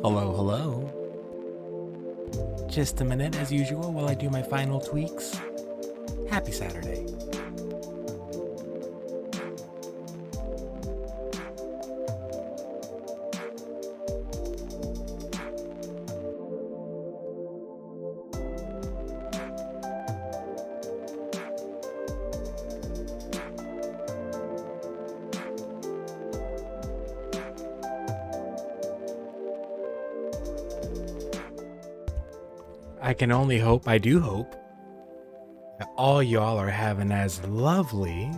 Hello, hello. Just a minute as usual while I do my final tweaks. Happy Saturday. I can only hope, I do hope, that all y'all are having as lovely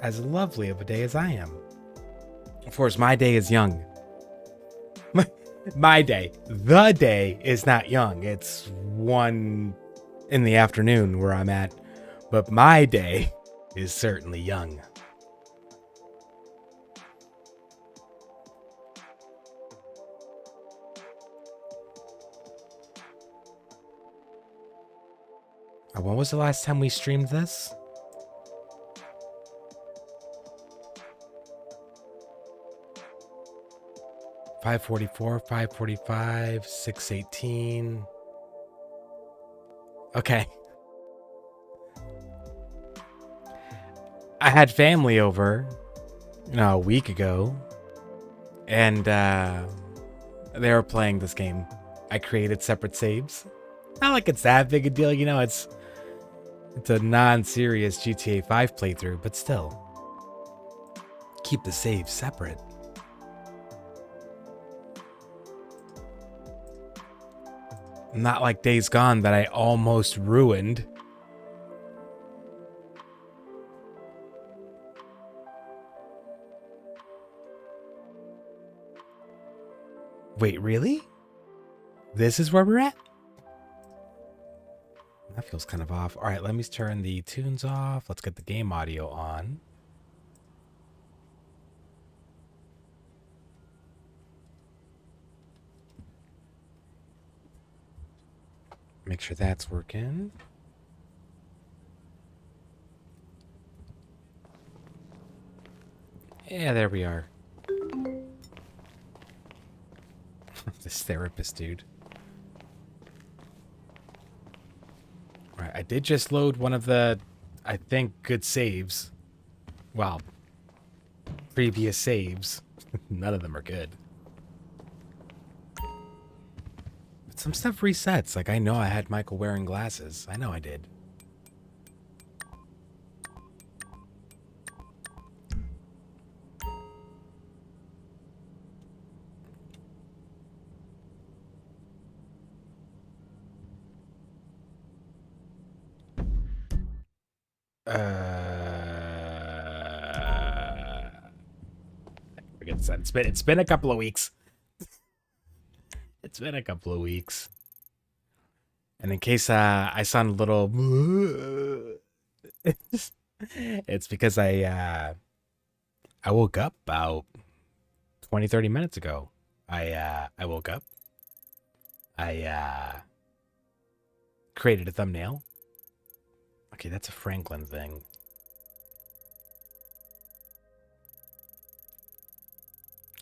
of a day as I am. Of course, my day is young. My day. The day is not young. It's 1 in the afternoon where I'm at. But my day is certainly young. When was the last time we streamed this? $5:44, $5:45, $6:18. Okay. I had family over, a week ago, and they were playing this game. I created separate saves. Not like it's that big a deal, it's a non-serious GTA 5 playthrough, but still. Keep the saves separate. Not like Days Gone that I almost ruined. Wait, really? This is where we're at? That feels kind of off. All right, let me turn the tunes off. Let's get the game audio on. Make sure that's working. Yeah, there we are. This therapist dude. All right, I did just load one of the, I think, good saves. Well, previous saves. None of them are good. But some stuff resets. Like, I know I had Michael wearing glasses. I know I did. Forget that. It's been a couple of weeks. It's been a couple of weeks. And in case I sound a little it's because I woke up about 20-30 minutes ago. I woke up. I created a thumbnail. Okay, that's a Franklin thing.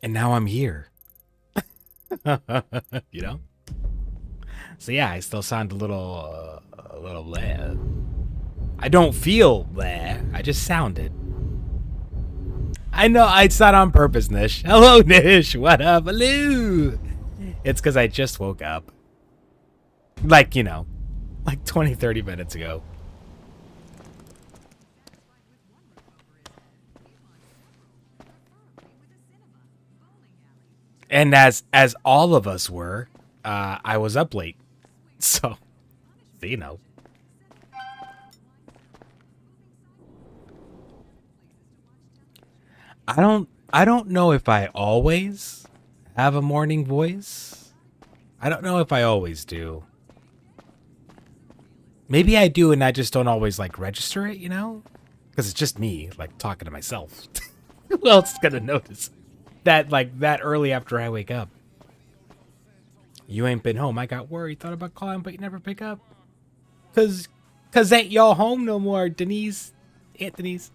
And now I'm here. You know? So yeah, I still sound a little bleh. I don't feel bleh. I just sounded. I know it's not on purpose, Nish. Hello, Nish. What up? Hello. It's because I just woke up. Like, like 20-30 minutes ago. And as all of us were, I was up late. So, I don't know if I always have a morning voice. I don't know if I always do. Maybe I do and I just don't always register it, Because it's just me, talking to myself. Who else is gonna notice that that early after I wake up? You ain't been home. I got worried, thought about calling, but you never pick up. Cause ain't y'all home no more, Denise. Aunt Denise.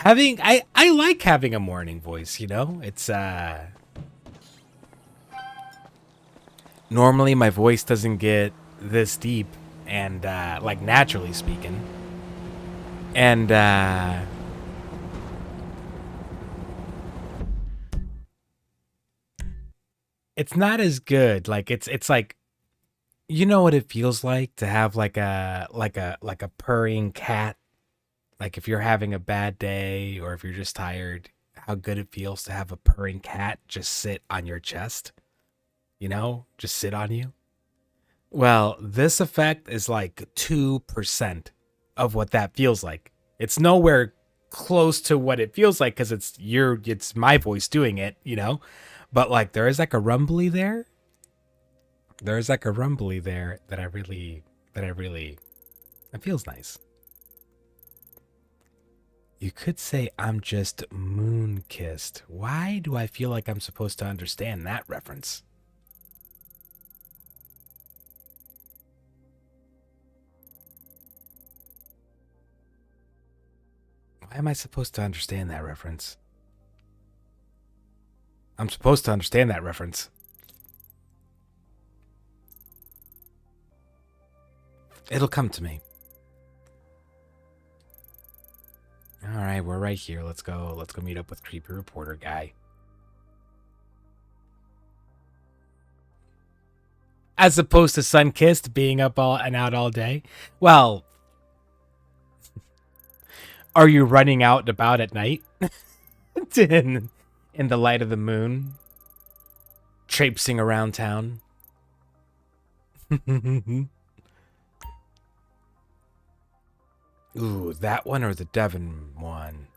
I like having a morning voice, you know? It's normally my voice doesn't get this deep and like naturally speaking. And it's not as good. Like it's like you know what it feels like to have like a purring cat. Like if you're having a bad day or if you're just tired, how good it feels to have a purring cat just sit on your chest, you know? Just sit on you. Well, this effect is like 2% of what that feels like. It's nowhere close to what it feels like cuz it's my voice doing it, you know? But like there is like a rumbly there. There's like a rumbly there that it feels nice. You could say I'm just moon kissed. Why do I feel like I'm supposed to understand that reference? Why am I supposed to understand that reference? I'm supposed to understand that reference. It'll come to me. All right, we're right here. Let's go. Let's go meet up with creepy reporter guy. As opposed to sun kissed being up all and out all day. Well, are you running out and about at night in the light of the moon, traipsing around town? Ooh, that one or the Devon one?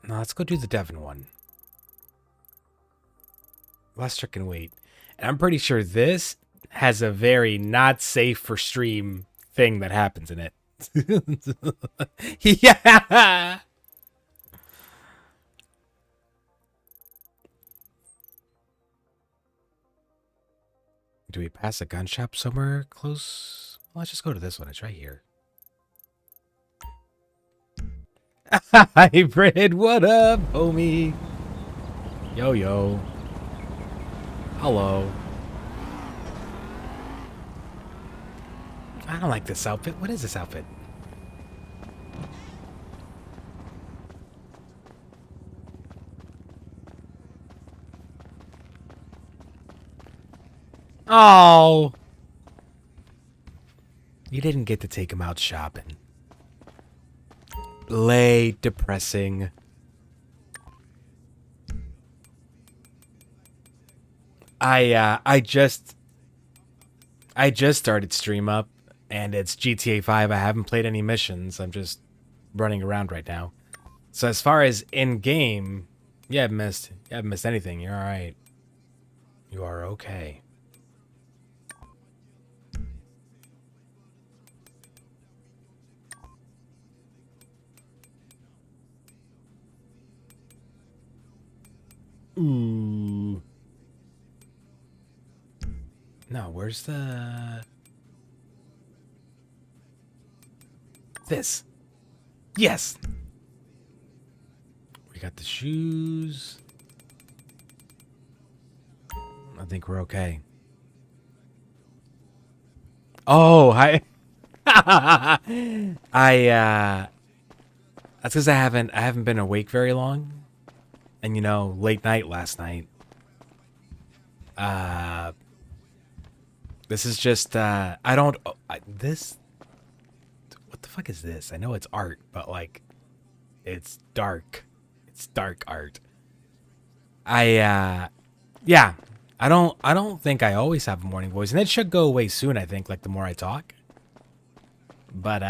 No, let's go do the Devon one. Lester can wait. And I'm pretty sure this has a very not safe for stream thing that happens in it. Yeah. Do we pass a gun shop somewhere close? Well, let's just go to this one. It's right here. Hybrid, what up, homie? Yo, yo. Hello. I don't like this outfit. What is this outfit? Oh. You didn't get to take him out shopping. Lay depressing. I just started stream up and it's GTA 5. I haven't played any missions. I'm just running around right now. So as far as in game, you haven't missed anything. You're all right. You are okay. Ooh. No, where's the... This. Yes! We got the shoes. I think we're okay. Oh, hi. That's because I haven't been awake very long. And you know, late night last night. This is just I don't this what the fuck is this? I know it's art, but like it's dark. It's dark art. Yeah. I don't think I always have a morning voice, and it should go away soon, I think, like the more I talk. But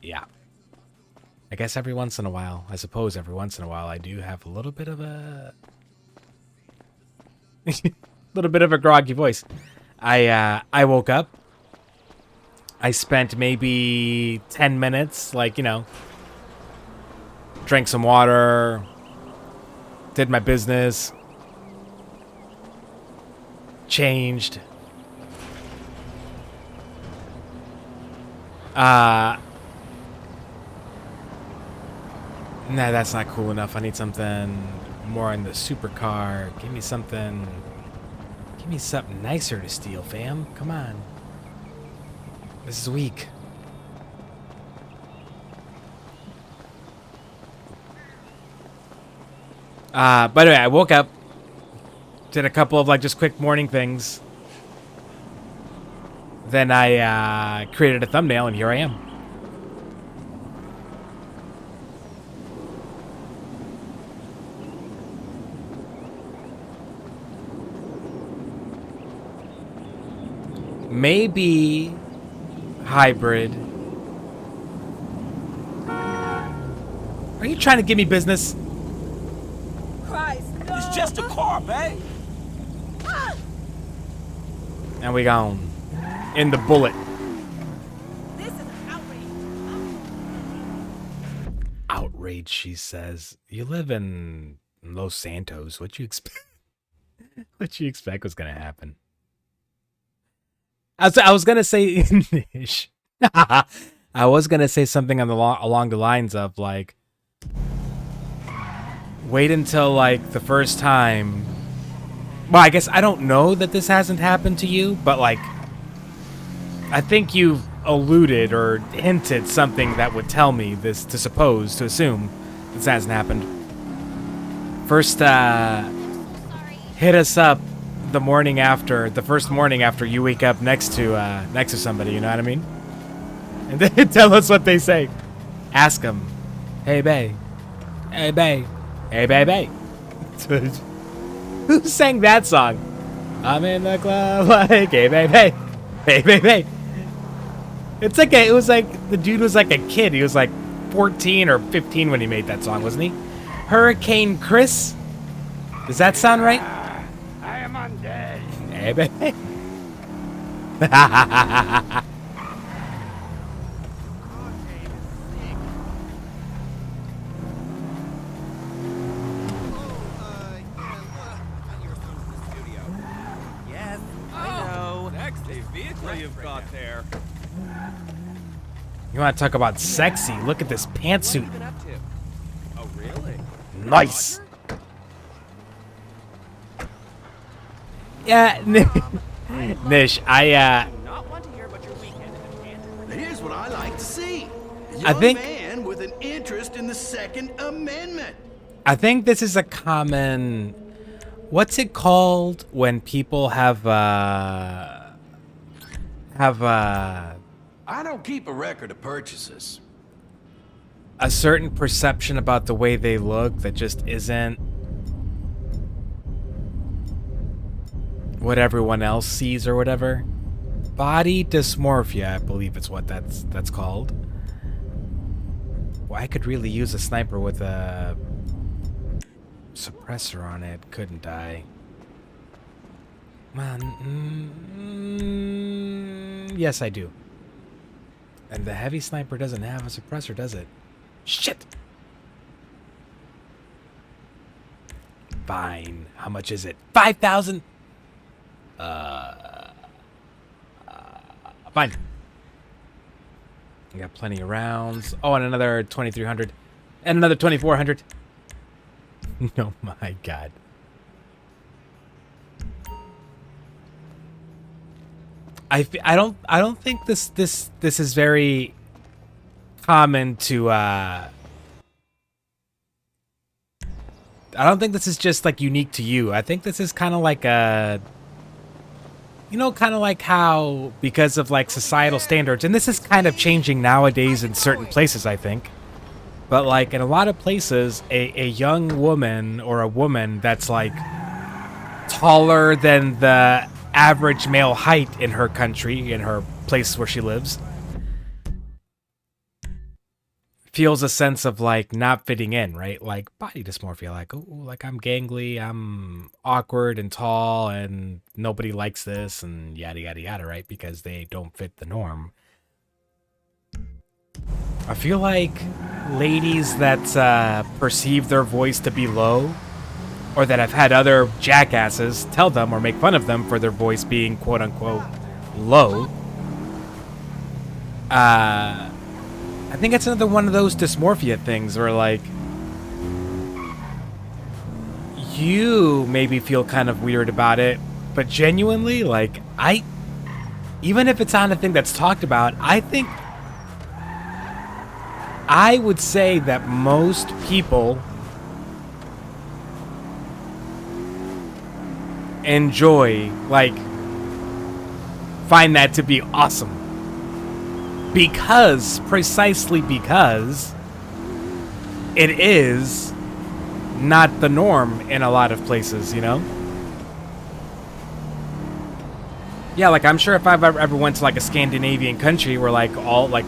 yeah. I guess every once in a while, I suppose every once in a while I do have a little bit of a little bit of a groggy voice. I woke up. I spent maybe 10 minutes, like, you know, drank some water, did my business, changed. Nah, that's not cool enough. I need something more in the supercar. Give me something nicer to steal, fam. Come on. This is weak. By the way, I woke up, did a couple of like just quick morning things. Then I created a thumbnail, and here I am. Maybe hybrid. Are you trying to give me business? Christ, no. It's just a car, babe. And we gone. In the bullet. This is an outrage. Outrage, she says. You live in Los Santos. What you expect? What you expect was gonna happen? I was gonna say, Nish. I was gonna say something on along the lines of like, wait until like the first time. Well, I guess I don't know that this hasn't happened to you, but like, I think you've alluded or hinted something that would tell me this to assume this hasn't happened. First, hit us up the first morning after you wake up next to somebody, you know what I mean? And then tell us what they say. Ask them, hey bae, hey bae, hey bae bae. Who sang that song? I'm in the club like hey bae bae, hey bae bae. It was like the dude was like a kid. He was like 14 or 15 when he made that song, wasn't he? Hurricane Chris? Does that sound right? I am undead. Hey, baby. Yes, I know. Sexy vehicle you've got there. You want to talk about sexy? Look at this pantsuit. What have you been up to? Oh, really? Nice. Yeah, Nish, I Not want to hear about your weekend. Here's what I like to see. A I young think- man with an interest in the Second Amendment. I think this is a common. What's it called when people have I don't keep a record of purchases. a certain perception about the way they look that just isn't what everyone else sees or whatever. Body dysmorphia, I believe it's what that's called. Well, I could really use a sniper with a suppressor on it, couldn't I? Yes, I do. And the heavy sniper doesn't have a suppressor, does it? Shit! Fine. How much is it? 5,000? Fine. I got plenty of rounds. Oh, and another 2,300. And another 2,400. Oh my god. I don't think this is very common to I don't think this is just like unique to you. I think this is kind of like a, you know, kind of like how because of like societal standards, and this is kind of changing nowadays in certain places, I think. But like in a lot of places, a young woman or a woman that's like taller than the average male height in her country, in her place where she lives, feels a sense of like not fitting in, right? Like body dysmorphia, like, oh, like I'm gangly, I'm awkward and tall, and nobody likes this, and yada yada yada, right? Because they don't fit the norm. I feel like ladies that perceive their voice to be low, or that have had other jackasses tell them or make fun of them for their voice being quote unquote low, I think it's another one of those dysmorphia things where like you maybe feel kind of weird about it, but genuinely, like, even if it's not a thing that's talked about, I think I would say that most people enjoy, like, find that to be awesome. Precisely because it is not the norm in a lot of places, you know? Yeah, like, I'm sure if I've ever went to, like, a Scandinavian country where, like,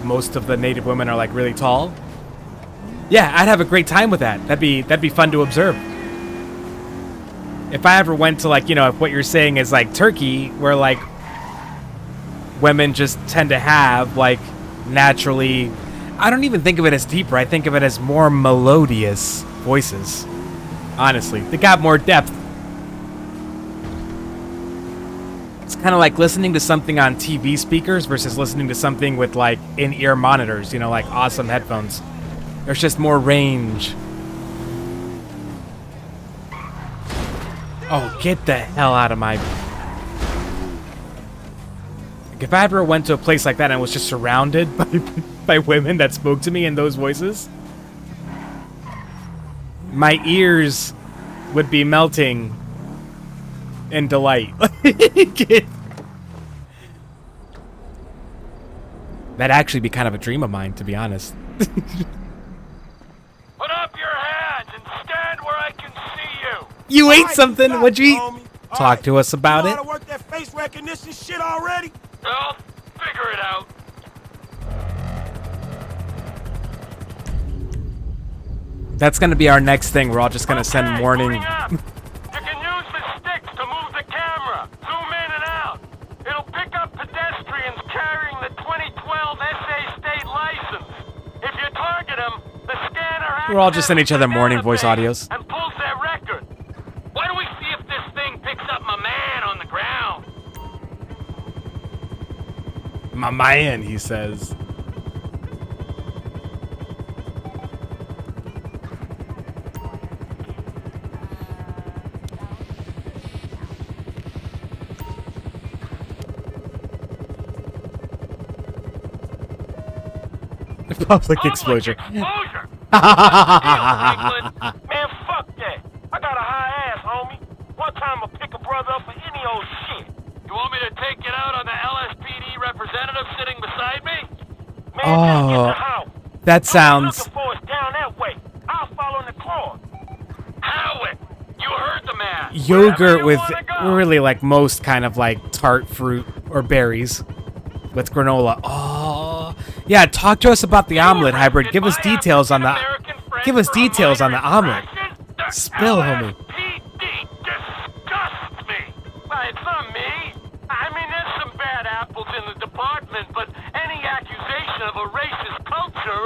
most of the native women are, like, really tall, yeah, I'd have a great time with that. That'd be fun to observe. If I ever went to, like, you know, if what you're saying is, like, Turkey, where, like, women just tend to have, like, naturally, I don't even think of it as deeper, I think of it as more melodious voices. Honestly, they got more depth. It's kind of like listening to something on TV speakers versus listening to something with, like, in-ear monitors, you know, like awesome headphones. There's just more range. Oh, get the hell out of my... Like, if I ever went to a place like that and was just surrounded by women that spoke to me in those voices, my ears would be melting in delight. That'd actually be kind of a dream of mine, to be honest. Put up your hands and stand where I can see you. You ate something? What'd you eat? Talk to us about it. You know how to work that face recognition shit already? I'll figure it out. That's gonna be our next thing. We're all just gonna send Okay, warning. moving up. You can use the sticks to move the camera. Zoom in and out. It'll pick up pedestrians carrying the 2012 SA state license. If you target them, the scanner We're all just sending each other activates the morning voice database audios. and pulls their record. Why don't we see if this thing picks up my man on the ground? My man, he says. Public exposure. Exposure. Franklin. Man, fuck that. I got a high ass, homie. One time I'll pick a brother up for any old shit. You want me to take it out on the LSPD representative sitting beside me? Man, just get Oh, the house. that sounds... Looking for us down that way. I'll follow in the car. Howitt, you heard the man. Yogurt Wherever you with wanna go. really, like, most kind of, like, tart fruit or berries with granola. Oh, yeah, talk to us about the omelet hybrid. Give us details on the... Give us details on the omelet. Spill, homie. LSPD disgusts me. Well, it's not me. I mean, there's some bad apples in the department, but any accusation of a racist culture,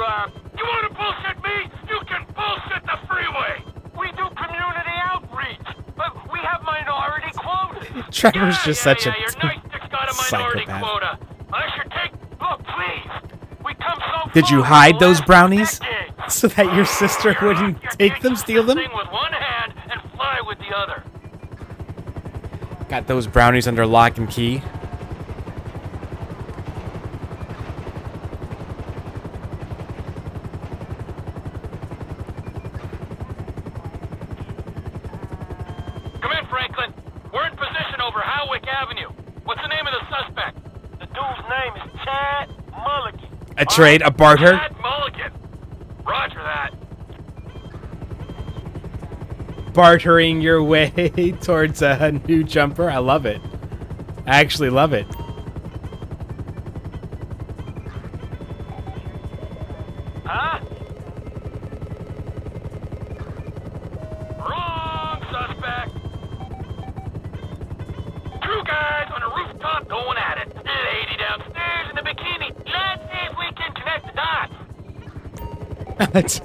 you want to bullshit me? You can bullshit the freeway. We do community outreach, but we have minority quotas. Trevor's just such a Your night stick's got a minority psychopath. quota. I should take... Look, please. We come so Did you far hide in the those last brownies decade. so that your sister wouldn't take them, steal them? Sing with one hand and fly with the other. Got those brownies under lock and key. Come in, Franklin. We're in position over Howick Avenue. What's the name of the suspect? The dude's name is Chad Mulligan. A trade, a barter. Chad Mulligan. Roger that. Bartering your way towards a new jumper. I love it. I actually love it. Huh? Wrong suspect. Two guys on a rooftop going at it. Lady downstairs in the bikini. Let's see if we can connect the dots. It's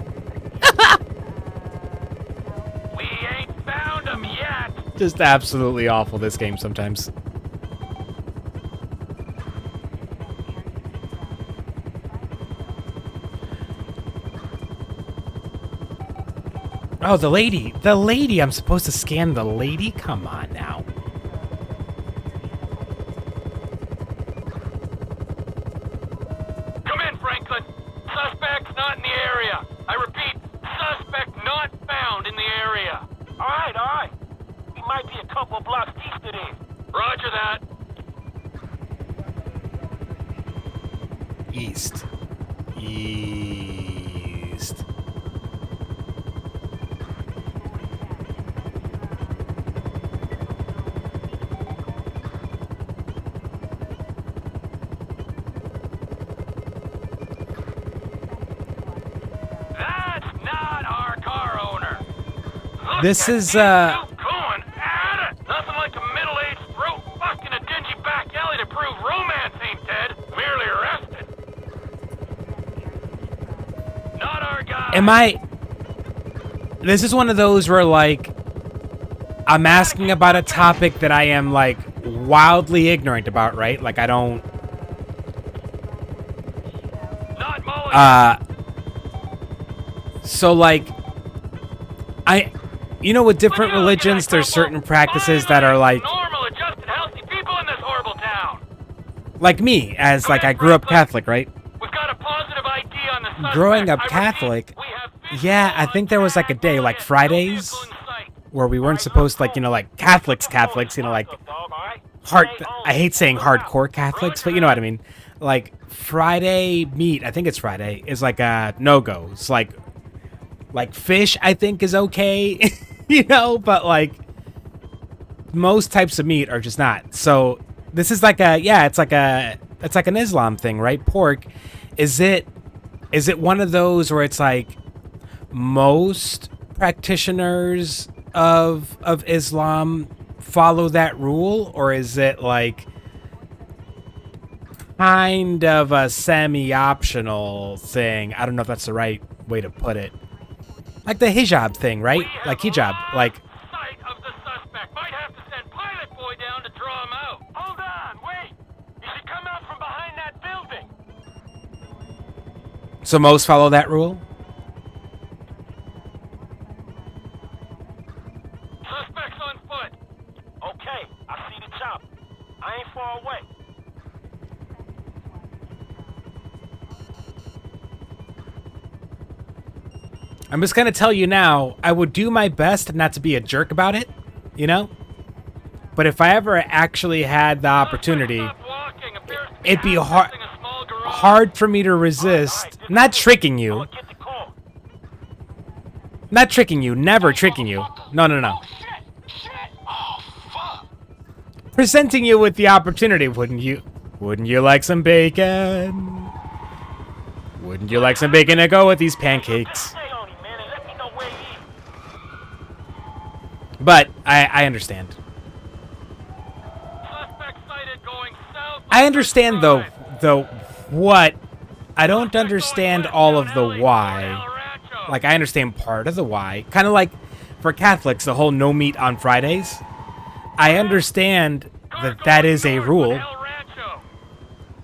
We ain't found them yet. just absolutely awful, this game sometimes. Oh, the lady. The lady. I'm supposed to scan the lady? Come on now. Come in, Franklin. Suspect's not in the area. I repeat, suspect not found in the area. All right. He might be a couple blocks east of there. Roger that. East. East. That's not our car owner. Look This at is, these two going at it. Nothing like a middle-aged throat fuck in a dingy back alley to prove romance ain't dead. Merely arrested. Not our guy. Am I... This is one of those where, like, I'm asking about a topic that I am, like, wildly ignorant about, right? Like, I don't... Not Mulligan. So, like... You know, with different religions, there's certain practices that are, like... Normal, adjusted, healthy people in this horrible town. Like me, as, like, I grew up Catholic, right? We've got a positive ID on the suspect. Growing up I repeat, Catholic, we have visual yeah, I think there was, like, a day, like, Fridays, vehicle in sight. where we weren't supposed to, like, you know, like, Catholics, you know, like, I hate saying hardcore Catholics, but you know what I mean. Like, Friday meat, I think it's Friday, is, like, a no-go. It's, like, fish, I think, is okay, you know, but, like, most types of meat are just not. So, this is like a, yeah, it's like an Islam thing, right? Pork. Is it one of those where it's like most practitioners of Islam follow that rule, or is it like kind of a semi-optional thing? I don't know if that's the right way to put it. Like the hijab thing, right? Like hijab, like... Sight of the suspect. Might have to send Pilot Boy down to draw him out. Hold on, wait. He should come out from behind that building. So most follow that rule? Suspect's on foot. Okay, I see the chop. I ain't far away. I'm just gonna tell you now, I would do my best not to be a jerk about it, you know? But if I ever actually had the opportunity, it'd be hard for me to resist. Not tricking you. Get the call. Not tricking you. Never tricking you. No. Presenting you with the opportunity, wouldn't you? Wouldn't you like some bacon? Wouldn't you like some bacon to go with these pancakes? Stay on him, man, and let me know where he is. But I understand. Suspect sighted going south. I understand though what I don't understand all of the why. Like I understand part of the why. Kind of like for Catholics, the whole no meat on Fridays. I understand that is a rule.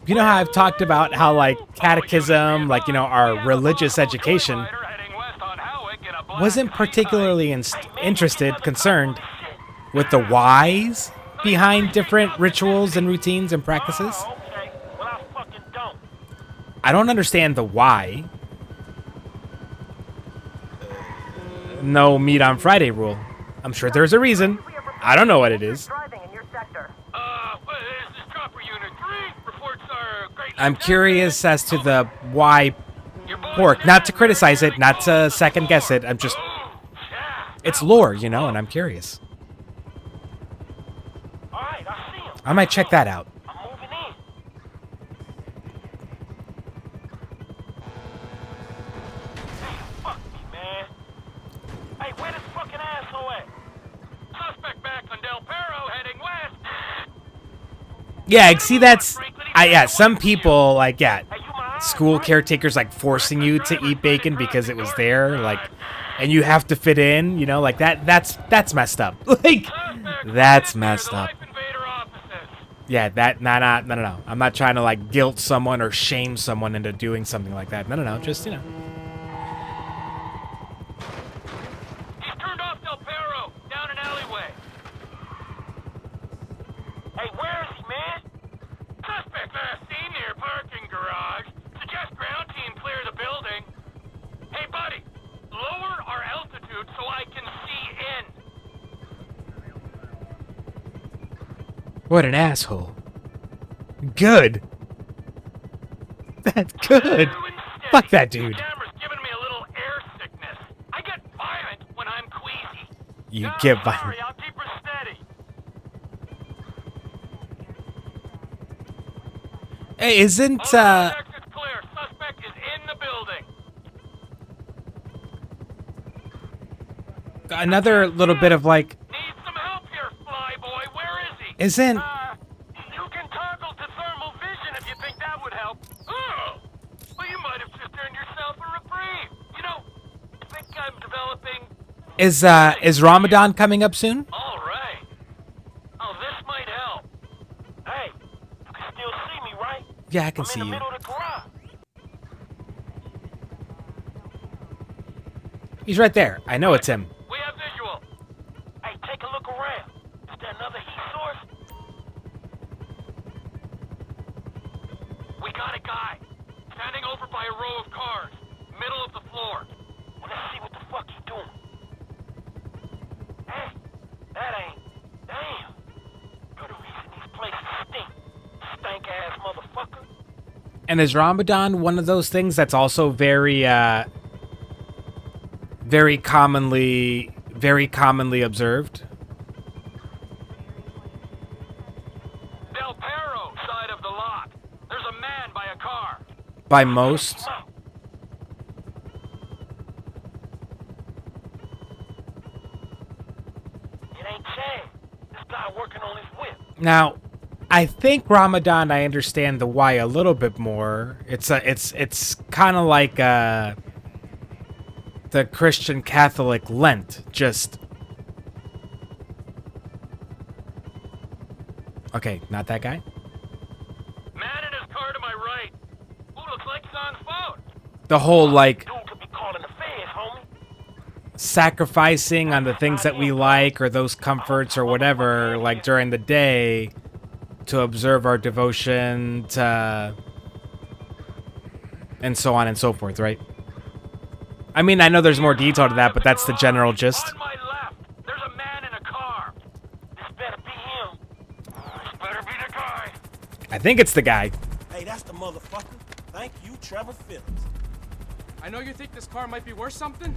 You know how I've talked about how like catechism, like, you know, our religious education wasn't particularly concerned with the whys behind different rituals and routines and practices. Oh, okay. Well, I fucking don't. I don't understand the why. No meat on Friday rule. I'm sure there's a reason. I don't know what it is. I'm curious as to the why pork. Not to criticize it, not to second guess it. I'm just... It's lore, you know, and I'm curious. All right, I see him. I might check that out. I'm moving in. Hey, fuck me, man. Hey, where this fucking asshole at? Suspect back on Del Perro heading west. Yeah, see, that's... yeah, some people, like, yeah, school caretakers, like, forcing you to eat bacon because it was there, like, and you have to fit in, you know, like, that's messed up. Like, that's messed up. Yeah, no. I'm not trying to, like, guilt someone or shame someone into doing something like that. No, just, you know. What an asshole. Good. That's good. Fuck that dude. The camera's giving me a little air sickness. I get violent when I'm queasy. You No, get sorry, violent. I'll keep her steady. Hey, isn't Exit's clear. Suspect is in the building. another little bit of like, Need some help here, flyboy. Where is he? isn't You can toggle to thermal vision if you think that would help. Oh, well, you might have just earned yourself a reprieve. You know, I think I'm developing. is Ramadan coming up soon? All right. Oh, this might help. Hey, you can still see me, right? Yeah, I can I'm see in the you. middle of the garage. He's right there. I know it's him. We have visual. Hey, take a look around. Is there another heat source? We got a guy standing over by a row of cars, middle of the floor. Well, let's see what the fuck he's doing. Hey, that ain't. Damn. You're the reason these places stink. Stank ass motherfucker. And is Ramadan one of those things that's also very very commonly observed? Del Perro side of the lot. There's a man by a car. By most. Come on. It ain't Chad. This guy working on his whip. Now, I think Ramadan, I understand the why a little bit more. It's kind of like the Christian Catholic Lent, just okay, not that guy. Man in his car to my right. Ooh, looks like he's on phone. The whole like Dude could be calling the feds, homie. sacrificing on the things that we like or those comforts or whatever, like during the day, to observe our devotion to, and so on and so forth, right? I mean, I know there's more detail to that, but that's the general gist. On my left, there's a man in a car. This better be him. This better be the guy. I think it's the guy. Hey, that's the motherfucker. Thank you, Trevor Phillips. I know you think this car might be worth something,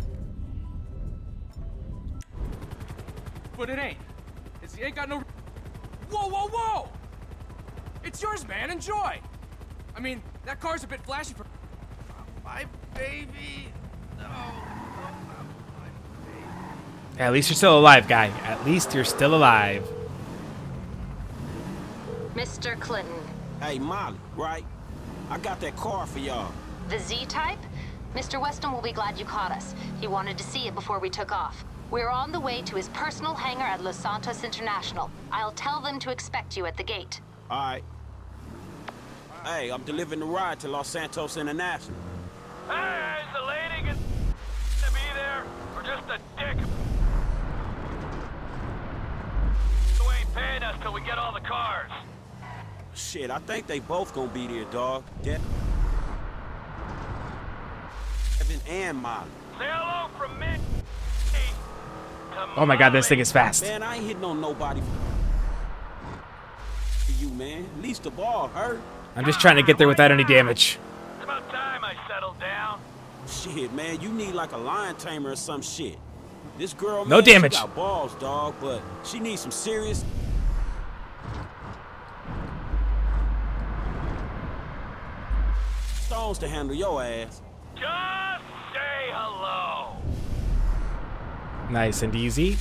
but it ain't. It ain't got no... Whoa, whoa, whoa! It's yours, man. Enjoy. I mean, that car's a bit flashy for... My baby. No. At least you're still alive, guy. At least you're still alive. Mr. Clinton, Hey, Molly, right? I got that car for y'all. the Z-Type? Mr. Weston will be glad you caught us. He wanted to see it before we took off. We're on the way to his personal hangar at Los Santos International. I'll tell them to expect you at the gate. All right. Hey, I'm delivering the ride to Los Santos International. Hey, is the lady gonna be there? Or just a dick? You ain't paying us till we get all the cars. Shit, I think they both gonna be there, dog. Kevin and Molly. Say hello from me. Oh my god, this thing is fast. Man, I ain't hitting on nobody for you, man. At least the ball hurt. I'm just trying to get there without any damage. It's about time I settled down. Shit, man, you need like a lion tamer or some shit. This girl, No man, damage. She got balls, dog, but she needs some serious... stones to handle your ass. Just say hello. Nice and easy.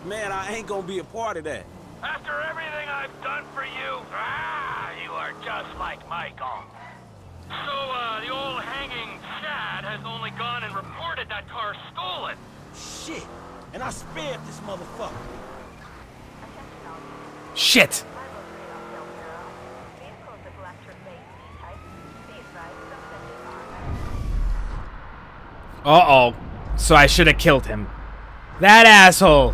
Man, I ain't gonna be a part of that. After everything I've done for you, you are just like Michael. So, the old hanging Chad has only gone and reported that car stolen. Shit, and I spared this motherfucker. Shit. Uh-oh. So I should have killed him. That asshole.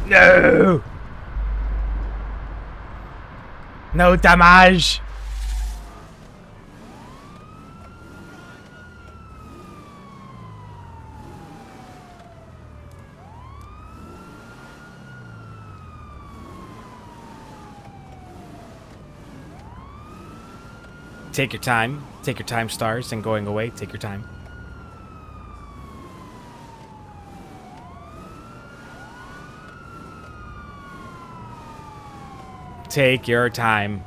No! No damage! Take your time. Take your time, stars, and going away. Take your time. Take your time.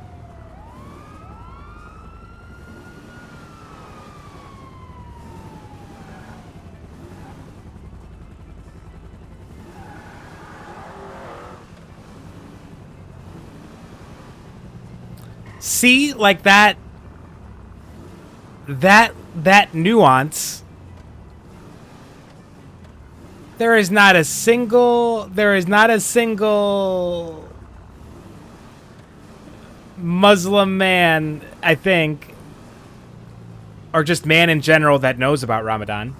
See, like that nuance. There is not a single Muslim man, I think, or just man in general that knows about Ramadan,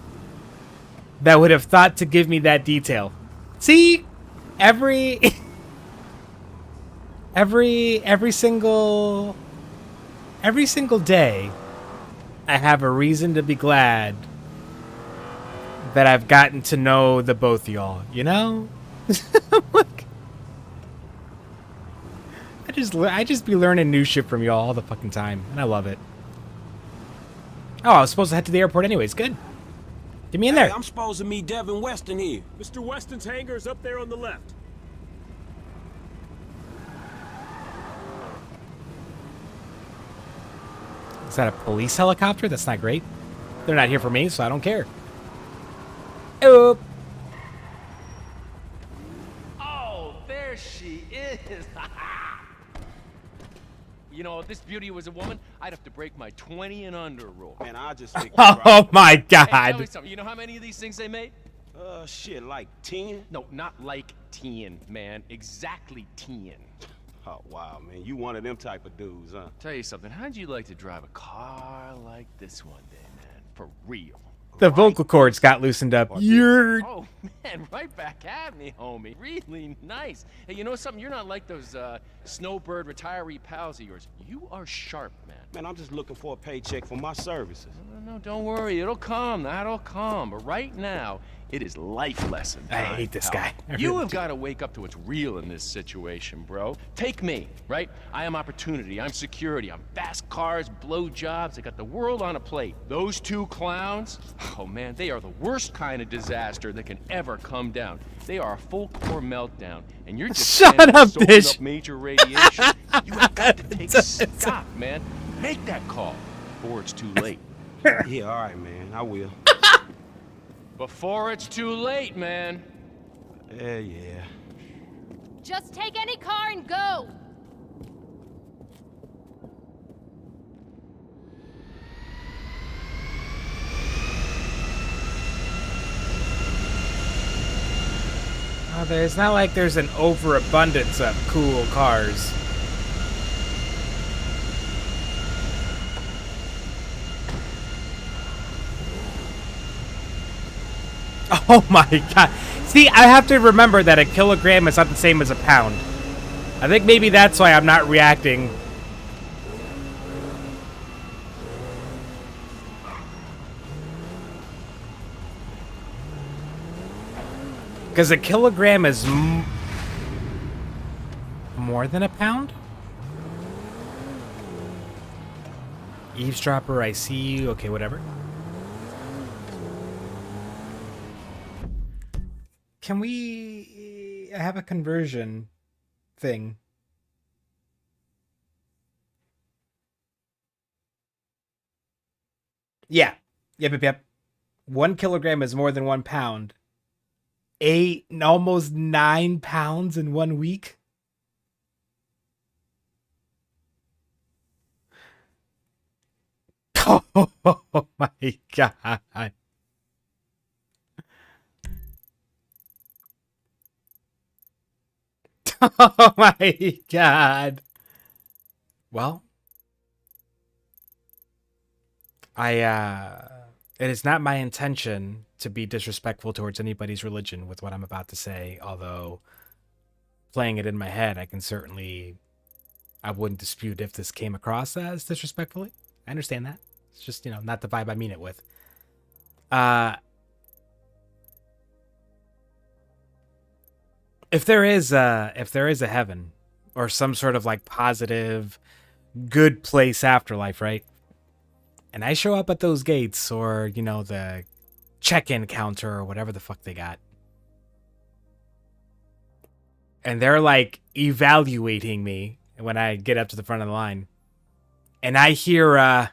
that would have thought to give me that detail. See, every single day, I have a reason to be glad that I've gotten to know the both of y'all, you know? Like, I just be learning new shit from y'all all the fucking time, and I love it. Oh, I was supposed to head to the airport anyways. Good. Get me in there. Hey, I'm supposed to meet Devin Weston here. Mr. Weston's hangar is up there on the left. Is that a police helicopter? That's not great. They're not here for me, so I don't care. Oh. Oh, there she is. You know, if this beauty was a woman, I'd have to break my 20 and under rule. Man, I just think. Oh my Hey, tell me god. something. You know how many of these things they made? Shit, like 10? No, not like 10, man. Exactly 10. Oh, wow, man. You one of them type of dudes, huh? Tell you something. How'd you like to drive a car like this one day, man? For real. The vocal cords got loosened up. You're... Oh, man, right back at me, homie. Really nice. Hey, you know something? You're not like those snowbird retiree pals of yours. You are sharp, man. Man, I'm just looking for a paycheck for my services. No, don't worry. It'll come. That'll come. But right now, it is life lesson I time, hate this pal. guy. I You really have do. got to wake up to what's real in this situation, bro. Take me, right? I am opportunity. I'm security. I'm fast cars, blow jobs. I got the world on a plate. Those two clowns, oh man, they are the worst kind of disaster that can ever come down. They are a full core meltdown, and you're just Shut standing up, soaking bitch. up major radiation. You have got to take stock, man. Make that call before it's too late. Yeah, all right, man. I will. Before it's too late, man. Yeah. Just take any car and go. It's not like there's an overabundance of cool cars. Oh my god. See, I have to remember that a kilogram is not the same as a pound. I think maybe that's why I'm not reacting. Because a kilogram is more than a pound? Eavesdropper, I see you. Okay, whatever. Can we have a conversion thing? Yeah. Yep. 1 kilogram is more than 1 pound. Almost 9 pounds in 1 week? Oh my god. Oh my god. Well, it is not my intention to be disrespectful towards anybody's religion with what I'm about to say, although playing it in my head, I wouldn't dispute if this came across as disrespectfully. I understand that. It's just, not the vibe I mean it with. If there is a heaven or some sort of like positive, good place afterlife, right? And I show up at those gates or, the check-in counter or whatever the fuck they got. And they're like evaluating me when I get up to the front of the line. And I hear,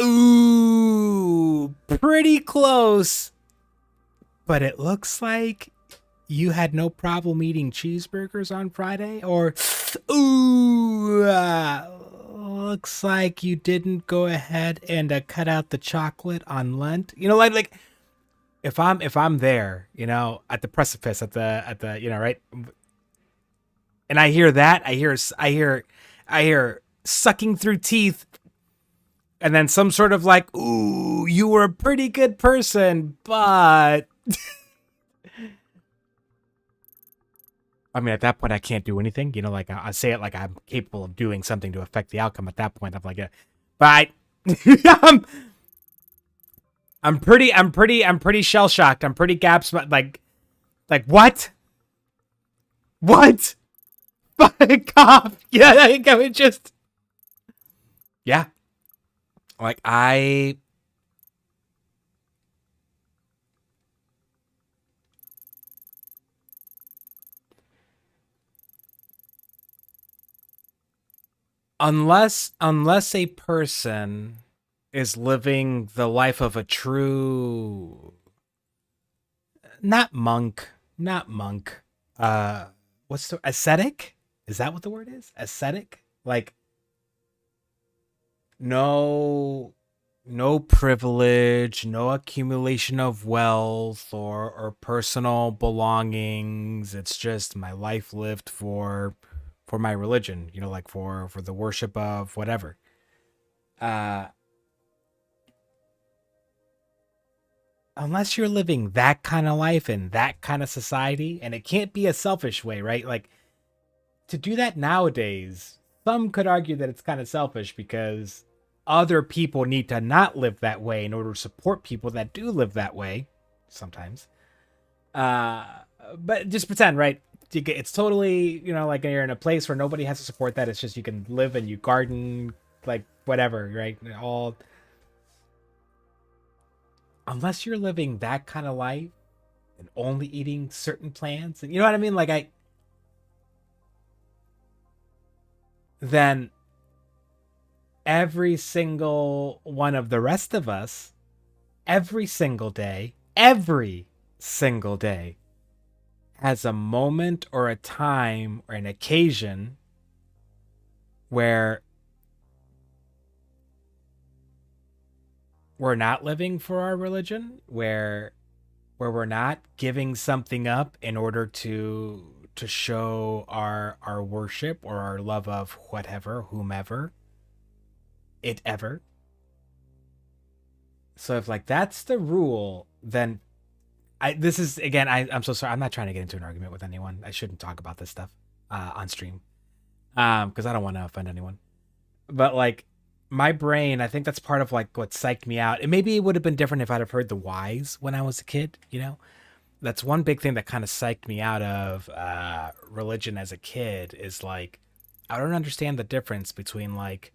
ooh, pretty close. But it looks like you had no problem eating cheeseburgers on Friday? Or, ooh, looks like you didn't go ahead and cut out the chocolate on Lent. Like if I'm there, at the precipice, at the right, and I hear that, I hear sucking through teeth, and then some sort of like, ooh, you were a pretty good person, but I mean, at that point, I can't do anything. Like I say it like I'm capable of doing something to affect the outcome. At that point, I'm like, but I'm pretty shell shocked. I'm pretty like what? What? Fuck off! Yeah, I would just, yeah. Like unless a person is living the life of a true, not monk, what's the ascetic? Is that what the word is? Ascetic? Like no privilege, no accumulation of wealth or personal belongings. It's just my life lived for my religion, like for the worship of whatever. Unless you're living that kind of life in that kind of society, and it can't be a selfish way, right? Like to do that nowadays, some could argue that it's kind of selfish because other people need to not live that way in order to support people that do live that way sometimes. But just pretend, right? It's totally, like you're in a place where nobody has to support that. It's just you can live and you garden, like whatever, right? All, unless you're living that kind of life and only eating certain plants, and you know what I mean? Like then every single one of the rest of us, every single day, has a moment or a time or an occasion where we're not living for our religion, where we're not giving something up in order to show our worship or our love of whatever, whomever, it ever. So if like that's the rule, then I'm so sorry. I'm not trying to get into an argument with anyone. I shouldn't talk about this stuff on stream because I don't want to offend anyone. But like my brain, I think that's part of like what psyched me out. And maybe it would have been different if I'd have heard the whys when I was a kid. That's one big thing that kind of psyched me out of religion as a kid is like I don't understand the difference between like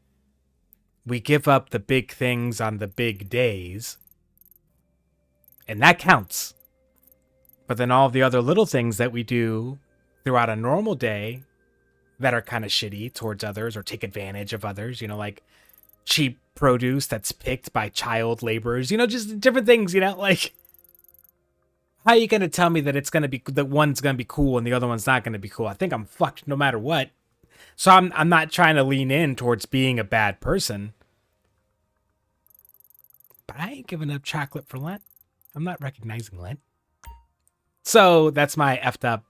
we give up the big things on the big days, and that counts. But then all the other little things that we do throughout a normal day that are kind of shitty towards others or take advantage of others, like cheap produce that's picked by child laborers, just different things, like how are you going to tell me that it's going to be that one's going to be cool and the other one's not going to be cool? I think I'm fucked no matter what. So I'm not trying to lean in towards being a bad person. But I ain't giving up chocolate for Lent. I'm not recognizing Lent. So that's my effed up.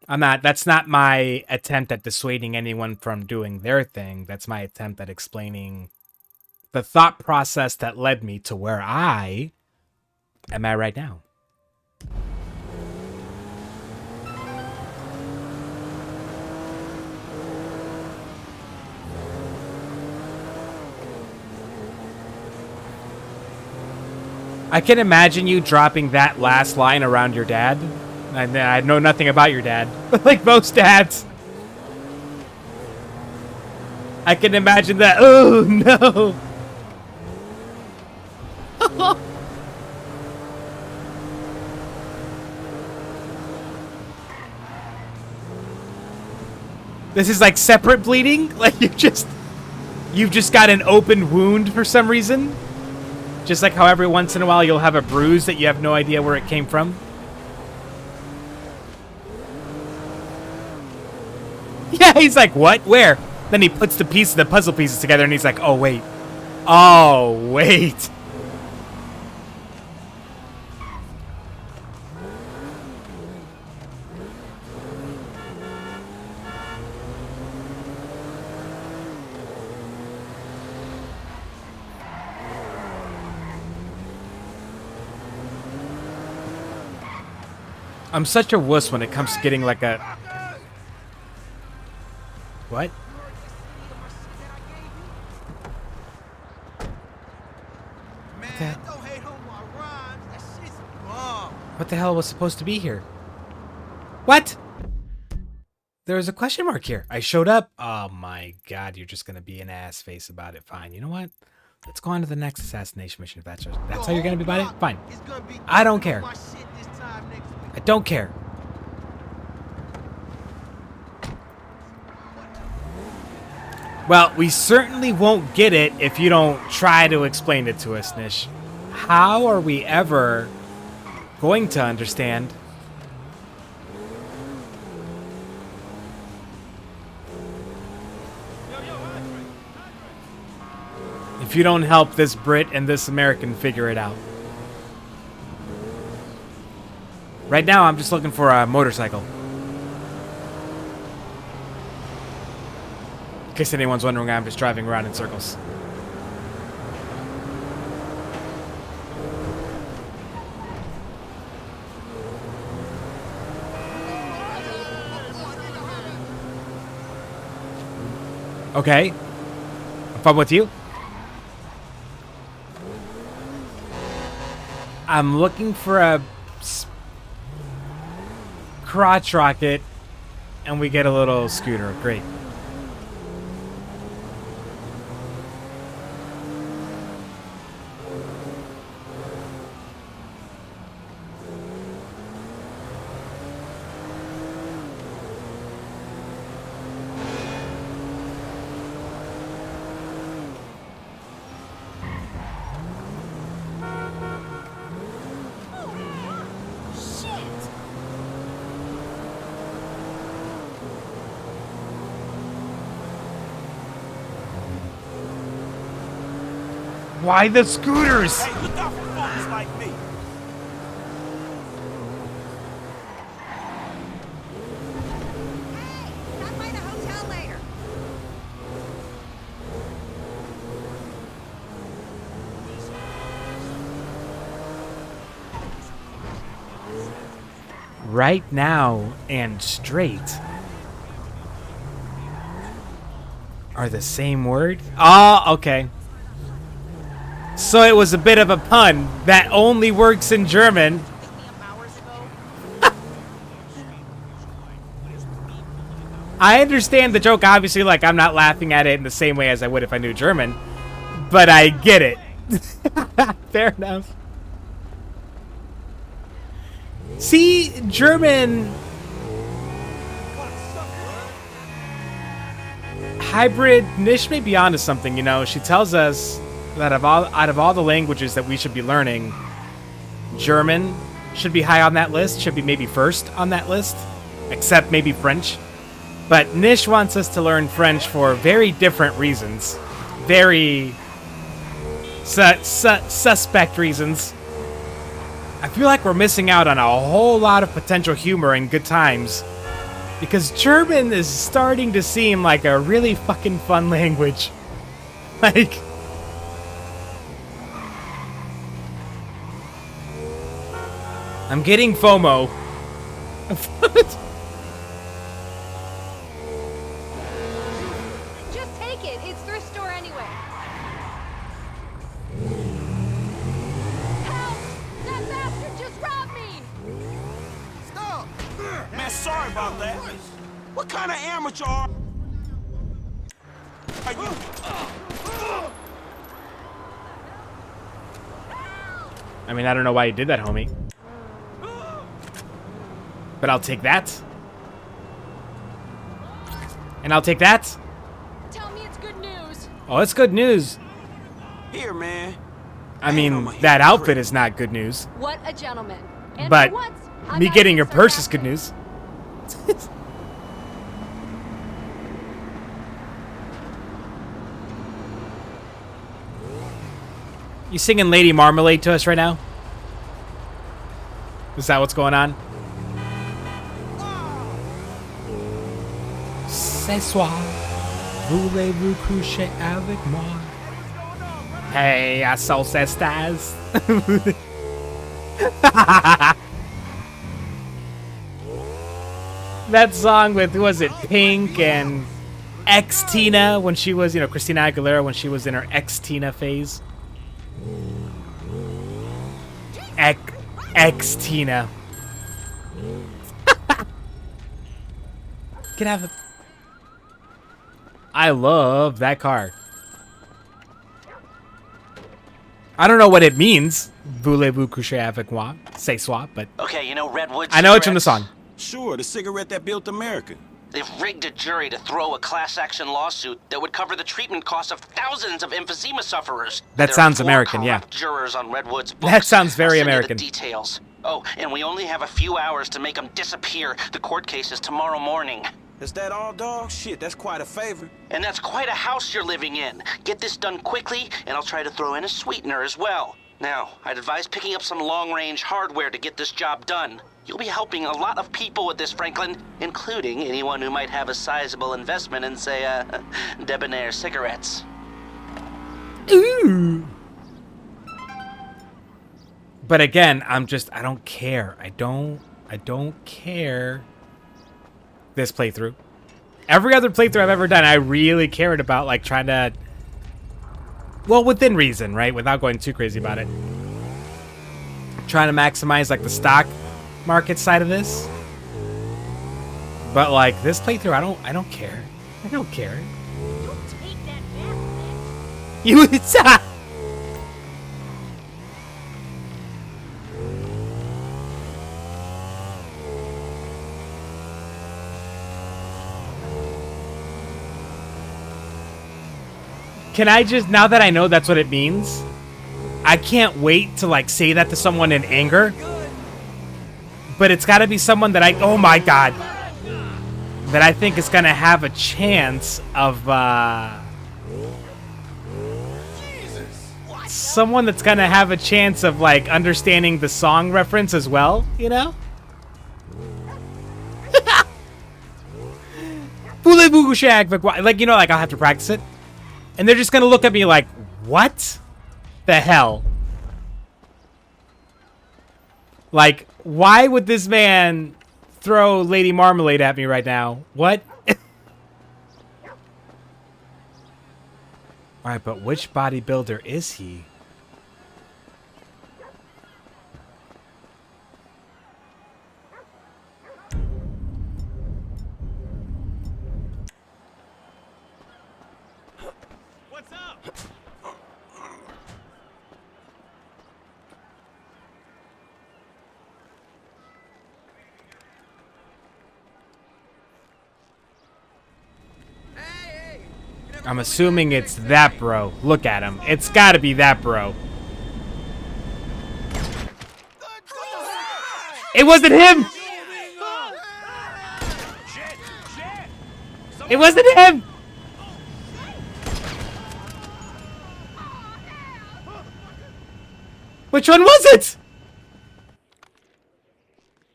That's not my attempt at dissuading anyone from doing their thing. That's my attempt at explaining the thought process that led me to where I am at right now. I can imagine you dropping that last line around your dad. I know nothing about your dad, like most dads. I can imagine that. Oh no! This is like separate bleeding. Like you've just got an open wound for some reason. Just like how every once in a while you'll have a bruise that you have no idea where it came from. Yeah, he's like, what? Where? Then he puts the puzzle pieces together and he's like, oh, wait. Oh, wait. I'm such a wuss when it comes to getting like a... What? Man, don't hate on my rhymes. That shit's bomb. What the hell was supposed to be here? What? There was a question mark here. I showed up. Oh my god, you're just gonna be an ass face about it. Fine. You know what? Let's go on to the next assassination mission if that's how you're gonna be about it. Fine. I don't care. I don't care. Well, we certainly won't get it if you don't try to explain it to us, Nish. How are we ever going to understand? If you don't help this Brit and this American figure it out. Right now, I'm just looking for a motorcycle. In case anyone's wondering, I'm just driving around in circles. Okay. If I'm with you. I'm looking for a crotch rocket, and we get a little scooter. Great. Why the scooters? Hey, look out for folks like me. Stop by the hotel later. Right now and straight are the same word? Oh, okay. So it was a bit of a pun that only works in German. I understand the joke, obviously, like, I'm not laughing at it in the same way as I would if I knew German, but I get it. Fair enough. See, German hybrid Nish may be onto something, you know. She tells us that out of all the languages that we should be learning, German should be high on that list, should be maybe first on that list, except maybe French. But Nish wants us to learn French for very different reasons. Very suspect reasons. I feel like we're missing out on a whole lot of potential humor and good times, because German is starting to seem like a really fucking fun language. Like... I'm getting FOMO. Just take it. It's thrift store anyway. Help! about that. What kind of amateur are you? I mean, I don't know why you did that, homie. But I'll take that. And I'll take that. Tell me it's good news. Oh, it's good news. Here, man. I mean, that outfit is not good news. What a gentleman. And But for once, I'm me not getting being your purse is good sarcastic. news. You singing Lady Marmalade to us right now? Is that what's going on? Ce soir, voulez-vous coucher avec moi? Hey, I saw stars. That song with, who was it, Pink and X-Tina when she was, you know, Christina Aguilera when she was in her X-Tina phase. X-Tina. Get out of the... I love that car. I don't know what it means. Voulez-vous coucher avec moi? Say swap, but... Okay, you know Redwood I know it's from the cigarettes? song. Sure, the cigarette that built America. They've rigged a jury to throw a class action lawsuit that would cover the treatment costs of thousands of emphysema sufferers. That There sounds are 4 American, yeah. corrupt jurors on Redwood's books. That sounds very I'll send you American. the details. Oh, and we only have a few hours to make them disappear. The court case is tomorrow morning. Is that all, dog? Shit, that's quite a favor. And that's quite a house you're living in. Get this done quickly, and I'll try to throw in a sweetener as well. Now, I'd advise picking up some long-range hardware to get this job done. You'll be helping a lot of people with this, Franklin, including anyone who might have a sizable investment in, say, debonair cigarettes. Ooh. But again, I don't care. I don't care. This playthrough. Every other playthrough I've ever done, I really cared about, like, trying to... Well, within reason, right? Without going too crazy about it. Trying to maximize, like, the stock market side of this. But, like, this playthrough, I don't care. I don't care. Don't take that back, bitch. You... It's, Can I just, now that I know that's what it means, I can't wait to, like, say that to someone in anger. But it's got to be someone that oh my god, that I think is going to have a chance of, someone that's going to have a chance of, like, understanding the song reference as well, you know? Like, you know, like, I'll have to practice it. And they're just gonna look at me like, what the hell? Like, why would this man throw Lady Marmalade at me right now? What? Alright, but which bodybuilder is he? I'm assuming it's that bro. Look at him. It's gotta be that bro. It wasn't him! It wasn't him! Which one was it?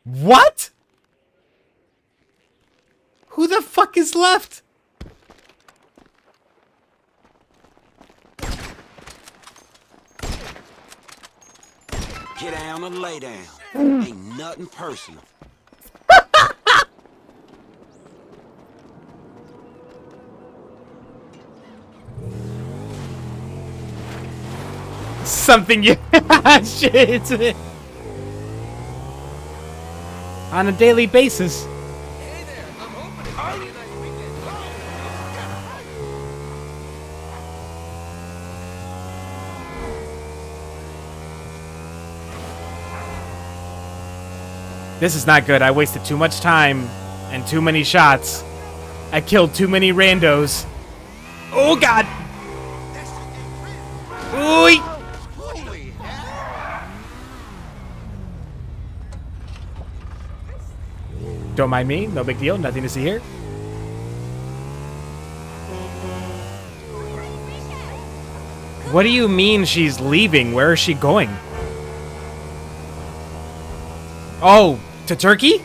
What? Who the fuck is left? Get down and lay down. Ain't nothing personal. Something you shit. On a daily basis. This is not good. I wasted too much time and too many shots. I killed too many randos. Oh, God. Ooh. Holy hell! Don't mind me. No big deal. Nothing to see here. What do you mean she's leaving? Where is she going? Oh, to Turkey?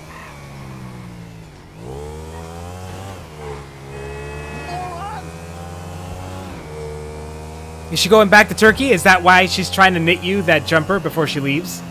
Is she going back to Turkey? Is that why she's trying to knit you that jumper before she leaves?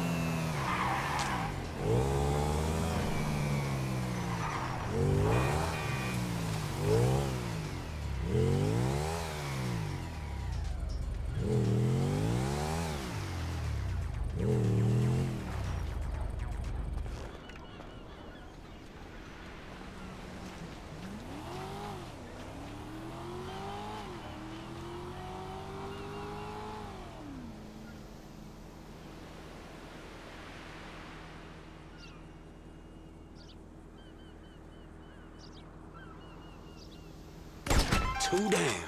Too damn.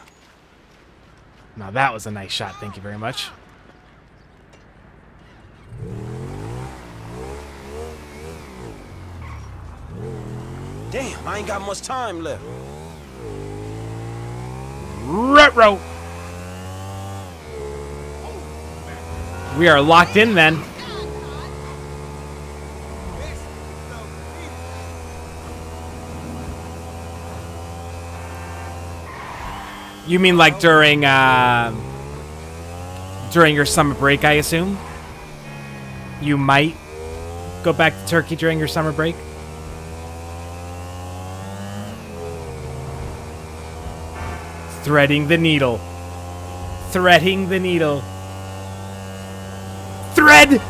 Now that was a nice shot. Thank you very much. Damn, I ain't got much time left. Ruh-roh. We are locked in then. You mean like during your summer break, I assume? You might go back to Turkey during your summer break? Threading the needle. Threading the needle. Thread!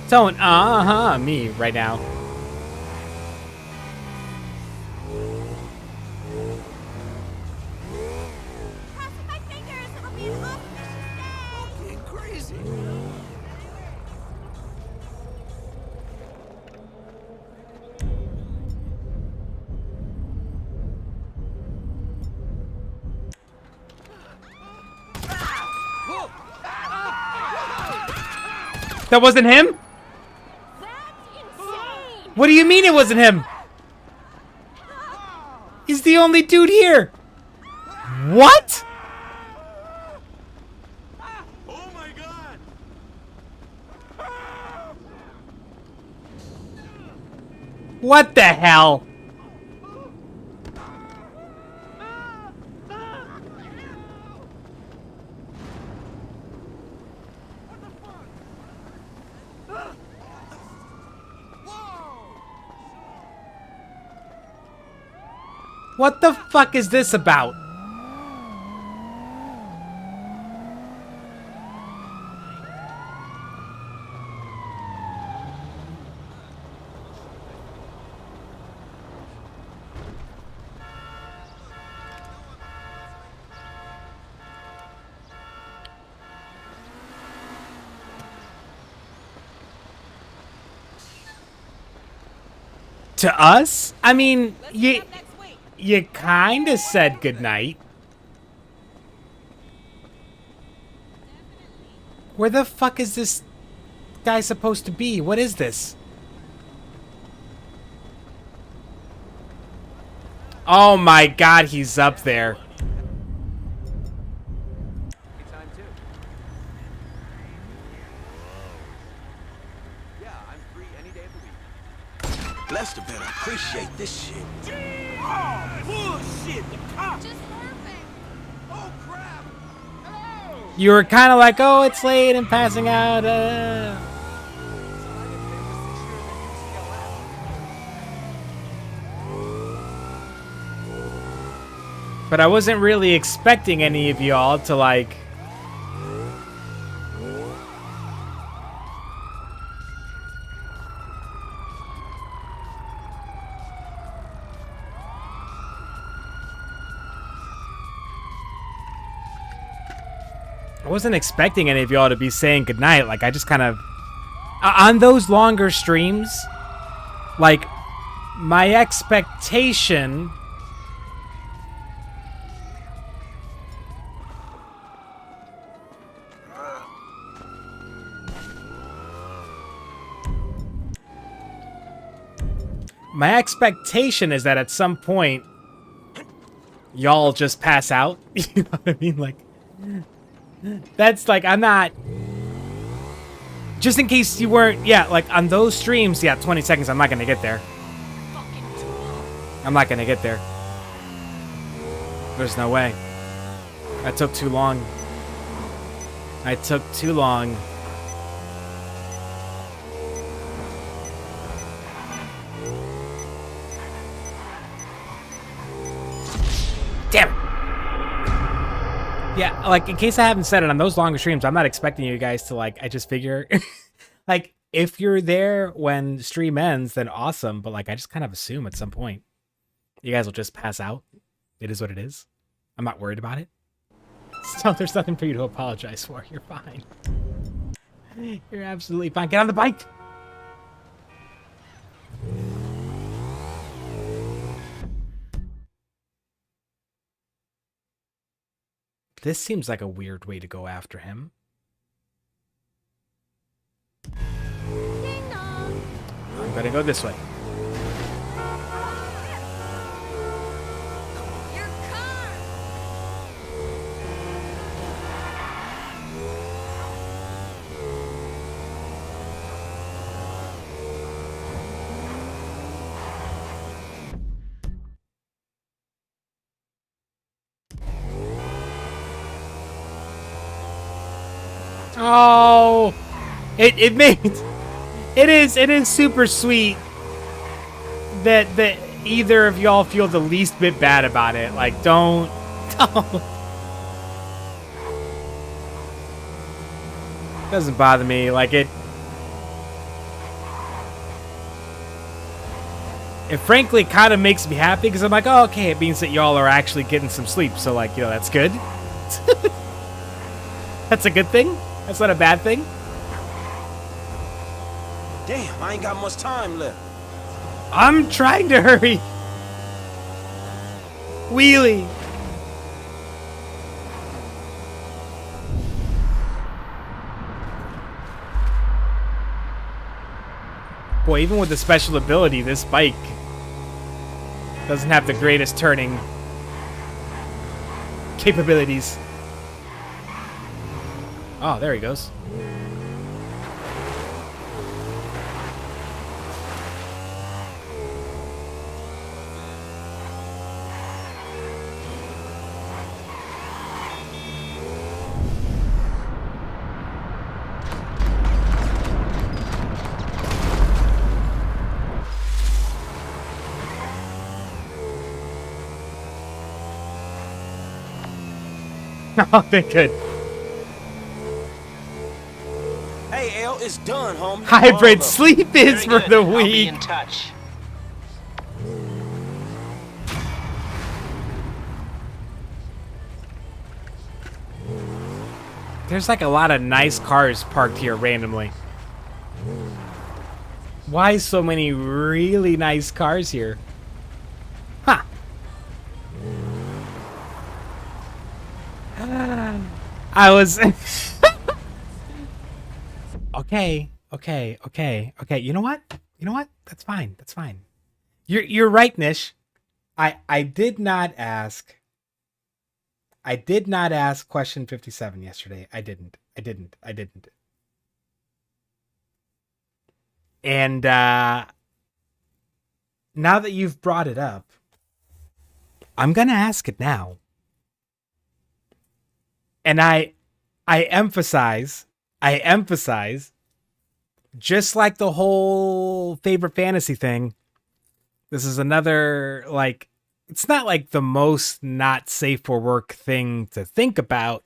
Don't me right now. Crossing my fingers, it'll be an auspicious day. Fucking crazy. That wasn't him? That's insane. What do you mean it wasn't him? He's the only dude here. What? Oh my god! What the hell? What the fuck is this about? To us? I mean, you kinda said goodnight. Where the fuck is this guy supposed to be? What is this? Oh my god, he's up there. Time too. Yeah, I'm free any day of the week. Lester better appreciate this shit. Oh, bullshit! The cops! Just perfect. Oh, crap! Hello! You were kind of like, oh, it's late and passing out. But I wasn't really expecting any of y'all to, like... I wasn't expecting any of y'all to be saying goodnight. Like, I just kind of... On those longer streams, like, my expectation... My expectation is that at some point, y'all just pass out. You know what I mean? Like, that's like, I'm not... Just in case you weren't... Yeah, like, on those streams, yeah, 20 seconds, I'm not gonna get there. I'm not gonna get there. There's no way. That took too long. I took too long. Damn it! Yeah, like, in case I haven't said it, on those longer streams, I'm not expecting you guys to, like, I just figure... like, if you're there when stream ends, then awesome, but, like, I just kind of assume at some point you guys will just pass out. It is what it is. I'm not worried about it. So there's nothing for you to apologize for. You're fine. You're absolutely fine. Get on the bike! This seems like a weird way to go after him. Ding dong. I'm gonna go this way. Your car. Oh, it made it is super sweet that either of y'all feel the least bit bad about it. Like, don't. Doesn't bother me. Like, it frankly kind of makes me happy because I'm like, oh, okay, it means that y'all are actually getting some sleep. So, like, you know, that's good. That's a good thing. That's not a bad thing. Damn, I ain't got much time left. I'm trying to hurry. Wheelie. Boy, even with the special ability, this bike doesn't have the greatest turning capabilities. Oh, there he goes. Oh, thank good. Hey, L, it's done, homie. Hybrid sleep is for the I'll be weak. in touch. There's like a lot of nice cars parked here randomly. Why so many really nice cars here? Huh. I was... Okay. You know what? That's fine. You're right, Nish. I did not ask question 57 yesterday. I didn't. And now that you've brought it up, I'm gonna ask it now. And I emphasize, just like the whole favorite fantasy thing, this is another, like, it's not like the most not safe for work thing to think about,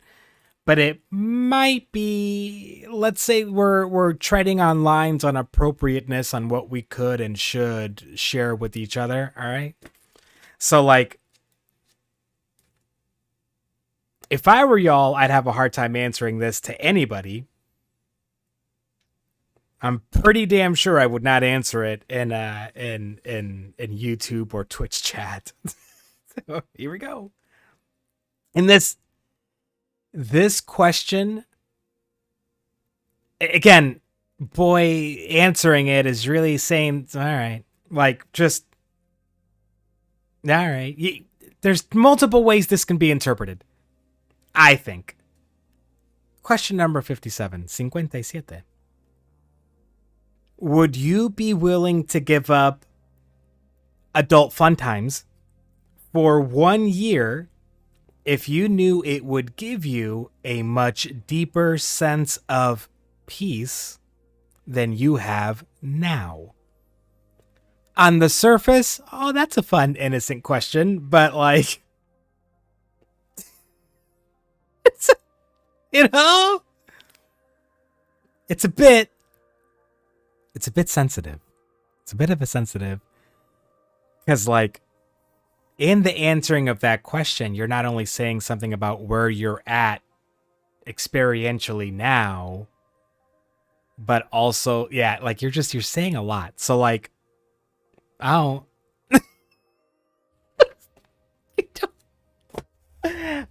but it might be, let's say we're treading on lines on appropriateness on what we could and should share with each other, all right? So like, if I were y'all, I'd have a hard time answering this to anybody. I'm pretty damn sure I would not answer it in YouTube or Twitch chat. So here we go. In this question, again, boy, answering it is really saying, all right, like, just, all right. There's multiple ways this can be interpreted, I think. Question number 57, 57. Would you be willing to give up adult fun times for 1 year if you knew it would give you a much deeper sense of peace than you have now? On the surface, oh, that's a fun, innocent question, but like, it's, you know, it's a bit sensitive. It's a bit of a sensitive, because like, in the answering of that question, you're not only saying something about where you're at experientially now, but also, yeah, like you're saying a lot. So like, I don't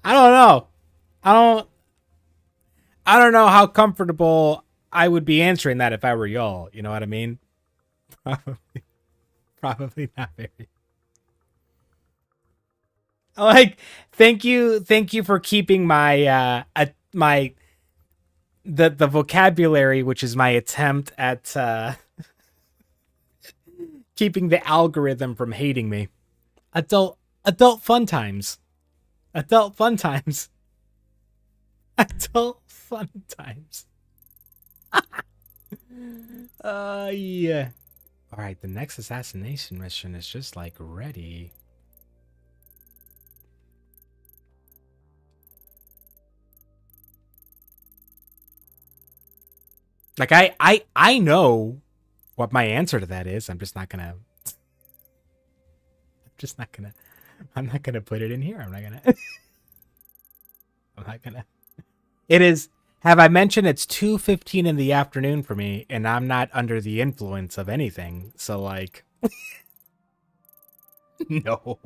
know. I don't know how comfortable I would be answering that if I were y'all. You know what I mean? Probably not very. Like, thank you for keeping my the vocabulary, which is my attempt at keeping the algorithm from hating me. Adult fun times. Adult fun times. Adult fun times. Yeah. All right, the next assassination mission is just like ready. Like I know what my answer to that is. I'm not gonna put it in here. I'm not gonna. It is. Have I mentioned it's 2:15 in the afternoon for me, and I'm not under the influence of anything. So like, no.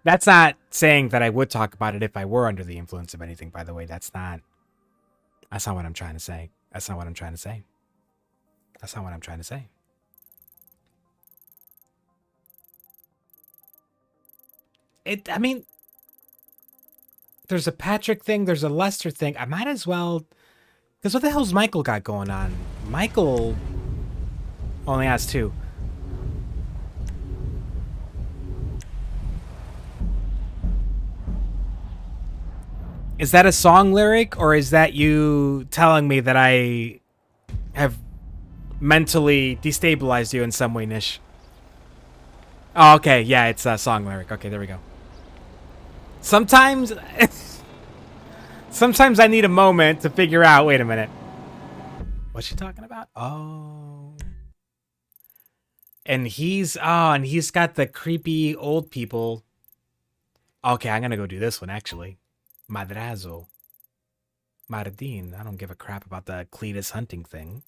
That's not saying that I would talk about it if I were under the influence of anything. By the way, that's not what I'm trying to say. That's not what I'm trying to say. That's not what I'm trying to say. I mean, there's a Patrick thing, there's a Lester thing. I might as well, because what the hell's Michael got going on? Michael only has 2. Is that a song lyric, or is that you telling me that I have mentally destabilized you in some way, Nish? Oh, okay. Yeah, it's a song lyric. Okay, there we go. Sometimes I need a moment to figure out, wait a minute. What's she talking about? Oh. And he's got the creepy old people. Okay, I'm going to go do this one, actually. Madrazo. Mardin. I don't give a crap about the Cletus hunting thing.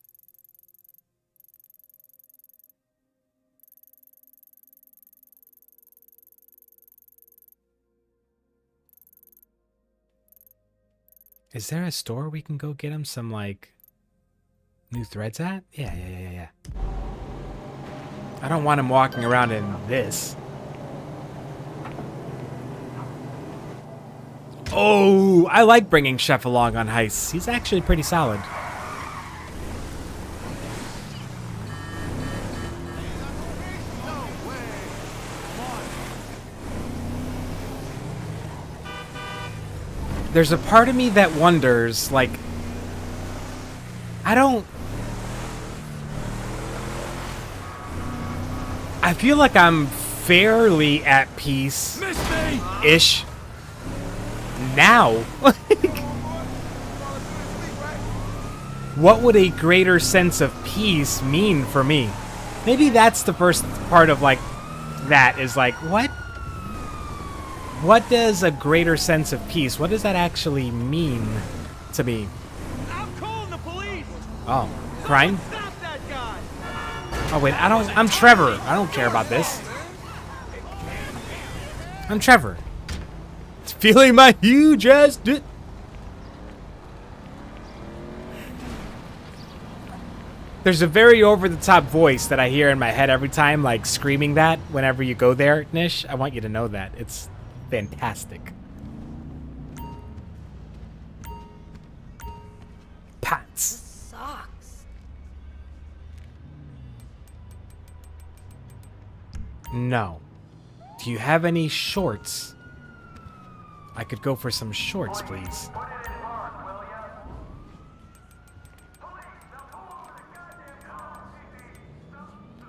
Is there a store we can go get him some, like, new threads at? Yeah. I don't want him walking around in this. Oh, I like bringing Chef along on heists. He's actually pretty solid. There's a part of me that wonders, like, I feel like I'm fairly at peace Miss me! ish now. What would a greater sense of peace mean for me? Maybe that's the first part of like that is like, what does a greater sense of peace, what does that actually mean to me? I'm calling the police! Oh, crime? Stop that guy! Oh wait, I'm Trevor. I don't care about this. I'm Trevor. Feeling my huge ass dick. There's a very over-the-top voice that I hear in my head every time, like screaming that whenever you go there, Nish. I want you to know that. It's fantastic. Pants. Sucks. No. Do you have any shorts? I could go for some shorts, please.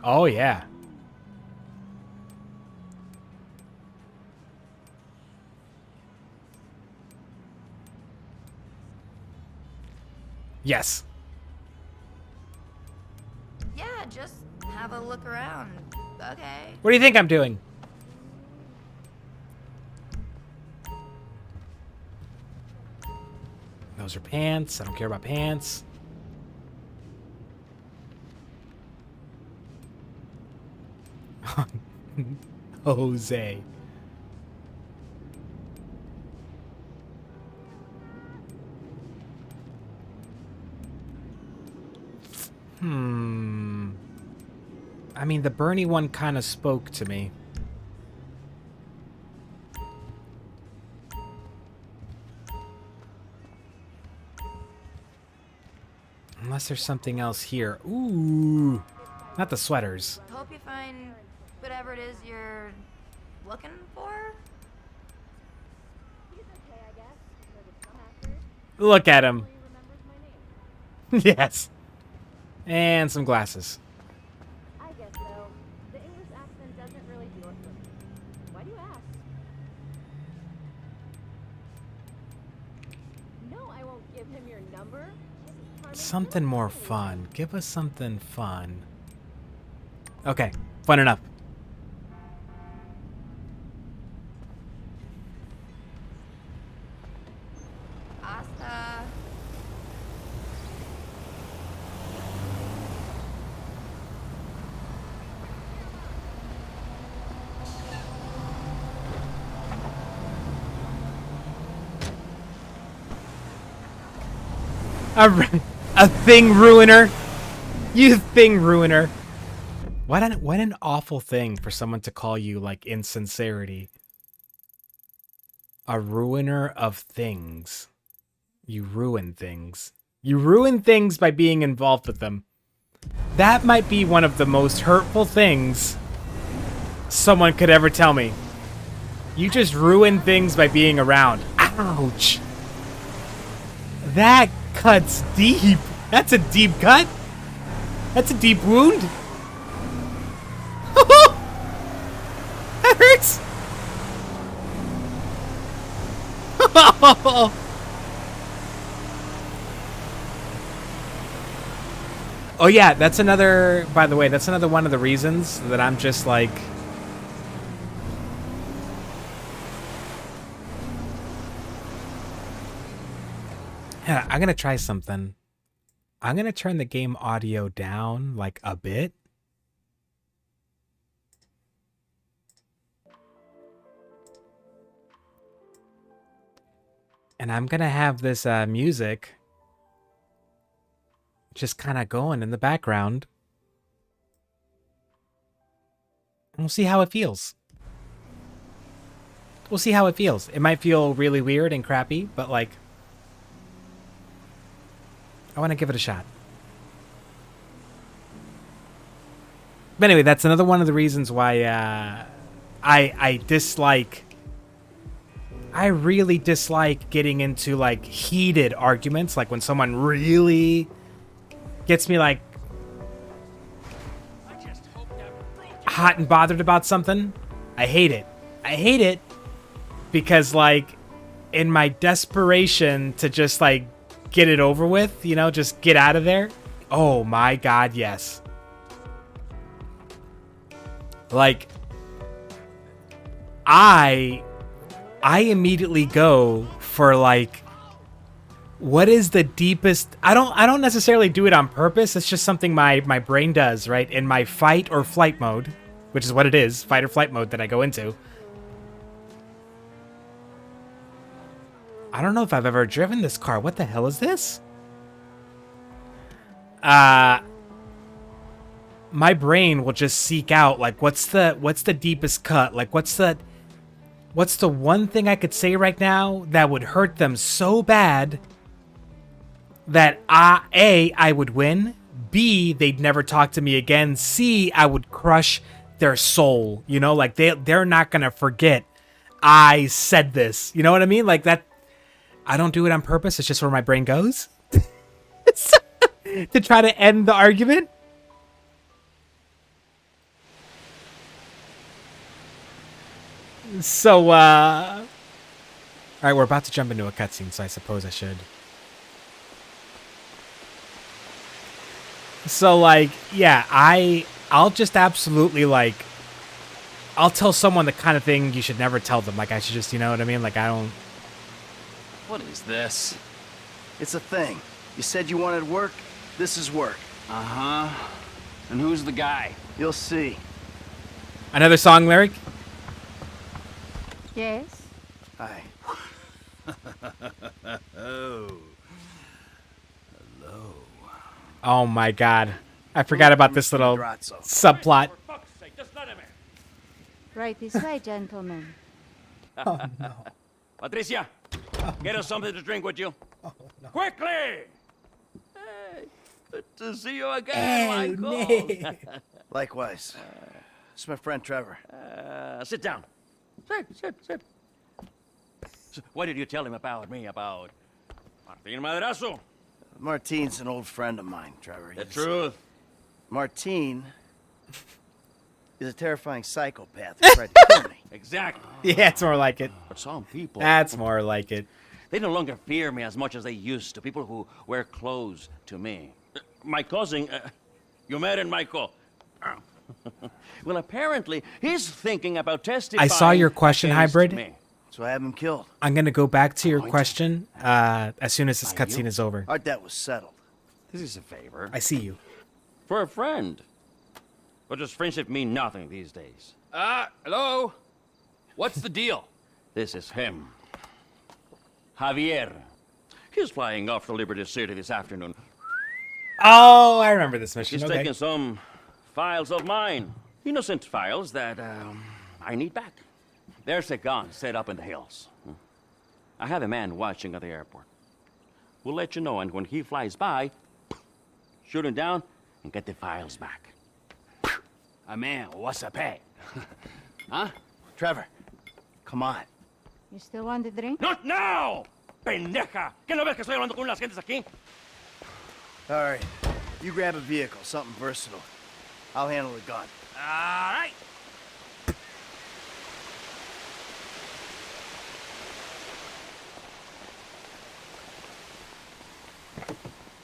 Oh, yeah. Yes. Yeah, just have a look around. Okay. What do you think I'm doing? Those are pants. I don't care about pants. Jose. I mean, the Bernie one kind of spoke to me. Unless there's something else here. Ooh. Not the sweaters. Hope you find whatever it is you're looking for. Look at him. Yes. And some glasses. I guess so. The English accent doesn't really do it for me. Why do you ask? No, I won't give him your number. Something more fun. Give us something fun. Okay, fun enough. Asta. A thing ruiner. You thing ruiner. What an awful thing for someone to call you, like, insincerity. A ruiner of things. You ruin things. You ruin things by being involved with them. That might be one of the most hurtful things someone could ever tell me. You just ruin things by being around. Ouch. That cuts deep. That's a deep cut. That's a deep wound. That hurts. Oh yeah, that's another, by the way, that's another one of the reasons that I'm just like, yeah, I'm gonna try something. I'm gonna turn the game audio down like a bit. And I'm gonna have this music just kind of going in the background. And we'll see how it feels. We'll see how it feels. It might feel really weird and crappy, but like, I want to give it a shot. But anyway, that's another one of the reasons why I dislike... I really dislike getting into, like, heated arguments. Like, when someone really gets me, like, hot and bothered about something. I hate it. I hate it because, like, in my desperation to just, like, get it over with, you know, just get out of there. Oh my God, yes. Like, I immediately go for, like, what is the deepest... I don't necessarily do it on purpose. It's just something my brain does, right? In my fight or flight mode, which is what it is, fight or flight mode that I go into. I don't know if I've ever driven this car. What the hell is this? My brain will just seek out, like, what's the deepest cut? Like, what's the one thing I could say right now that would hurt them so bad that I would win, B, they'd never talk to me again, C, I would crush their soul, you know, like they're not gonna forget I said this, you know what I mean? Like that, I don't do it on purpose, it's just where my brain goes to try to end the argument. So, all right, we're about to jump into a cutscene, so I suppose I should. So, like, yeah, I'll just absolutely, like, I'll tell someone the kind of thing you should never tell them. Like, I should just, you know what I mean? Like, I don't... What is this? It's a thing. You said you wanted work. This is work. Uh-huh. And who's the guy? You'll see. Another song lyric? Yes? Hi. Oh. Oh my God. I forgot about this little subplot. For fuck's sake, just let him in. Right this way, gentlemen. Oh no. Patricia, get us something to drink, would you? Oh no. Quickly! Hey, good to see you again, Michael. No. Likewise. It's my friend Trevor. Sit down. Sit. So, what did you tell him about me, about Martin Madrazo? Martine's an old friend of mine, Trevor. The truth. Martine is a terrifying psychopath who tried to kill me. Exactly. Yeah, it's more like it. But some people... That's more like it. They no longer fear me as much as they used to. People who wear clothes to me. My cousin... you met him, Michael. Well, apparently, he's thinking about testifying... I saw your question, against Hybrid. me. So I have him killed. I'm going to go back to your question as soon as this cutscene is over. Our debt was settled. This is a favor. I see you. For a friend. But does friendship mean nothing these days? Hello? What's the deal? This is him. Javier. He's flying off to Liberty City this afternoon. Oh, I remember this mission. He's Okay. taking some files of mine. Innocent files that I need back. There's a gun set up in the hills. I have a man watching at the airport. We'll let you know, and when he flies by, shoot him down and get the files back. A man, what's a pay? Huh? Trevor, come on. You still want the drink? Not now! Pendeja! ¿Qué no ves que estoy hablando con las gentes aquí? All right. You grab a vehicle, something versatile. I'll handle the gun. All right.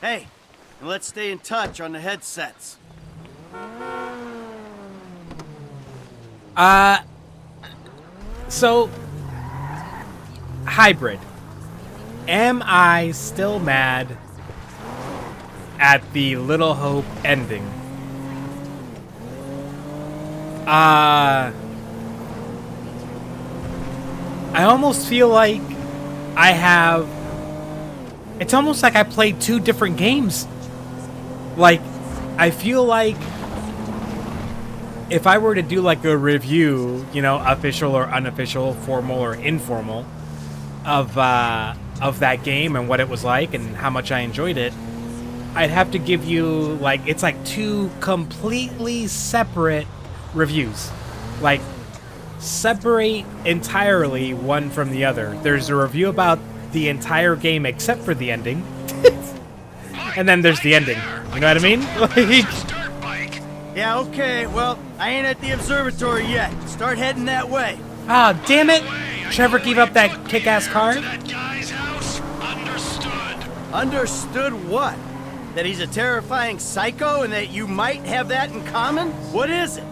Hey, and let's stay in touch on the headsets. So, Hybrid. Am I still mad at the Little Hope ending? I almost feel like I have... It's almost like I played two different games. Like, I feel like if I were to do like a review, you know, official or unofficial, formal or informal, of that game and what it was like and how much I enjoyed it, I'd have to give you like, it's like two completely separate reviews. Like, separate entirely one from the other. There's a review about the entire game except for the ending. And then there's the ending. You know what I mean? Like, Yeah, okay. Well, I ain't at the observatory yet. Start heading that way. Ah, damn it! Trevor gave up that kick-ass car? That guy's house. Understood. Understood what? That he's a terrifying psycho and that you might have that in common? What is it?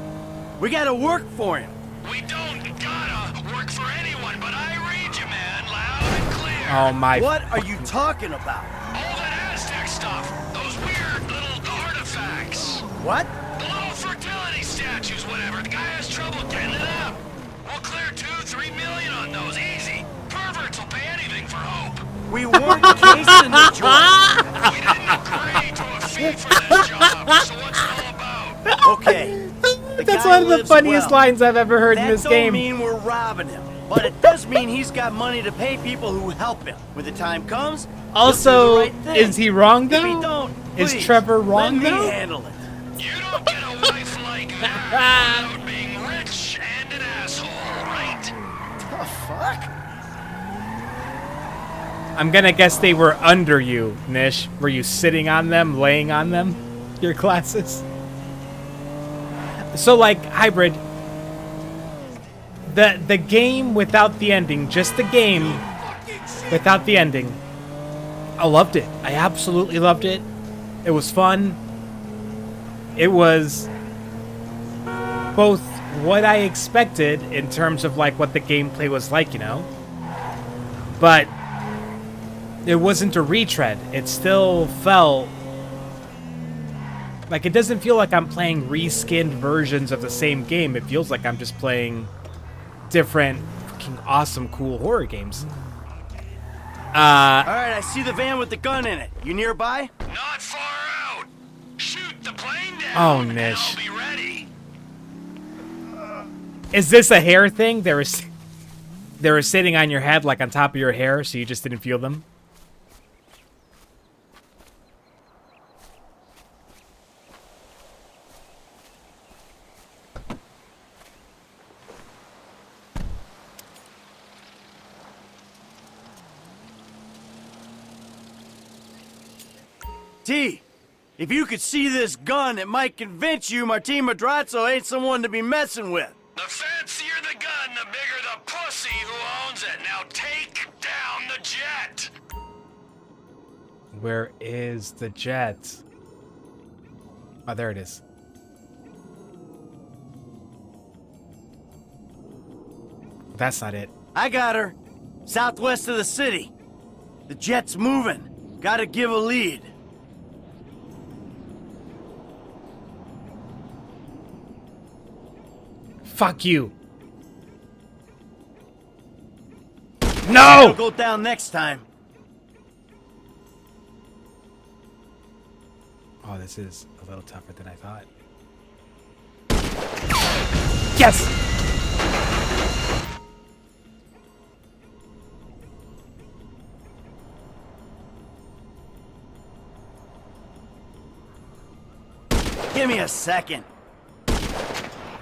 We gotta work for him. We don't gotta work for anyone, but I read you, man, loud and clear. Oh my... What are you talking about? All that Aztec stuff. Those weird little artifacts. What? The little fertility statues, whatever. The guy has trouble getting it up. We'll clear 2-3 million on those, easy. Perverts will pay anything for hope. We weren't casing the joint. We didn't agree to a fee for that job, so what's it all about? Okay. That's one of the funniest lines I've ever heard in this game. That don't mean we're robbing him, but it does mean he's got money to pay people who help him. When the time comes, Also, he'll do the right thing. is he wrong though? If he don't, Is please, Trevor wrong let though? me handle it. You don't get a wife like that without being rich and an asshole, right? The fuck? I'm gonna guess they were under you, Nish. Were you sitting on them, laying on them? Your glasses? So, like, Hybrid, the game without the ending, just the game without the ending, I loved it. I absolutely loved it. It was fun. It was both what I expected in terms of, like, what the gameplay was like, you know? But it wasn't a retread. It still felt like, it doesn't feel like I'm playing reskinned versions of the same game. It feels like I'm just playing different fucking awesome cool horror games. Alright, I see the van with the gun in it. You nearby? Not far out. Shoot the plane down. Oh, and Nish. I'll be ready. Is this a hair thing? They were sitting on your head, like on top of your hair, so you just didn't feel them? T, if you could see this gun, it might convince you Martin Madrazo ain't someone to be messing with. The fancier the gun, the bigger the pussy who owns it. Now take down the jet. Where is the jet? Oh, there it is. That's not it. I got her. Southwest of the city. The jet's moving. Gotta give a lead. Fuck you. No! It'll go down next time. Oh, this is a little tougher than I thought. Yes! Give me a second.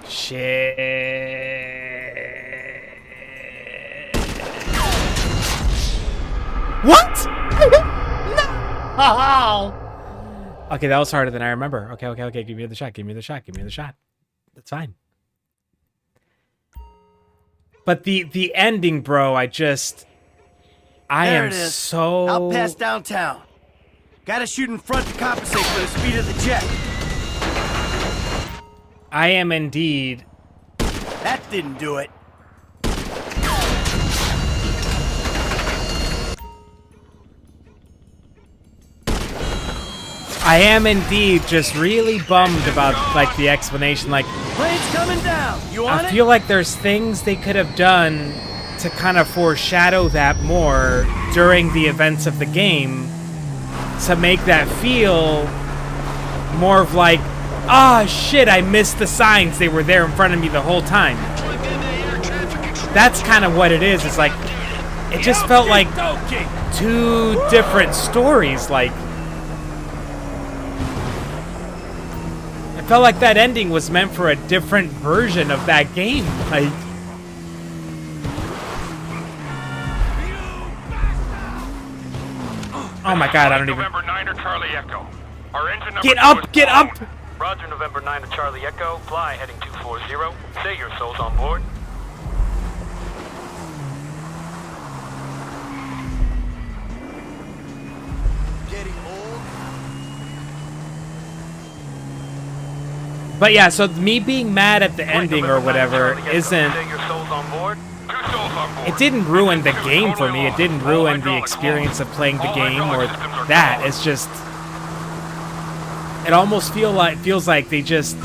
Shit. What? No! Okay, that was harder than I remember. Okay. Give me the shot. Give me the shot. That's fine. But the ending, bro, I There am it is. so... Out past downtown. Gotta shoot in front to compensate for the speed of the jet. I am indeed... That didn't do it. I am indeed just really bummed about, like, the explanation, like... Plane's coming down. You on I feel like there's things they could have done to kind of foreshadow that more during the events of the game to make that feel more of like, ah, shit, I missed the signs. They were there in front of me the whole time. That's kind of what it is. It's like, it just felt like two different stories. Like, it felt like that ending was meant for a different version of that game. Like, oh my god, I don't even... November 9 or Charlie Echo. Our engine number Get 2 up, is get blown. up! Roger, November 9 to Charlie Echo. Fly heading 240. Say your soul's on board. Getting old. But yeah, so me being mad at the ending or whatever isn't... Say your soul's on board. 2 souls on board. It didn't ruin the game for me. It didn't ruin the experience of playing the game or that. It's just... It almost feels like they just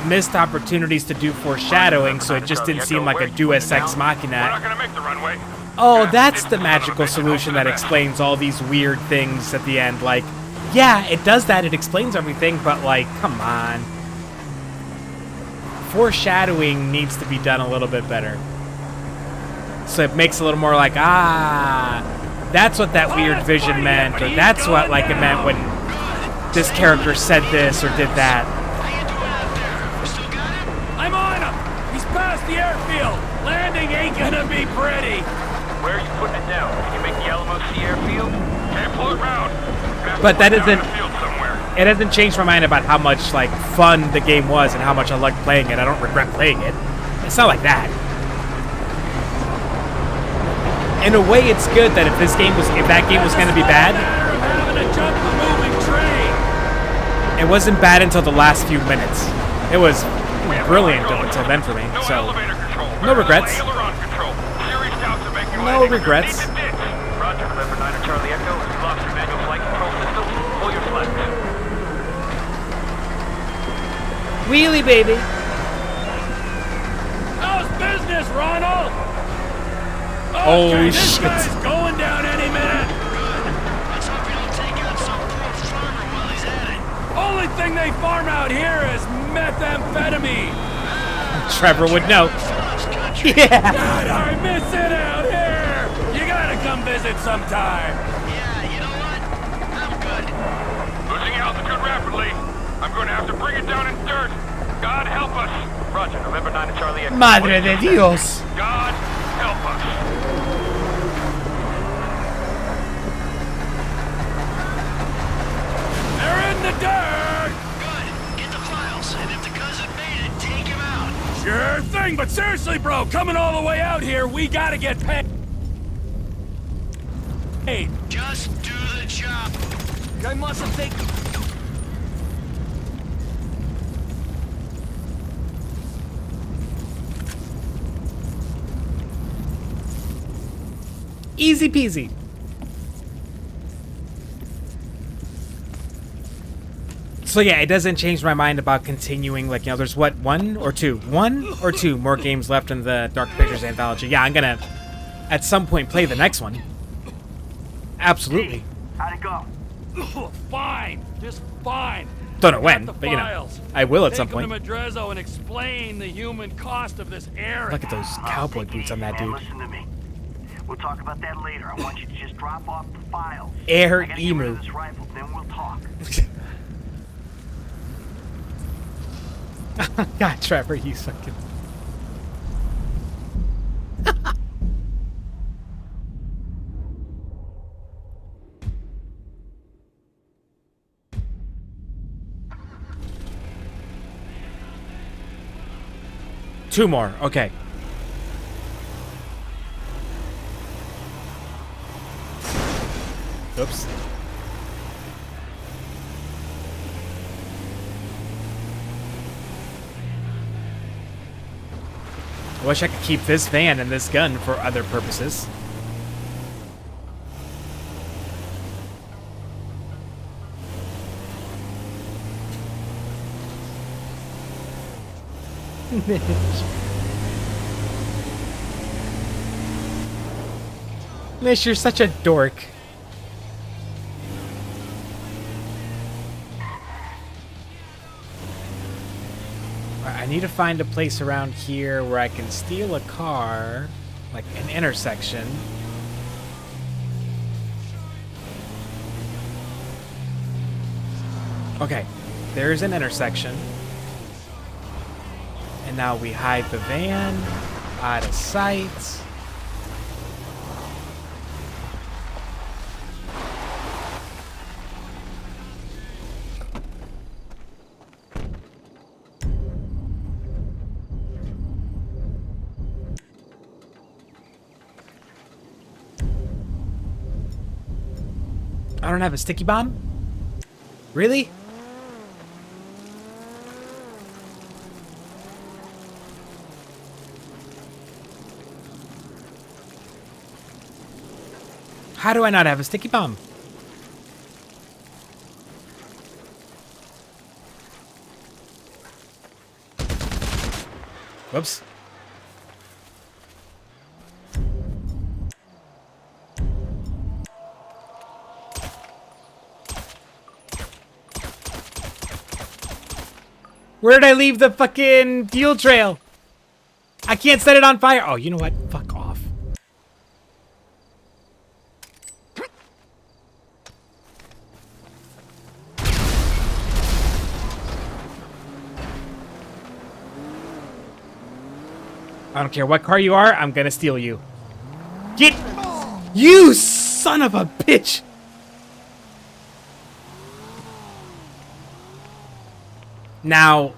missed opportunities to do foreshadowing, so it just didn't seem like a Deus Ex Machina. We're not gonna make the runway. Oh, that's the magical solution that explains all these weird things at the end. Like, yeah, it does that. It explains everything, but like, come on. Foreshadowing needs to be done a little bit better. So it makes it a little more like, ah, that's what that weird vision meant, or that's what like it meant when this character said this or did that. I'm on him! He's past the airfield! Landing ain't gonna be pretty! Where are you putting it down? Can you make the Alamo Sea Airfield? Can't pull it round. But that isn't... It hasn't changed my mind about how much like fun the game was and how much I liked playing it. I don't regret playing it. It's not like that. In a way, it's good that if that game was going to be bad, it wasn't bad until the last few minutes. It was brilliant up until then for me. So, no regrets. No regrets. Roger, November 9 to Charlie Echo. Have you lost your manual flight control system? Pull your flags. Wheelie, baby. How's business, Ronald? Oh, Okay, this shit. guy's going down any minute. Let's hope you don't take out some poor farmer while he's at it. Only thing they farm out here is methamphetamine. Trevor would know. Yeah. God, I miss it out here. You gotta come visit sometime. Yeah, you know what? I'm good. Losing altitude rapidly. I'm going to have to bring it down in dirt. God help us. Roger, November 9 to Charlie Echo. Madre de Dios. God help us. They're in the dirt. Good. Get the files, and if the cousin made it, take him out. Sure thing, but seriously, bro, coming all the way out here, we gotta get paid. Hey, Just do the job. I mustn't think. Easy peasy. So yeah, it doesn't change my mind about continuing. Like, you know, there's what, one or two more games left in the Dark Pictures anthology. Yeah, I'm gonna at some point play the next one. Absolutely. How'd it go? Fine, just fine. Don't know Got when, the but you know, files. I will at some Take 'em point. to Madrezzo and explain the human cost of this air. Look at those cowboy boots on that Man, dude. listen to me. We'll talk about that later. I want you to just drop off the files. Air I gotta get rid emu. of this rifle, then we'll talk. God, Trevor, you fucking... Two more, okay. Oops. I wish I could keep this van and this gun for other purposes. Mish, you're such a dork. I need to find a place around here where I can steal a car, like an intersection. Okay, there's an intersection. And now we hide the van out of sight. I don't have a sticky bomb? Really? How do I not have a sticky bomb? Whoops. Where did I leave the fucking fuel trail? I can't set it on fire. Oh, you know what? Fuck off. I don't care what car you are, I'm gonna steal you. Get... You son of a bitch! Now...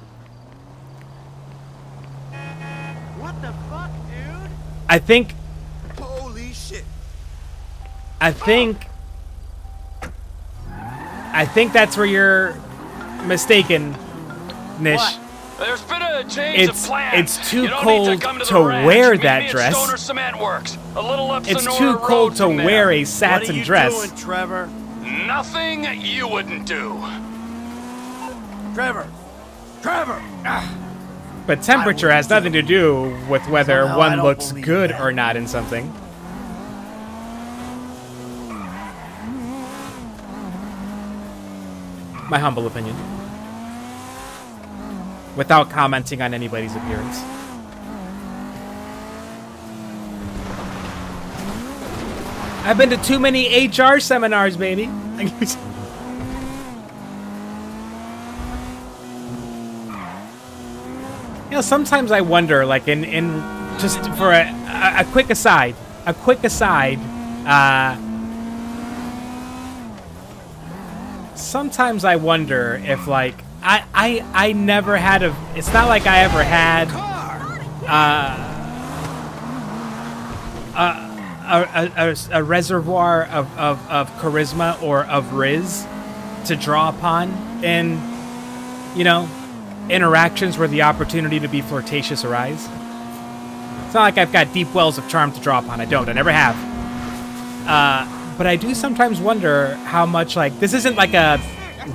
What the fuck, dude? I think... Holy shit. I think that's where you're mistaken, Nish. What? There's been a change of plan. It's too You don't cold need to, come to, to the ranch. wear Meet that me at dress. Stoner Cement Works, a little up It's Sonora too cold Road to from there. wear a What satin are you dress. doing, Trevor? Nothing you wouldn't do. Trevor! Trevor! But temperature has nothing to do with whether Somehow I one don't looks believe good that. or not in something. My humble opinion. Without commenting on anybody's appearance. I've been to too many HR seminars, baby. You know, sometimes I wonder, like, in just for a quick aside, sometimes I wonder if, like, I never had a, it's not like I ever had a reservoir of charisma or of riz to draw upon in, you know, interactions where the opportunity to be flirtatious arise. It's not like I've got deep wells of charm to draw upon. I don't. I never have. But I do sometimes wonder how much, like, this isn't like a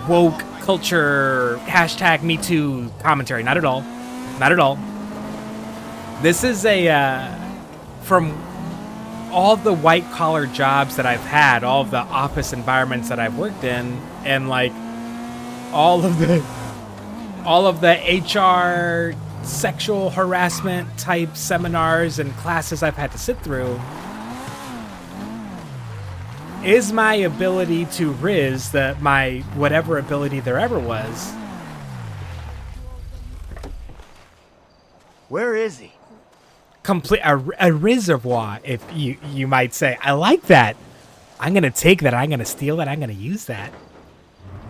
woke culture hashtag Me Too commentary. Not at all. Not at all. This is a, from all the white collar jobs that I've had, all of the office environments that I've worked in, and like all of the HR sexual harassment type seminars and classes I've had to sit through, is my ability to riz my whatever ability there ever was. Where is he? Complete a reservoir, if you might say. I like that. I'm gonna take that. I'm gonna steal that. I'm gonna use that.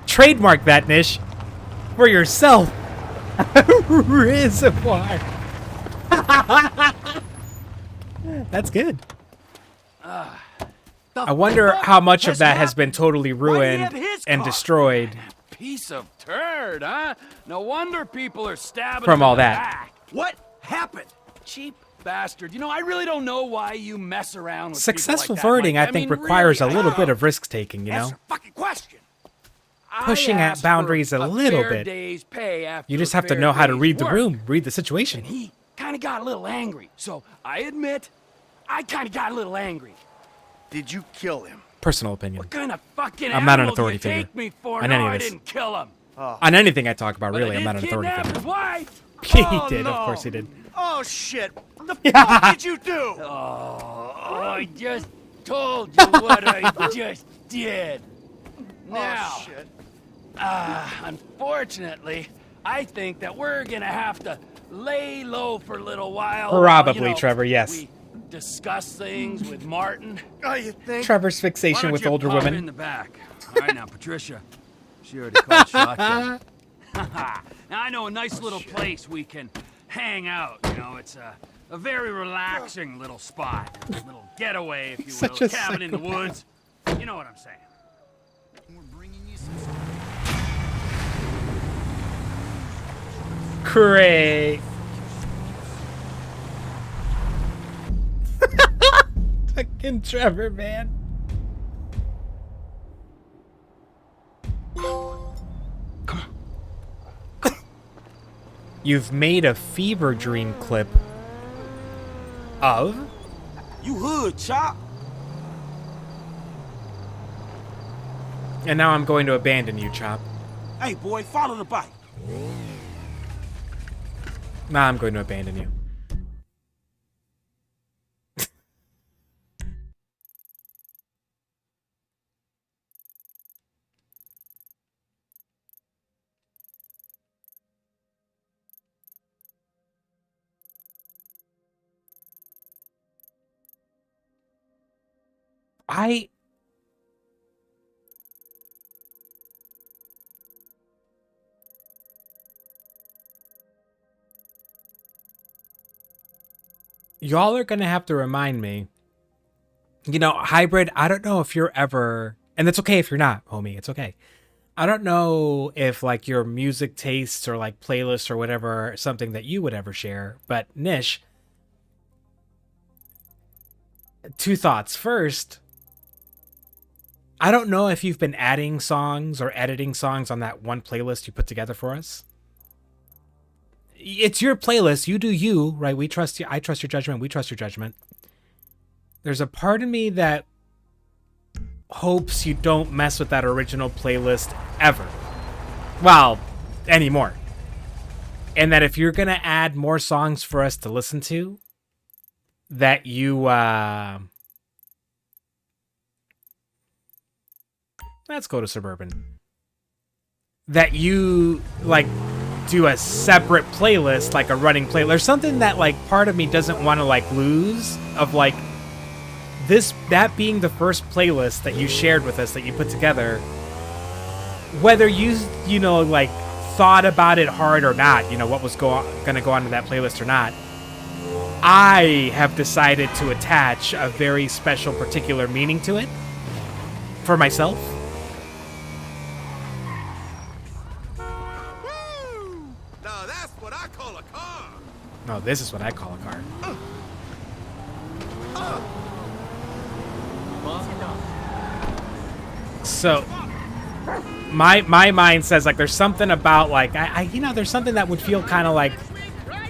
Trademark that, Nish, for yourself. Reservoir. That's good. I wonder how much of that has been totally ruined and destroyed Piece of turd, huh? No wonder people are stabbing from him in all the that. back. What happened? Cheap bastard. You know, I really don't know why you mess around with Successful people like flirting, that, I think, mean, requires really, a little bit of risk taking, you know? Answer a fucking question. Pushing I at asked boundaries for a little fair bit. day's pay after You just a have to fair know how to day's read the work. room, read the situation. And he kind of got a little angry. So I admit, I kind of got a little angry. Did you kill him? Personal opinion. What kind of fucking I'm not an animal do authority you figure take me for? on No, any of I this. didn't kill him. On anything I talk about, But really, I I'm did not an authority kidnap figure. his wife. He Oh, did, no. of course he did. Oh shit! What the fuck did you do? Oh, I just told you what I just did. Now, Oh shit! unfortunately, I think that we're gonna have to lay low for a little while. Probably, you know, Trevor, yes. We discuss things with Martin. Oh, you think? Trevor's Why fixation don't with you older pop women. in the back? All right, now, Patricia. She already called shotgun. Now, I know a nice little place we can hang out. You know, it's a very relaxing little spot. A little getaway, if you will. Such a Cabin in the psychopath. woods. You know what I'm saying. Cray. Fucking Trevor, man. You've made a fever dream clip of? You hood, Chop. And now I'm going to abandon you, Chop. Hey, boy, follow the bike. Nah, I'm going to abandon you. Y'all are gonna have to remind me. You know, Hybrid, I don't know if you're ever, and it's okay if you're not, homie, it's okay. I don't know if like your music tastes or like playlists or whatever are something that you would ever share, but Nish, two thoughts. First, I don't know if you've been adding songs or editing songs on that one playlist you put together for us. It's your playlist. You do you, right? We trust you. I trust your judgment. We trust your judgment. There's a part of me that hopes you don't mess with that original playlist ever. Well, anymore. And that if you're going to add more songs for us to listen to, that you, let's go to Suburban. That you, like, do a separate playlist, like a running playlist. There's something that, like, part of me doesn't want to, like, lose of, like, that being the first playlist that you shared with us, that you put together, whether you know, like, thought about it hard or not, you know, what was gonna go onto that playlist or not, I have decided to attach a very special, particular meaning to it for myself. Now that's what I call a car. No, this is what I call a car. So my mind says, like, there's something about, like, I you know, there's something that would feel kind of like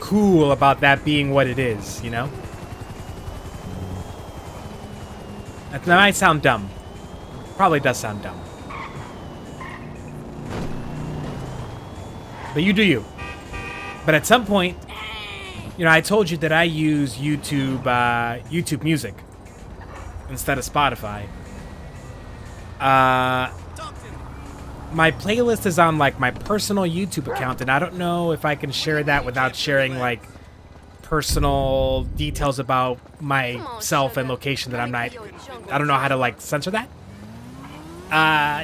cool about that being what it is, you know? That might sound dumb. Probably does sound dumb. But you do you. But at some point, you know, I told you that I use YouTube Music instead of Spotify. My playlist is on, like, my personal YouTube account, and I don't know if I can share that without sharing, like, personal details about myself and location that I'm not. I don't know how to, like, censor that.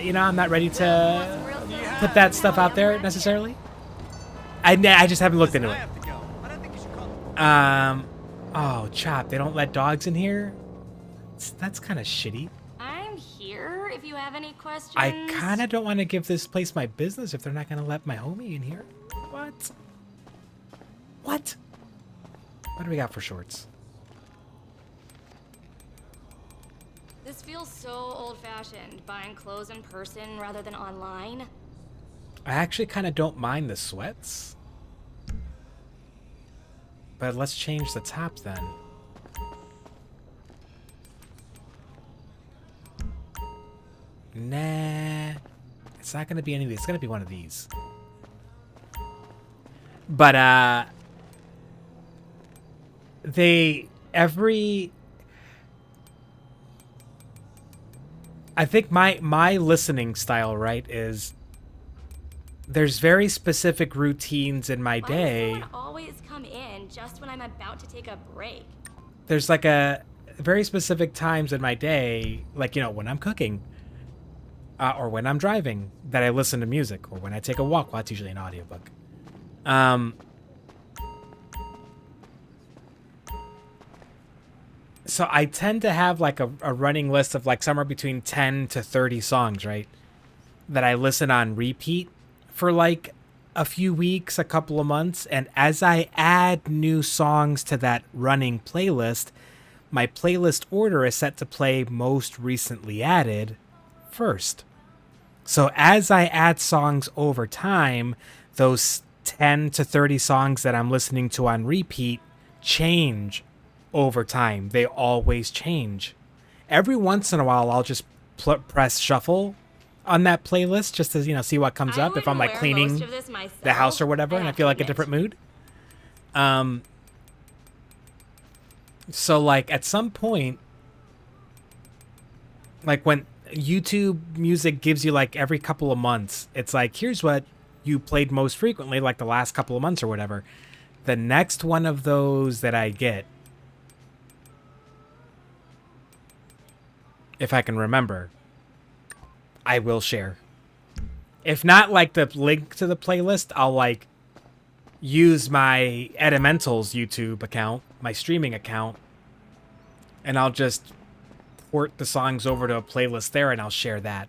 You know, I'm not ready to put that stuff out there necessarily. I just haven't looked into it. Oh, Chop, they don't let dogs in here? That's kind of shitty. I'm here if you have any questions. I kind of don't want to give this place my business if they're not going to let my homie in here. What? What? What do we got for shorts? This feels so old-fashioned, buying clothes in person rather than online. I actually kind of don't mind the sweats. But let's change the top then. Nah. It's not going to be any of these. It's going to be one of these. But, I think my listening style, right, is there's very specific routines in my day. Why does someone always come in just when I'm about to take a break? There's like a very specific times in my day, like, you know, when I'm cooking, or when I'm driving, that I listen to music, or when I take a walk. Well, that's usually an audiobook. So I tend to have like a running list of like somewhere between 10 to 30 songs, right? That I listen on repeat for like a few weeks, a couple of months, and as I add new songs to that running playlist, my playlist order is set to play most recently added first. So as I add songs over time, those 10 to 30 songs that I'm listening to on repeat change over time. They always change. Every once in a while, I'll just press shuffle on that playlist just to, see what comes up if I'm like cleaning the house or whatever and I feel like a different mood. So like at some point, like when YouTube Music gives you like every couple of months, it's like, here's what you played most frequently, like the last couple of months or whatever. The next one of those that I get, if I can remember, I will share. If not like the link to the playlist, I'll like use my Elementals YouTube account, my streaming account, and I'll just port the songs over to a playlist there and I'll share that.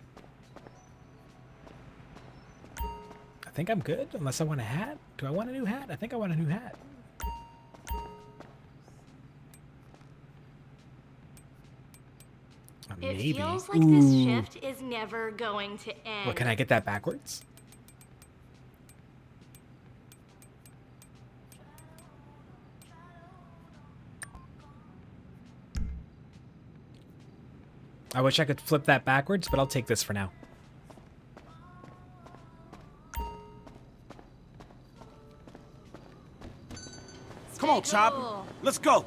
I think I'm good, unless I want a hat. Do I want a new hat? I think I want a new hat. Maybe. It feels like this shift is never going to end. What, can I get that backwards? I wish I could flip that backwards, but I'll take this for now. Come on, Chop. Let's go.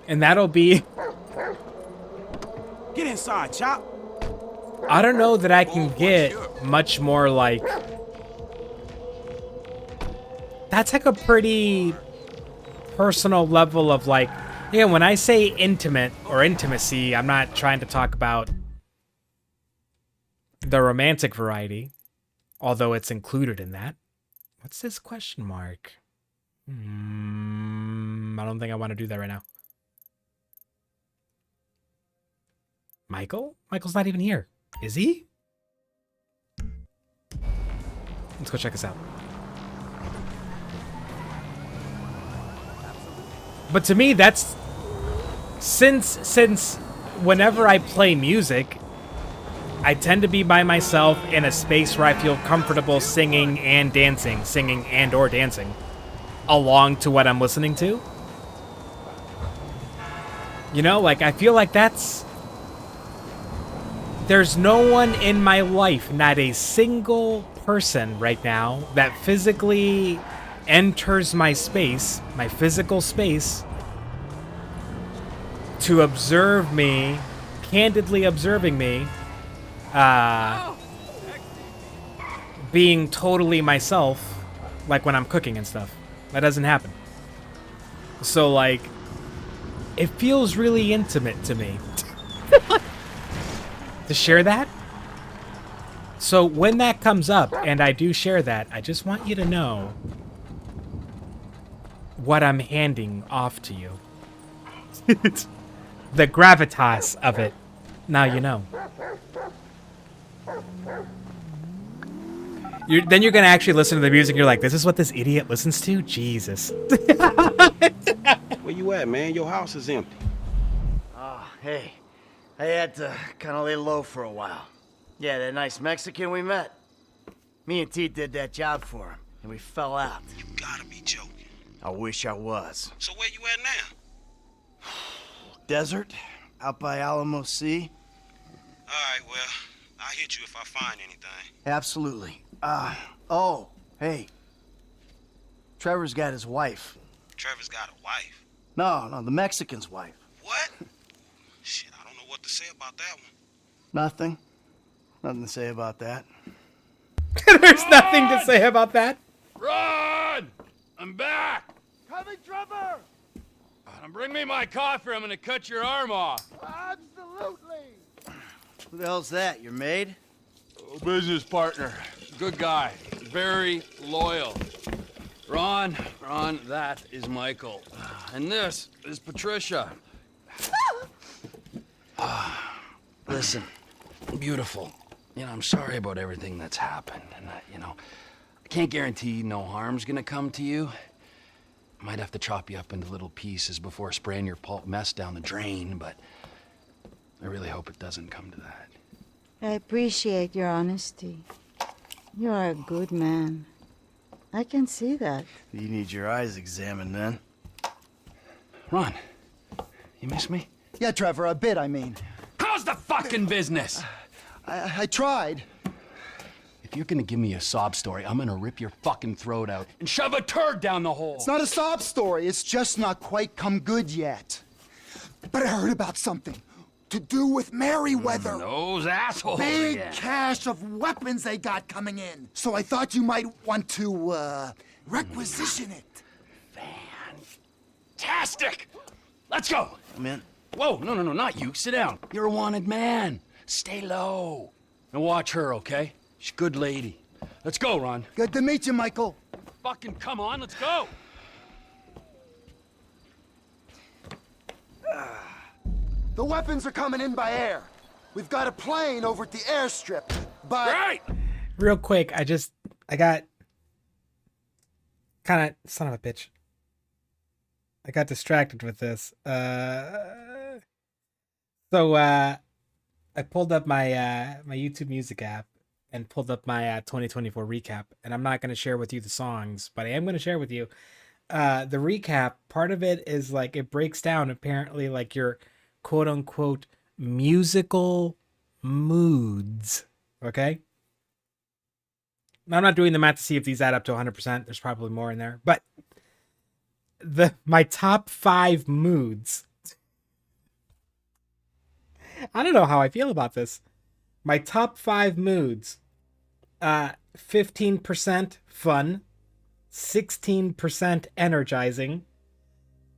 And that'll be... Get inside, Chop. I don't know that I can get much more like... That's like a pretty personal level of like... Yeah, when I say intimate or intimacy, I'm not trying to talk about the romantic variety, although it's included in that. What's this question mark? I don't think I want to do that right now. Michael? Michael's not even here. Is he? Let's go check this out. But to me, that's... Since whenever I play music, I tend to be by myself in a space where I feel comfortable singing and or dancing along to what I'm listening to. You know, like, I feel like that's... There's no one in my life, not a single person right now, that physically enters my space, my physical space, to observe me, candidly observing me, being totally myself, like when I'm cooking and stuff. That doesn't happen. So, like, it feels really intimate to me to share that. So when that comes up, and I do share that, I just want you to know what I'm handing off to you. The gravitas of it. Now you know. Then you're going to actually listen to the music and you're like, this is what this idiot listens to? Jesus. Where you at, man? Your house is empty. Oh, hey. I had to kind of lay low for a while. Yeah, that nice Mexican we met. Me and T did that job for him, and we fell out. You gotta be joking. I wish I was. So where you at now? Desert, out by Alamo Sea. All right, well, I'll hit you if I find anything. Absolutely. Oh, hey. Trevor's got his wife. Trevor's got a wife? No, the Mexican's wife. What? Shit, I don't know what to say about that one. Nothing. Nothing to say about that. There's nothing to say about that. Run! I'm back! Coming, Trevor! Bring me my coffee, I'm gonna cut your arm off. Absolutely! Who the hell's that, your maid? Business partner. Good guy. Very loyal. Ron, that is Michael. And this is Patricia. Listen, beautiful. I'm sorry about everything that's happened. And, Can't guarantee no harm's gonna come to you. Might have to chop you up into little pieces before spraying your pulp mess down the drain, but I really hope it doesn't come to that. I appreciate your honesty. You are a good man. I can see that. You need your eyes examined, then. Ron, you miss me? Yeah, Trevor, a bit, I mean. How's the fucking business? I tried. If you're gonna give me a sob story, I'm gonna rip your fucking throat out and shove a turd down the hole. It's not a sob story. It's just not quite come good yet. But I heard about something to do with Merryweather. Those assholes Big again. cache of weapons they got coming in. So I thought you might want to, requisition it. Fantastic! Let's go! I'm in. Whoa, no, not you. Sit down. You're a wanted man. Stay low. And watch her, okay? She's a good lady. Let's go, Ron. Good to meet you, Michael. Fucking come on, let's go! The weapons are coming in by air. We've got a plane over at the airstrip, but... Right! Real quick, I got kind of, son of a bitch. I got distracted with this. So I pulled up my my YouTube Music app and pulled up my 2024 recap, and I'm not going to share with you the songs, but I am going to share with you the recap. Part of it is like it breaks down apparently like your quote unquote musical moods. Okay. Now, I'm not doing the math to see if these add up to 100%. There's probably more in there, but my top 5 moods. I don't know how I feel about this. My top 5 moods. 15% fun, 16% energizing,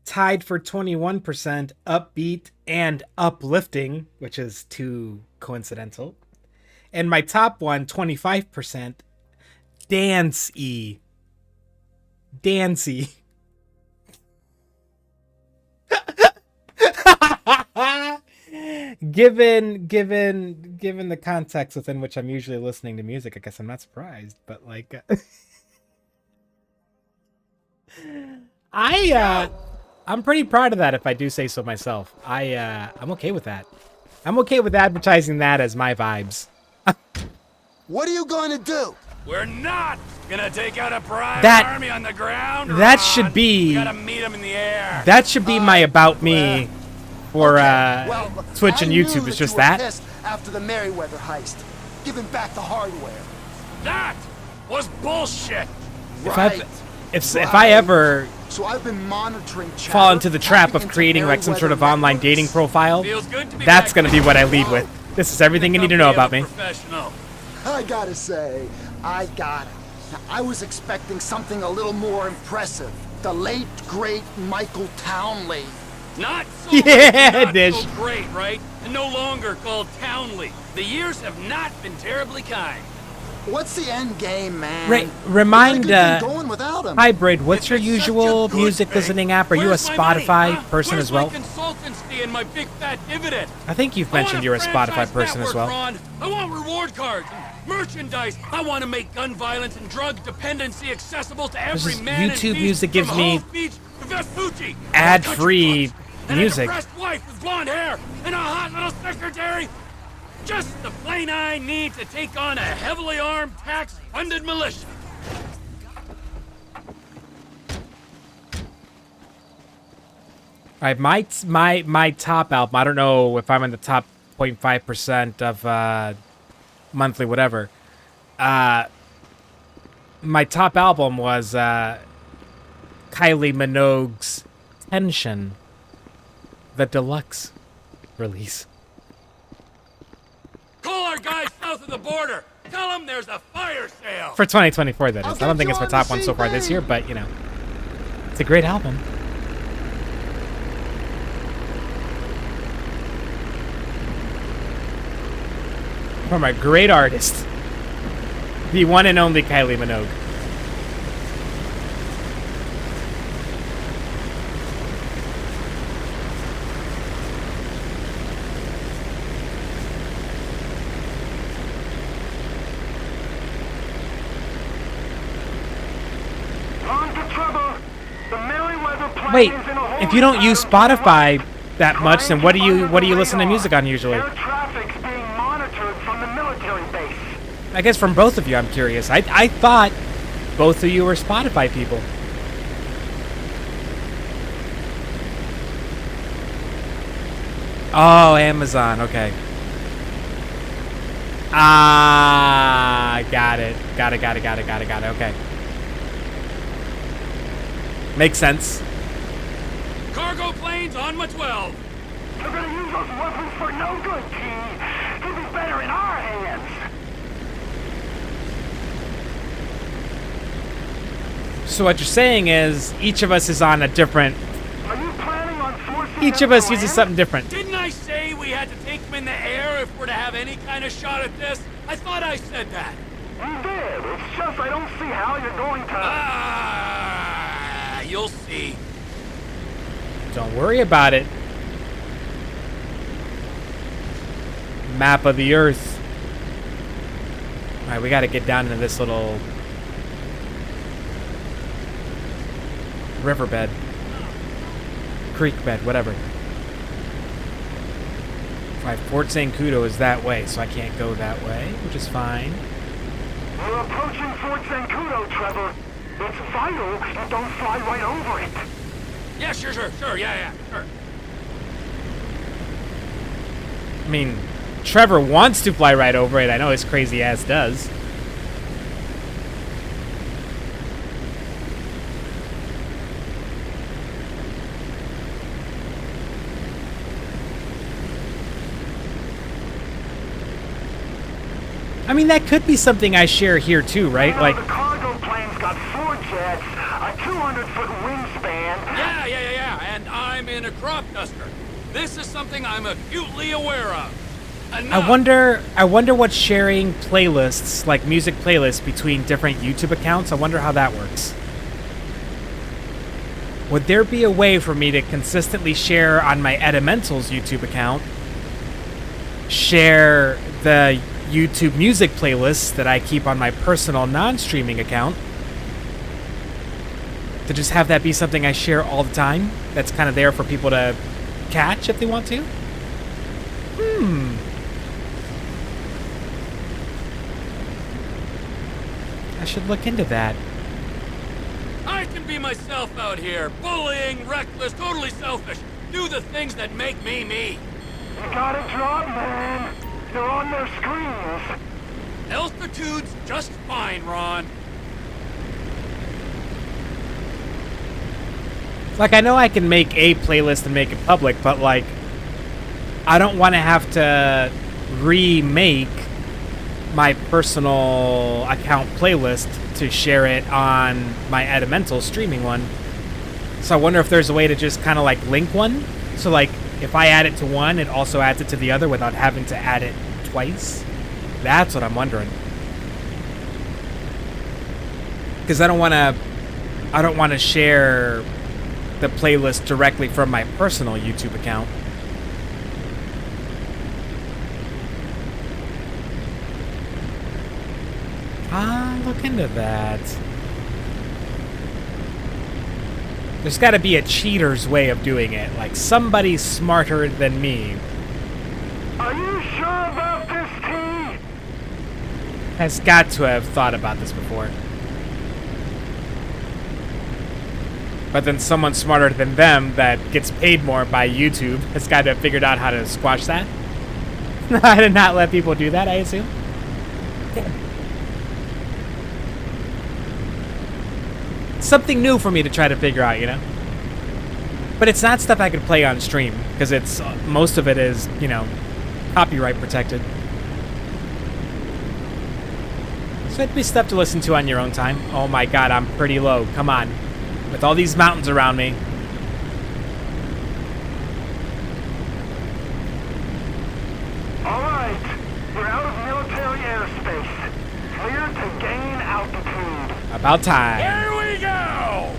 tied for 21% upbeat and uplifting, which is too coincidental. And my top one, 25%, dance-y. Dancey. Given the context within which I'm usually listening to music, I guess I'm not surprised. But like, I'm pretty proud of that, if I do say so myself. I'm okay with that. I'm okay with advertising that as my vibes. What are you going to do? We're not gonna take out a private That- army on the ground. that Ron. should be- We gotta meet 'em in the air. That should be my about me for Well, Twitch and I knew YouTube. It's just you were that. pissed after the Merryweather heist, giving back the hardware. That was bullshit. If Right. if I ever So I've been monitoring chatter, fall into the trap of hacking into creating like some sort of Merryweather online dating networks. profile, Feels good to be that's back gonna be what I lead with. This is everything you need to know about me. Professional. I gotta say, I got it. Now, I was expecting something a little more impressive. The late, great Michael Townley. Not so Yeah, not Dish. so great, right? And no longer called Townley. The years have not been terribly kind. What's the end game, man? Remind It's like a good thing going without him. Hybrid, what's your If it's such usual a good music thing, listening app? Are you a where's my money, Spotify huh? person Where's as well? my consultancy and my big fat dividend? I think you've mentioned you're a Spotify person as well. Ron. I want reward cards, and merchandise. I want to make gun violence and drug dependency accessible to every is man. YouTube and music beast, gives from me Hove Beach to Vespucci. ad-free And music. a depressed wife with blonde hair and a hot little secretary. Just the plane I need to take on a heavily armed, tax-funded militia. All right, my top album. I don't know if I'm in the top 0.5% of monthly whatever. My top album was Kylie Minogue's Tension, the deluxe release. Call our guys south of the border. Tell them there's a fire sale. For 2024, that is. I don't think it's my top one so far this year, but you know, it's a great album. From a great artist, the one and only Kylie Minogue. Wait, if you don't use Spotify that much, then what do you listen to music on usually? Air traffic's being monitored from the military base. I guess from both of you, I'm curious. I thought both of you were Spotify people. Oh, Amazon. Okay. Ah, got it. Got it. Okay. Makes sense. Cargo planes on my 12. They're gonna use those weapons for no good, T. He'll be better in our hands. So what you're saying is each of us is on a different... Are you planning on forcing Each of us uses something different. Didn't I say we had to take them in the air if we're to have any kind of shot at this? I thought I said that. You did. It's just I don't see how you're going to... Ah, you'll see. Don't worry about it. Map of the Earth. Alright, we gotta get down into this little... riverbed. Creek bed, whatever. Right, Fort Zancudo is that way, so I can't go that way, which is fine. We're approaching Fort Zancudo, Trevor. It's vital you don't fly right over it. Yeah, sure, yeah, sure. I mean, Trevor wants to fly right over it. I know his crazy ass does. I mean, that could be something I share here too, right? Like, the cargo plane's got 4 jets, a 200-foot wingspan. Yeah, and I'm in a crop duster. This is something I'm acutely aware of. I wonder what sharing playlists, like music playlists between different YouTube accounts, I wonder how that works. Would there be a way for me to consistently share on my Elementals YouTube account, share the YouTube music playlists that I keep on my personal non-streaming account, to just have that be something I share all the time, that's kind of there for people to catch if they want to? I should look into that. I can be myself out here, bullying, reckless, totally selfish. Do the things that make me me. You gotta drop, man. They're on their screens. Altitude's just fine, Ron. Like, I know I can make a playlist and make it public, but, like, I don't want to have to remake my personal account playlist to share it on my Elemental streaming one. So I wonder if there's a way to just kind of, like, link one. So, like, if I add it to one, it also adds it to the other without having to add it twice. That's what I'm wondering. Because I don't want to share the playlist directly from my personal YouTube account. Look into that. There's got to be a cheater's way of doing it, like somebody smarter than me. Are you sure about this, T? Has got to have thought about this before. But then someone smarter than them that gets paid more by YouTube has got to have figured out how to squash that. I did not let people do that, I assume. Something new for me to try to figure out, you know? But it's not stuff I could play on stream, because it's most of it is, you know, copyright protected. So it'd be stuff to listen to on your own time. Oh my god, I'm pretty low. Come on. With all these mountains around me. All right, we're out of military airspace. Clear to gain altitude. About time. Here we go!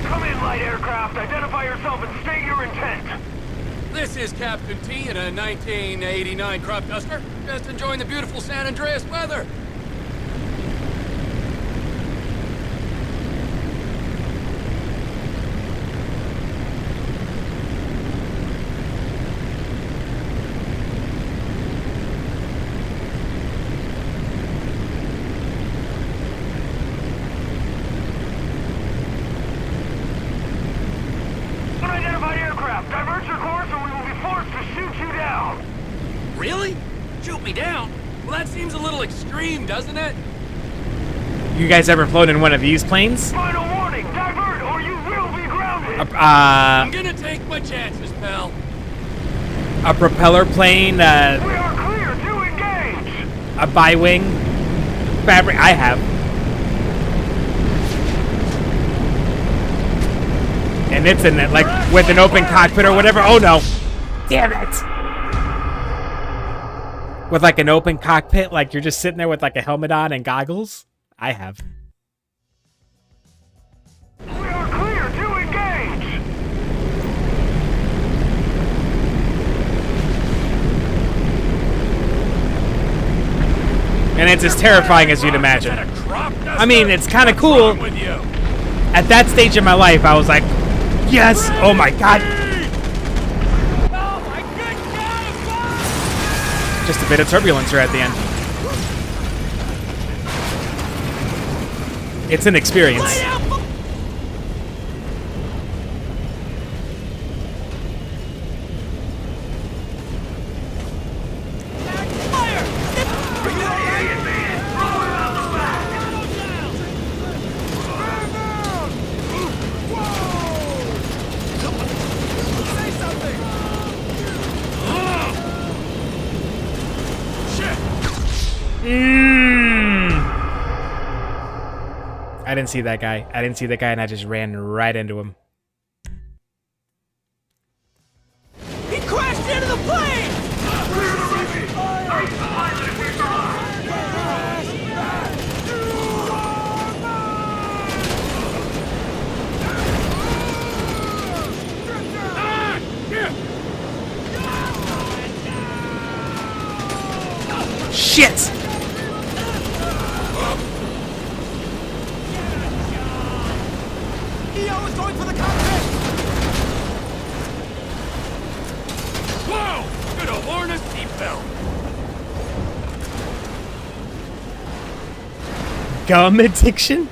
Come in, light aircraft. Identify yourself and state your intent. This is Captain T in a 1989 crop duster. Just enjoying the beautiful San Andreas weather. Unidentified aircraft, divert your course or we will be forced to shoot you down. Really? Shoot me down? Well, that seems a little extreme, doesn't it? You guys ever flown in one of these planes? Final warning, divert or you will be grounded. I'm gonna take my chances, pal. A propeller plane, We are clear to engage. a bi-wing fabric. I have. And it's in it, like, with an open cockpit or whatever. Oh no. Damn it. With like an open cockpit, like you're just sitting there with like a helmet on and goggles. I have. We are clear to engage. And it's as terrifying as you'd imagine. I mean, it's kind of cool. At that stage in my life, I was like, yes, oh my god. Just a bit of turbulence here at the end. It's an experience. I didn't see that guy. I didn't see that guy, and I just ran right into him. He crashed into the plane! Shit! EO is going for the cockpit! Whoa! Could have worn a seatbelt. Gum addiction?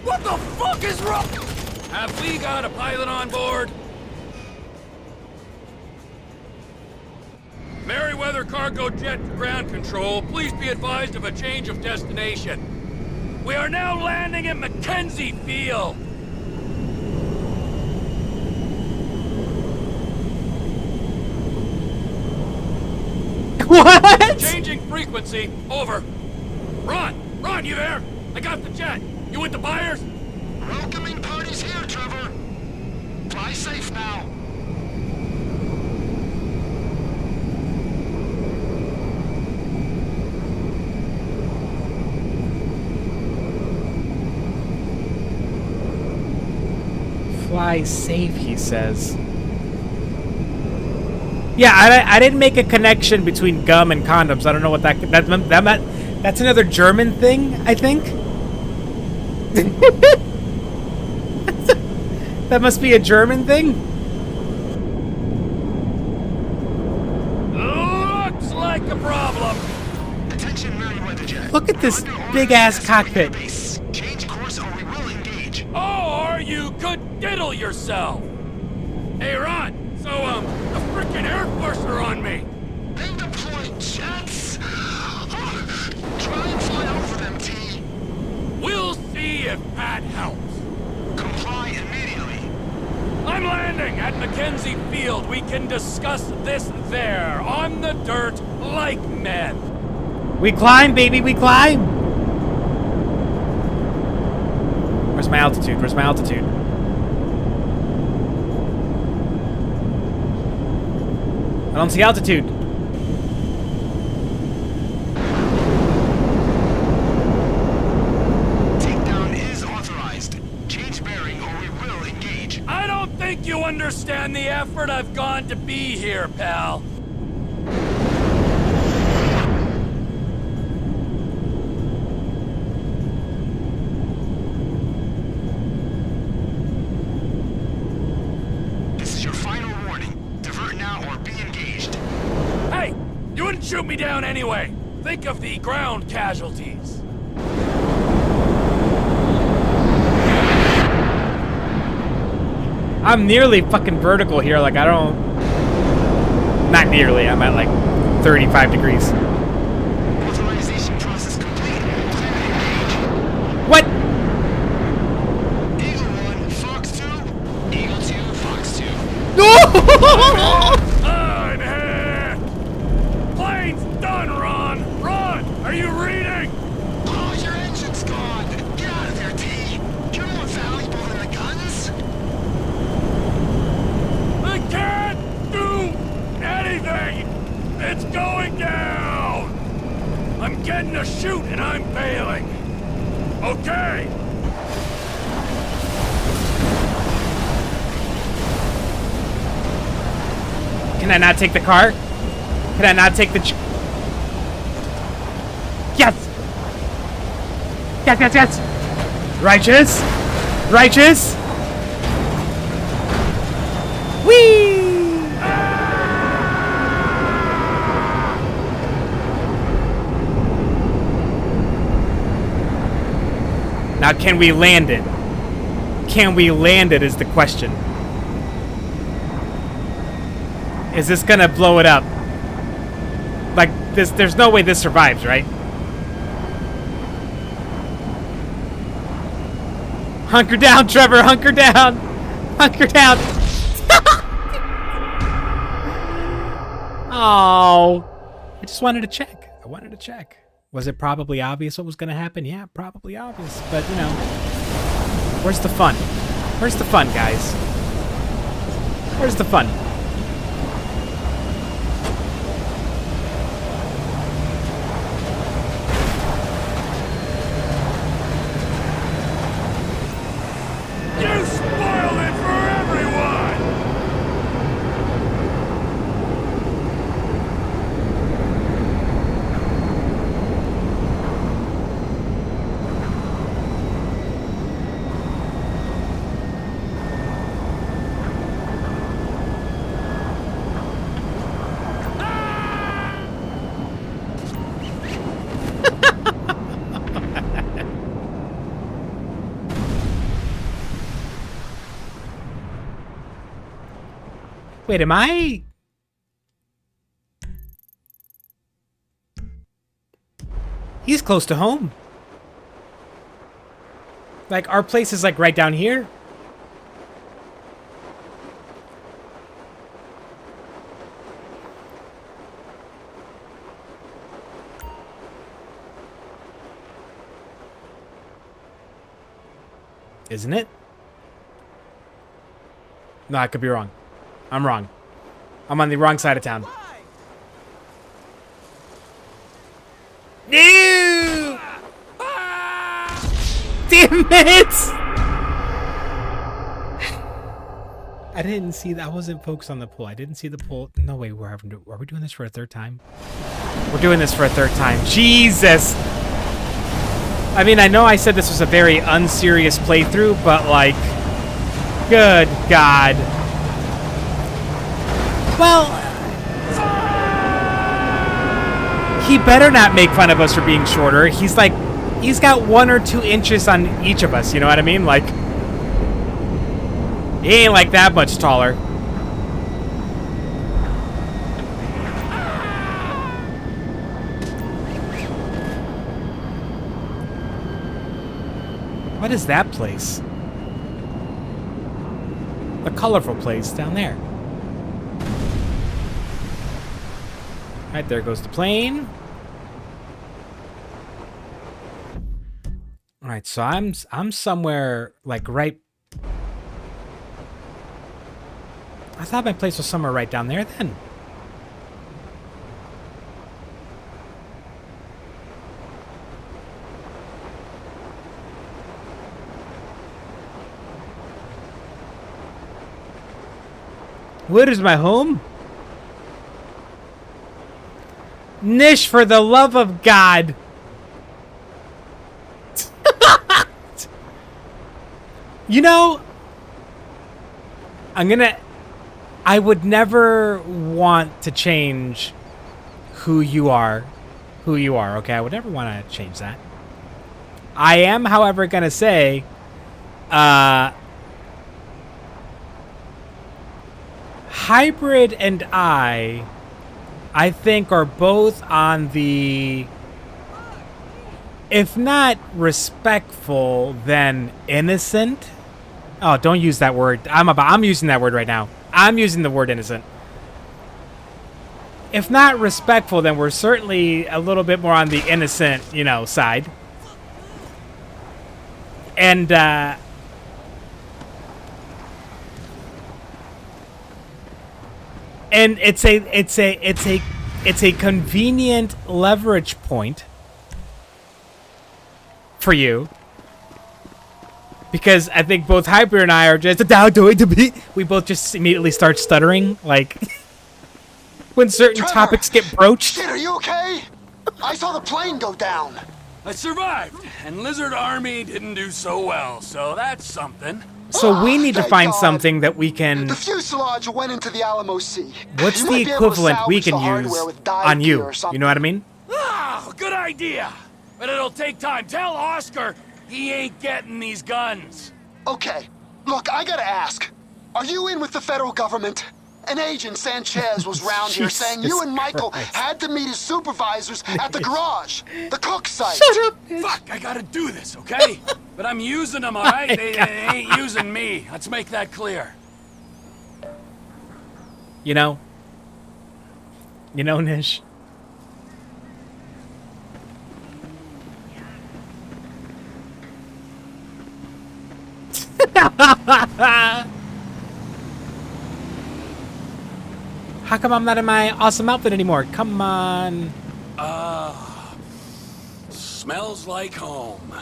What the fuck is wrong? Have we got a pilot on board? Merryweather cargo jet to ground control. Please be advised of a change of destination. We are now landing in Mackenzie Field. What? Changing frequency. Over. Ron! Ron, you there? I got the jet. You with the buyers? Welcoming party's here, Trevor. Fly safe now. Fly safe, he says. Yeah, I didn't make a connection between gum and condoms. I don't know what that's another German thing, I think. That must be a German thing. Looks like a problem. Attention, Merryweather jet. Look at this big ass cockpit. Change course or we will engage. Oh, or you could diddle yourself. Hey, Ron. So, the frickin' Air Force are on me. They deployed jets. Try and fly over them, T. We'll see if that helps. Comply immediately. I'm landing at Mackenzie Field. We can discuss this there, on the dirt, like men. We climb, baby, we climb. Where's my altitude? Where's my altitude? I don't see altitude. Takedown is authorized. Change bearing or we will engage. I don't think you understand. understand the effort I've gone to be here, pal. This is your final warning. Divert now or be engaged. Hey! You wouldn't shoot me down anyway! Think of the ground casualties. I'm nearly fucking vertical here, like I don't... Not nearly, I'm at like 35 degrees. Authorization process complete. What? Eagle 1, Fox 2. Eagle 2, Fox 2. No! I'm hit! Plane's done, Ron! Ron, are you reading? Oh, your engine's gone. Get out of there, T. You're more valuable than the guns. I can't do anything! It's going down! I'm getting a shoot and I'm failing. Okay! Can I not take the car? Can I not take the... Yes! Yes, yes, yes! Righteous! Righteous! Whee! Now, can we land it? Can we land it is the question. Is this gonna blow it up? Like, there's no way this survives, right? Hunker down, Trevor, hunker down! Hunker down! Oh, I just wanted to check. I wanted to check. Was it probably obvious what was gonna happen? Yeah, probably obvious, but you know, where's the fun? Where's the fun, guys? Where's the fun? You spoiled it for everyone! Wait, am I... He's close to home. Like, our place is like right down here. Isn't it? No, I could be wrong. I'm wrong. I'm on the wrong side of town. No! Damn it! I didn't see that. I wasn't focused on the pool. I didn't see the pool. No way. Are we doing this for a third time? We're doing this for a third time. Jesus! I mean, I know I said this was a very unserious playthrough, but like, good God. Well, he better not make fun of us for being shorter. He's like, he's got 1 or 2 inches on each of us, you know what I mean? Like, he ain't like that much taller. What is that place? The colorful place down there. Alright, there goes the plane. Alright, so I'm somewhere like right... I thought my place was somewhere right down there then. Where is my home? Nish, for the love of God. You know, I would never want to change who you are, okay? I would never want to change that. I am, however, going to say, Hybrid and I think, are both on the, if not respectful, then innocent. Oh, don't use that word. I'm using that word right now. I'm using the word innocent. If not respectful, then we're certainly a little bit more on the innocent, side. And it's a convenient leverage point for you. Because I think both Hyper and I are just we both just immediately start stuttering, like when certain topics get broached. Shit, are you okay? I saw the plane go down. I survived, and Lizard Army didn't do so well, so that's something. So we need to find something that we can... The fuselage went into the Alamo Sea. What's the equivalent we can use on you? You know what I mean? Ah, good idea. But it'll take time. Tell Oscar he ain't getting these guns. Okay. Look, I gotta ask. Are you in with the federal government? An agent, Sanchez, was round here saying you and Michael had to meet his supervisors at the garage, the cook site. Shut up, bitch. Fuck, I gotta do this, okay? But I'm using them, all right? They ain't using me. Let's make that clear. You know, Nish. How come I'm not in my awesome outfit anymore? Come on. Smells like home.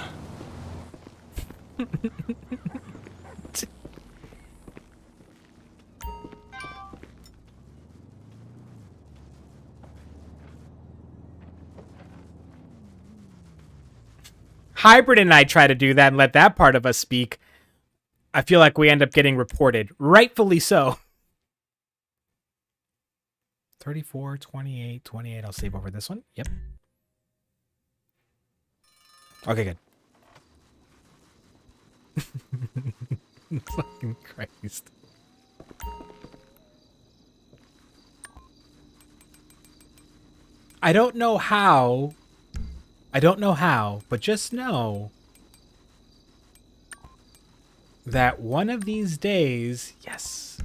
Hybrid and I try to do that and let that part of us speak. I feel like we end up getting reported. Rightfully so. 34, 28, 28. I'll save over this one. Yep. Okay, good. Fucking Christ. I don't know how, but just know that one of these days, yes.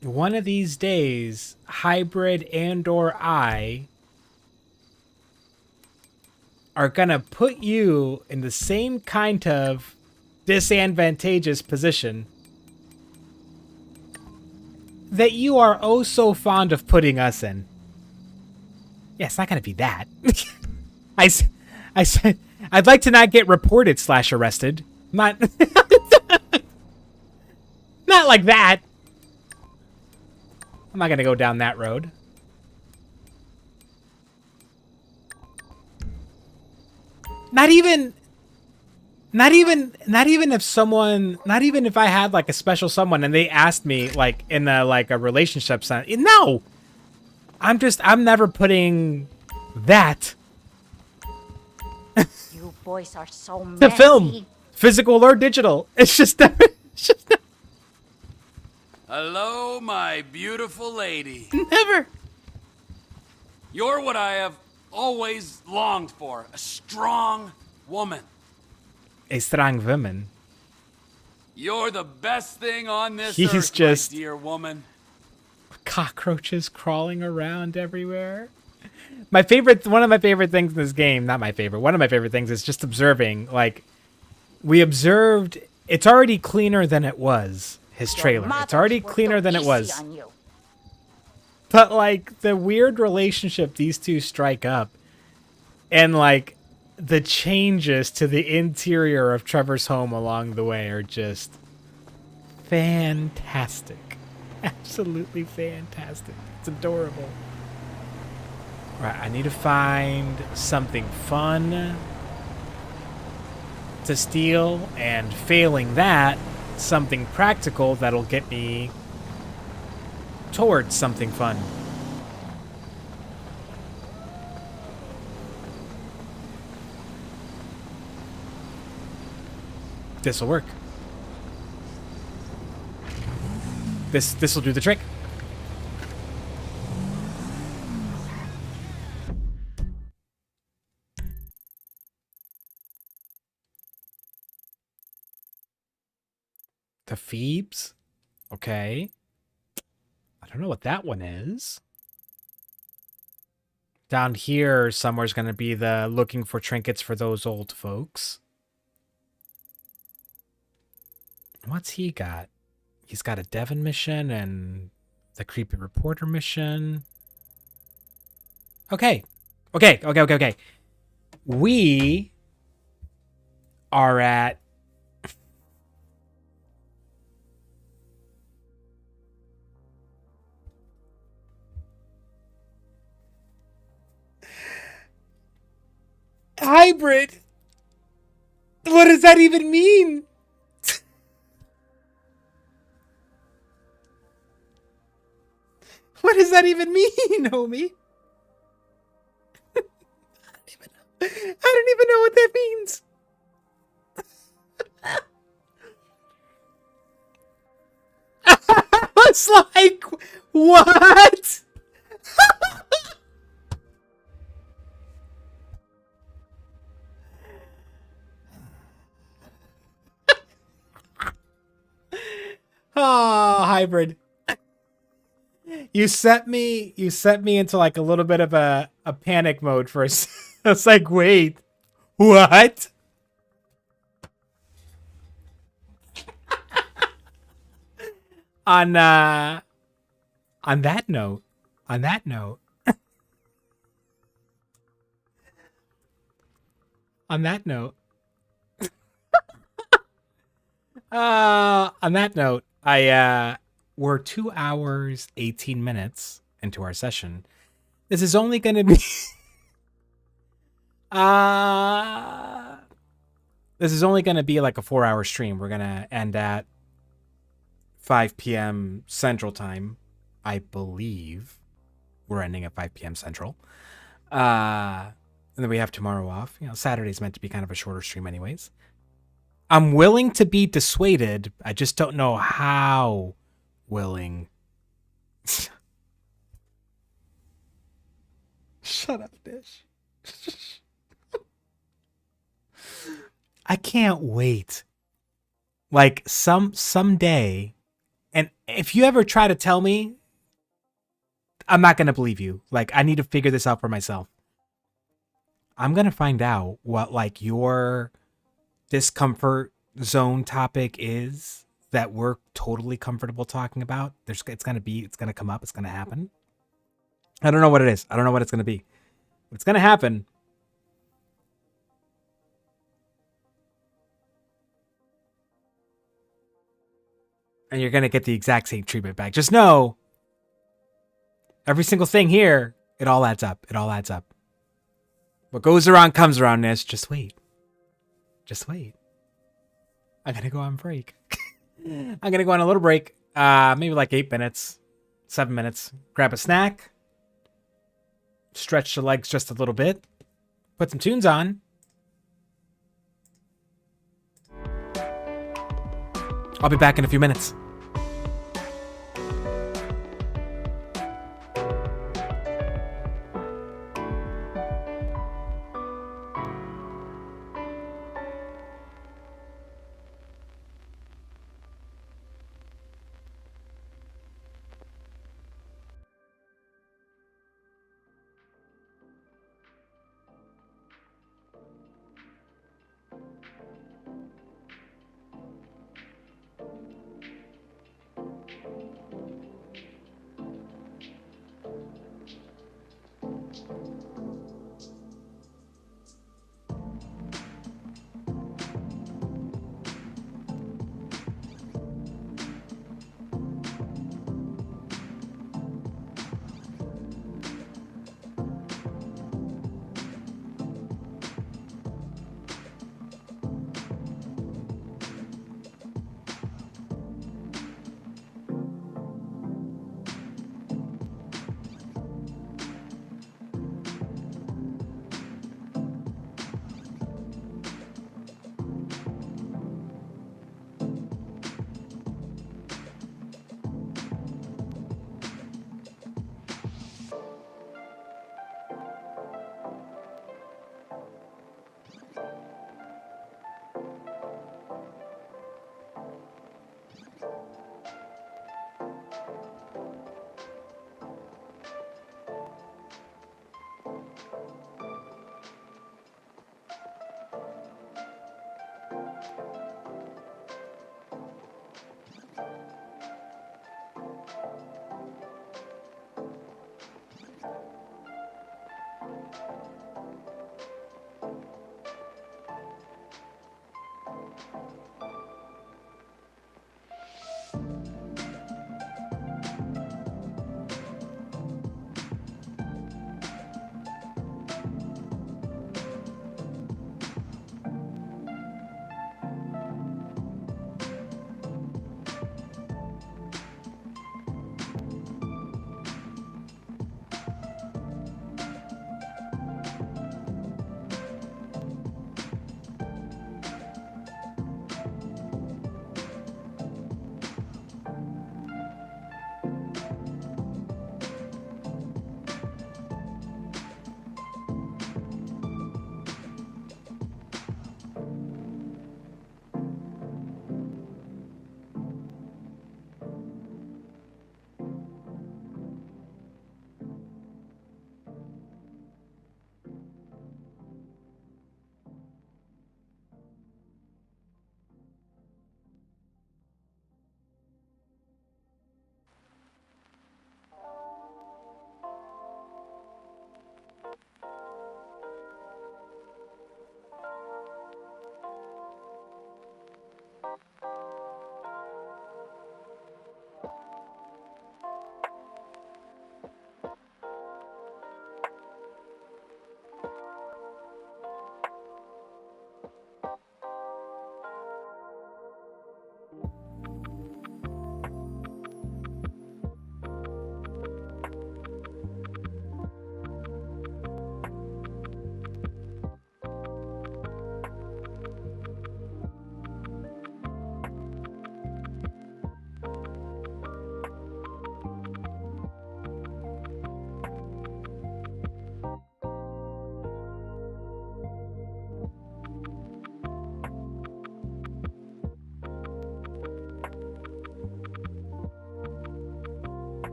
One of these days, Hybrid and or I are gonna put you in the same kind of disadvantageous position that you are oh so fond of putting us in. Yeah, it's not gonna be that. I said I'd like to not get reported / arrested. Not not like that. I'm not gonna go down that road. Not even if I had like a special someone and they asked me like in a relationship sense. No. I'm never putting that. You boys are so messy. The film, physical or digital. It's just Hello, my beautiful lady. Never. You're what I have always longed for. A strong woman. A strong woman. You're the best thing on this He's earth, just my dear woman. Cockroaches crawling around everywhere. One of my favorite things in this game, not my favorite, one of my favorite things is just observing, like, we observed, it's already cleaner than it was. His trailer. It's already cleaner than it was. But, like, the weird relationship these two strike up. And, like, the changes to the interior of Trevor's home along the way are just fantastic. Absolutely fantastic. It's adorable. Right, I need to find something fun to steal, and failing that, something practical that'll get me towards something fun. This'll work. This'll do the trick. The Phoebes? Okay. I don't know what that one is. Down here somewhere's going to be the looking for trinkets for those old folks. What's he got? He's got a Devon mission and the creepy reporter mission. Okay. Okay. We are at hybrid. What does that even mean? What does that even mean, homie? I don't even know what that means. I was like, what? Oh, hybrid. You set me into like a little bit of a panic mode for a second. I was like, wait, what? On that note, on that note, we're 2 hours 18 minutes into our session. This is only going to be this is only going to be like a 4-hour stream. We're going to end at 5 p.m. Central Time, I believe. We're ending at 5 p.m. Central. And then we have tomorrow off. You know, Saturday's meant to be kind of a shorter stream anyways. I'm willing to be dissuaded. I just don't know how willing. Shut up, Dish. I can't wait. Like someday, and if you ever try to tell me, I'm not going to believe you. Like, I need to figure this out for myself. I'm going to find out what like your discomfort zone topic is that we're totally comfortable talking about. It's going to come up. It's going to happen. I don't know what it is. I don't know what it's going to be. But it's going to happen. And you're going to get the exact same treatment back. Just know, every single thing here, it all adds up. It all adds up. What goes around comes around, Nish. Just wait. Just wait. I'm going to go on break. I'm going to go on a little break. Maybe like 8 minutes, 7 minutes. Grab a snack. Stretch the legs just a little bit. Put some tunes on. I'll be back in a few minutes.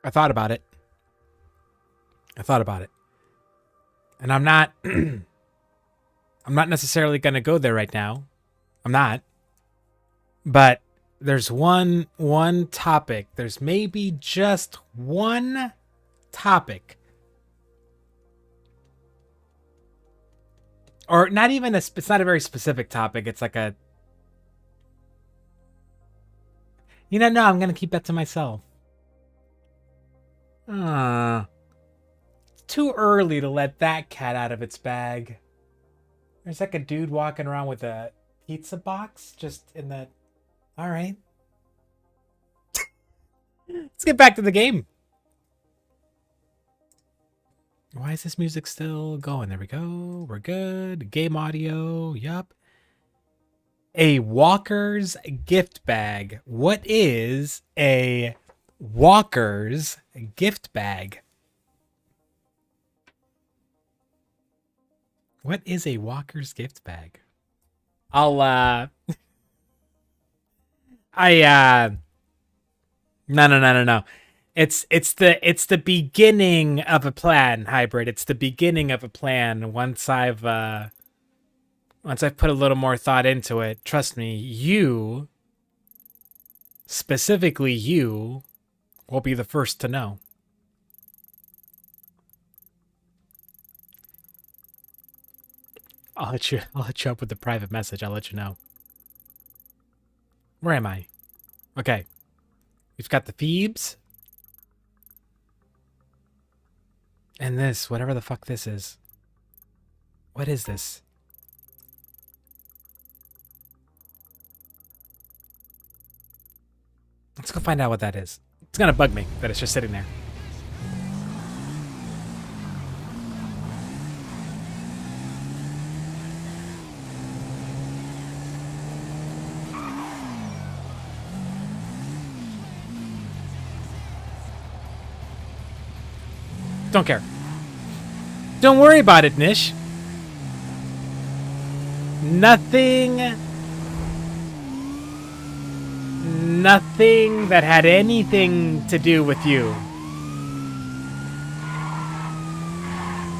I thought about it. And I'm not I'm not necessarily going to go there right now. I'm not. But there's one topic. There's maybe just one topic. Or not even it's not a very specific topic. It's like a, no, I'm going to keep that to myself. It's too early to let that cat out of its bag. There's like a dude walking around with a pizza box just in the... All right. Let's get back to the game. Why is this music still going? There we go. We're good. Game audio. Yup. A Walker's gift bag. What is a Walker's gift bag? What is a Walker's gift bag? No. It's the beginning of a plan, Hybrid. It's the beginning of a plan. Once I've put a little more thought into it, trust me, you, specifically you, will be the first to know. I'll hit you up with the private message. I'll let you know. Where am I? Okay. We've got the Phoebes. And this, whatever the fuck this is. What is this? Let's go find out what that is. It's gonna bug me that it's just sitting there. Don't care. Don't worry about it, Nish. Nothing that had anything to do with you.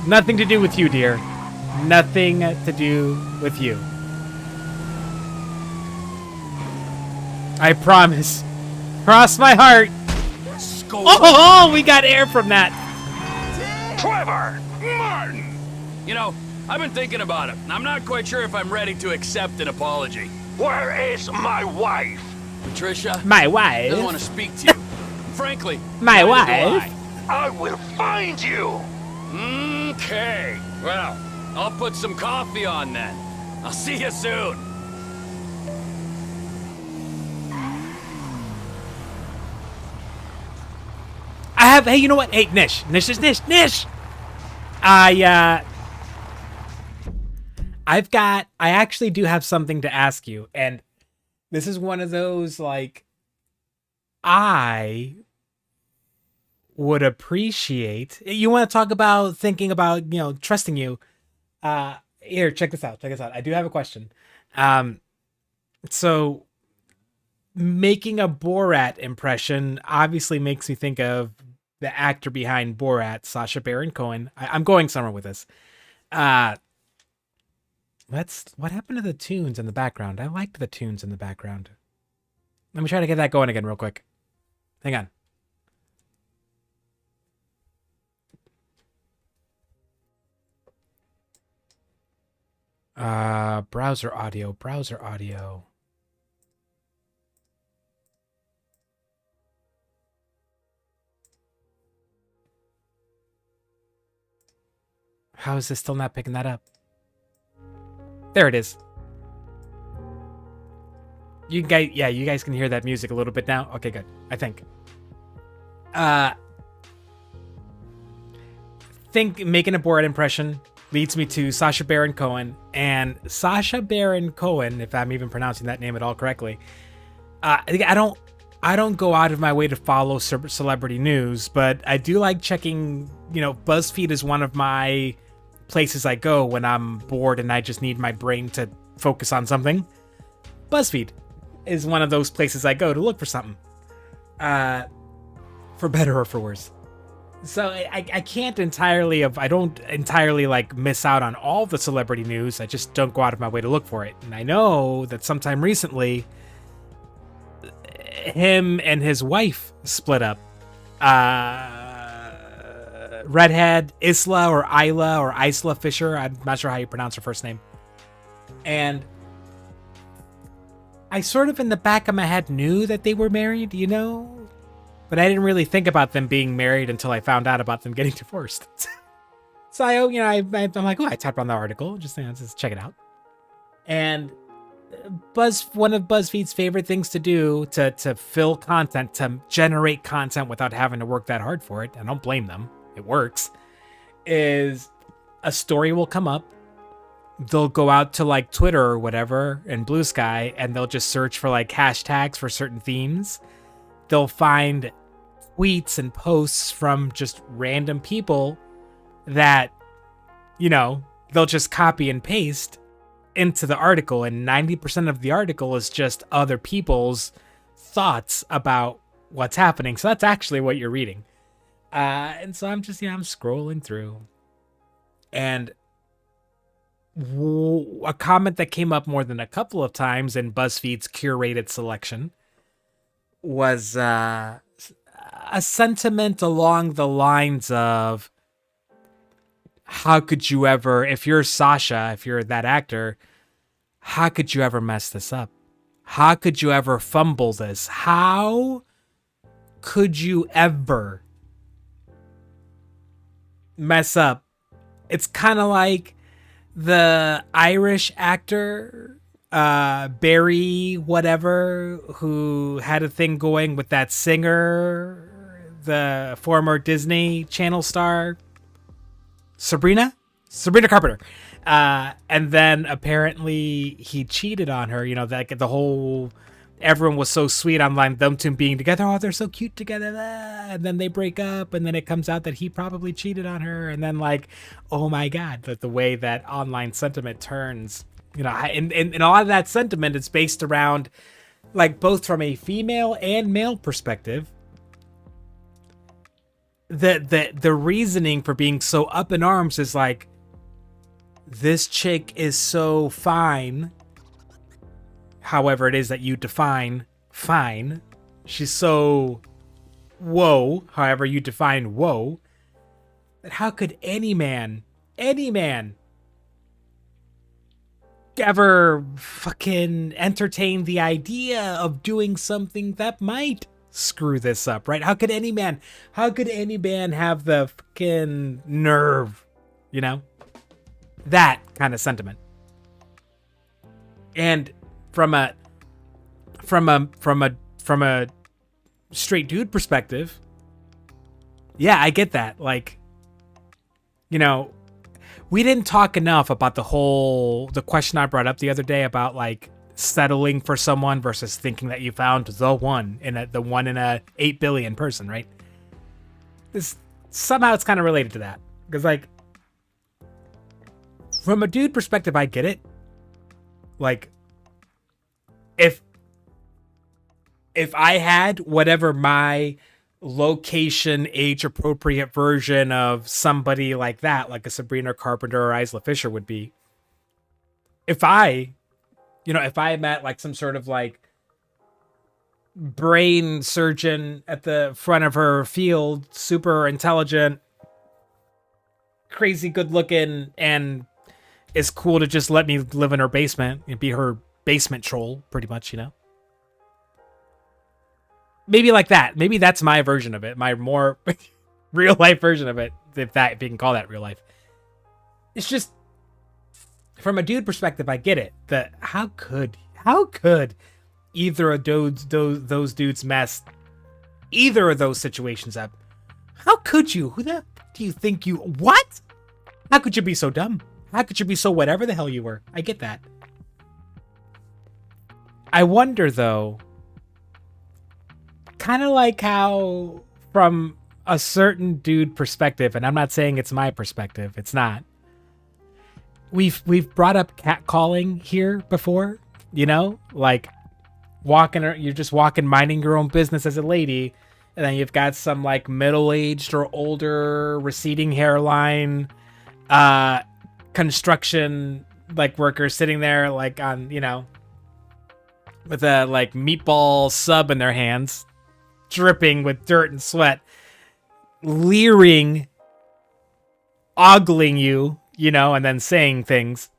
Nothing to do with you, dear. Nothing to do with you. I promise. Cross my heart. Oh, we got air from that. Trevor! Martin! You know, I've been thinking about it. I'm not quite sure if I'm ready to accept an apology. Where is my wife? Patricia? My wife? Doesn't want to speak to you. Frankly, my wife? I will find you! Okay. Well, I'll put some coffee on then. I'll see you soon. Hey, you know what? Hey, Nish. I actually do have something to ask you, and this is one of those, like, I would appreciate... You want to talk about thinking about, trusting you. Here, check this out. I do have a question. So, making a Borat impression obviously makes me think of the actor behind Borat, Sacha Baron Cohen. I'm going somewhere with this. What happened to the tunes in the background? I liked the tunes in the background. Let me try to get that going again real quick. Hang on. Browser audio. How is this still not picking that up? There it is. You guys can hear that music a little bit now. Okay, good. I think. Making a Borat impression leads me to Sacha Baron Cohen, and Sacha Baron Cohen, if I'm even pronouncing that name at all correctly. I don't go out of my way to follow celebrity news, but I do like checking. BuzzFeed is one of my places I go when I'm bored and I just need my brain to focus on something. BuzzFeed is one of those places I go to look for something. for better or for worse. So I can't entirely I don't entirely like miss out on all the celebrity news. I just don't go out of my way to look for it. And I know that sometime recently, him and his wife split up. Redhead Isla or Isla Fisher. I'm not sure how you pronounce her first name. And I sort of in the back of my head knew that they were married, you know? But I didn't really think about them being married until I found out about them getting divorced. So I'm like, oh, I tapped on the article, just check it out. And one of BuzzFeed's favorite things to do to fill content, to generate content without having to work that hard for it, and I don't blame them, it works, is a story will come up. They'll go out to like Twitter or whatever and Blue Sky, and they'll just search for like hashtags for certain themes. They'll find tweets and posts from just random people that, you know, they'll just copy and paste into the article. And 90% of the article is just other people's thoughts about what's happening. So that's actually what you're reading. And so I'm just, I'm scrolling through. And a comment that came up more than a couple of times in BuzzFeed's curated selection was a sentiment along the lines of, how could you ever, if you're Sasha, if you're that actor, how could you ever mess this up? How could you ever fumble this? How could you ever mess up? It's kind of like the Irish actor Barry whatever, who had a thing going with that singer, the former Disney Channel star Sabrina Carpenter, and then apparently he cheated on her. You know, that the whole, everyone was so sweet online, them two being together, oh, they're so cute together, and then they break up, and then it comes out that he probably cheated on her, and then like, oh my god, that the way that online sentiment turns. You know, and a lot of that sentiment is based around, like, both from a female and male perspective. The reasoning for being so up in arms is like, this chick is so fine. However it is that you define fine. She's so whoa, however you define whoa. That how could any man ever fucking entertain the idea of doing something that might screw this up, right? How could any man have the fucking nerve, you know? That kind of sentiment. And from a straight dude perspective, yeah, I get that. Like, you know, we didn't talk enough about the question I brought up the other day about like settling for someone versus thinking that you found the one in a 8 billion person, right? This somehow it's kind of related to that, because like from a dude perspective, I get it. Like if I had whatever my location age appropriate version of somebody like that, like a Sabrina Carpenter or Isla Fisher would be, if I met like some sort of like brain surgeon at the front of her field, super intelligent, crazy good looking, and is cool to just let me live in her basement and be her basement troll, pretty much, you know? Maybe like that. Maybe that's my version of it. My more real life version of it. If you can call that real life. It's just, from a dude perspective, I get it. That how could either of those dudes mess either of those situations up? How could you? Who the do you think you? What? How could you be so dumb? How could you be so whatever the hell you were? I get that. I wonder though. Kind of like how, from a certain dude perspective, and I'm not saying it's my perspective, it's not. We've brought up catcalling here before, you know, like you're just walking, minding your own business as a lady, And then you've got some like middle-aged or older receding hairline construction like workers sitting there like on, you know, with a like meatball sub in their hands, dripping with dirt and sweat, leering, ogling you, you know, and then saying things.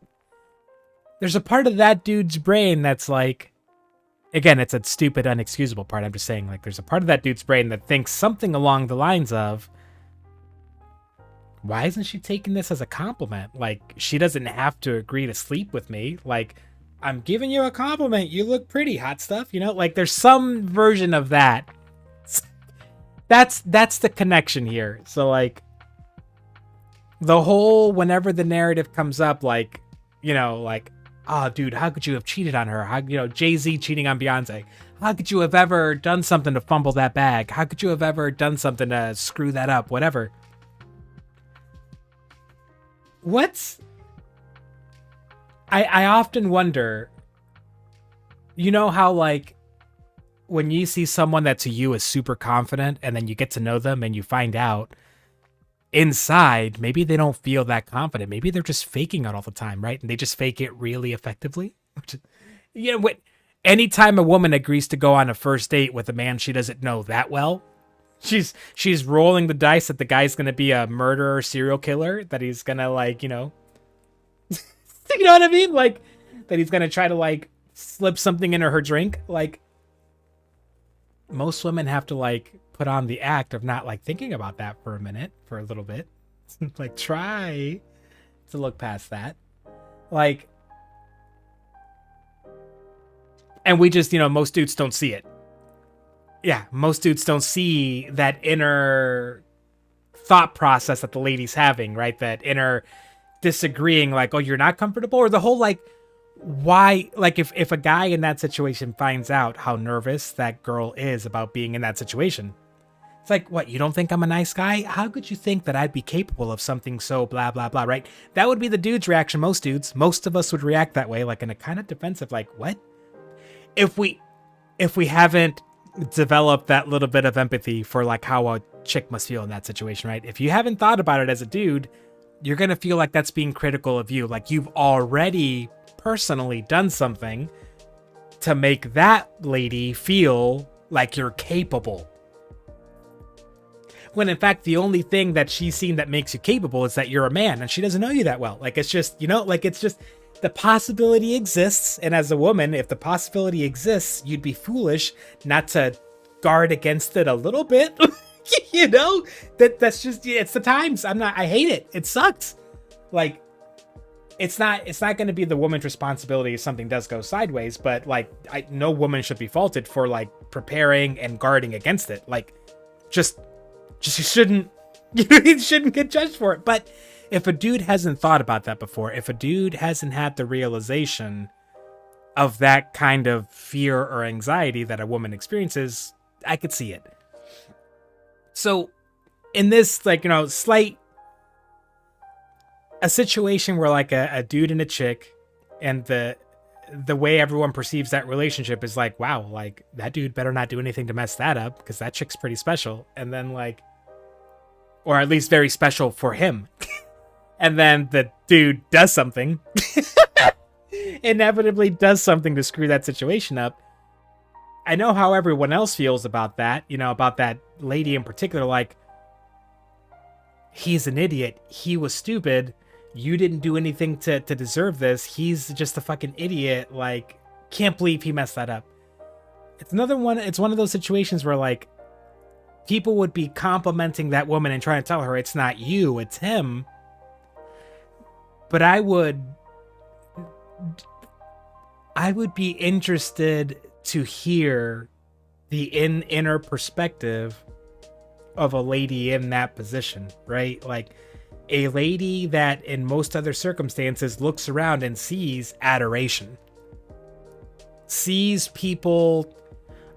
There's a part of that dude's brain that's like, again, it's a stupid, unexcusable part. I'm just saying, like, there's a part of that dude's brain that thinks something along the lines of, why isn't she taking this as a compliment? Like, she doesn't have to agree to sleep with me. Like, I'm giving you a compliment. You look pretty, hot stuff. You know, like, there's some version of that. That's the connection here. So, like, the whole, whenever the narrative comes up, like, you know, like, oh, dude, how could you have cheated on her? How, you know, Jay-Z cheating on Beyonce. How could you have ever done something to fumble that bag? How could you have ever done something to screw that up? Whatever. I often wonder, you know how, like, when you see someone that to you is super confident and then you get to know them and you find out inside, maybe they don't feel that confident. Maybe they're just faking it all the time, right? And they just fake it really effectively. You know, anytime a woman agrees to go on a first date with a man she doesn't know that well, she's rolling the dice that the guy's going to be a murderer, serial killer, that he's going to, like, you know, you know what I mean? Like, that he's going to try to, like, slip something into her drink. Like, most women have to, like, put on the act of not, like, thinking about that for a little bit. Like, try to look past that. Like, and we just, you know, most dudes don't see it. Yeah, most dudes don't see that inner thought process that the lady's having, right? That inner disagreeing, like, oh, you're not comfortable? Or the whole, like, why, like, if a guy in that situation finds out how nervous that girl is about being in that situation, it's like, what, you don't think I'm a nice guy? How could you think that I'd be capable of something so blah, blah, blah, right? That would be the dude's reaction. Most of us would react that way, like in a kind of defensive, like, what? If we haven't developed that little bit of empathy for, like, how a chick must feel in that situation, right? If you haven't thought about it as a dude, you're going to feel like that's being critical of you. Like, you've already personally done something to make that lady feel like you're capable. When in fact, the only thing that she's seen that makes you capable is that you're a man and she doesn't know you that well. Like, it's just, you know, like, it's just, the possibility exists. And as a woman, if the possibility exists, you'd be foolish not to guard against it a little bit. You know, that's just, it's the times. I hate it. It sucks. Like, it's not going to be the woman's responsibility if something does go sideways, but, like, no woman should be faulted for, like, preparing and guarding against it. Like, just you shouldn't get judged for it. But if a dude hasn't thought about that before, if a dude hasn't had the realization of that kind of fear or anxiety that a woman experiences, I could see it. So in this, like, you know, a situation where, like, a dude and a chick, and the way everyone perceives that relationship is like, wow, like, that dude better not do anything to mess that up because that chick's pretty special. And then, like, or at least very special for him. And then the dude does something, inevitably does something to screw that situation up. I know how everyone else feels about that, you know, about that lady in particular. Like, he's an idiot. He was stupid. You didn't do anything to deserve this. He's just a fucking idiot. Like, can't believe he messed that up. It's another one. It's one of those situations where, like, people would be complimenting that woman and trying to tell her it's not you, it's him. But I would be interested to hear the inner perspective of a lady in that position, right? Like, a lady that in most other circumstances looks around and sees adoration, sees people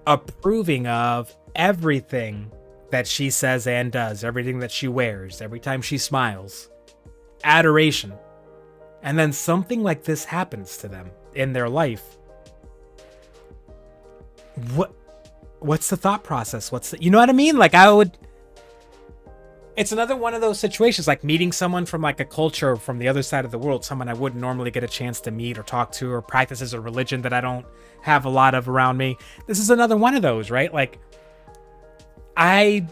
approving of everything that she says and does, everything that she wears, every time she smiles, adoration. And then something like this happens to them in their life. what's the thought process? You know what I mean? Like, it's another one of those situations, like meeting someone from like a culture from the other side of the world, someone I wouldn't normally get a chance to meet or talk to, or practices a religion that I don't have a lot of around me. This is another one of those, right? Like, I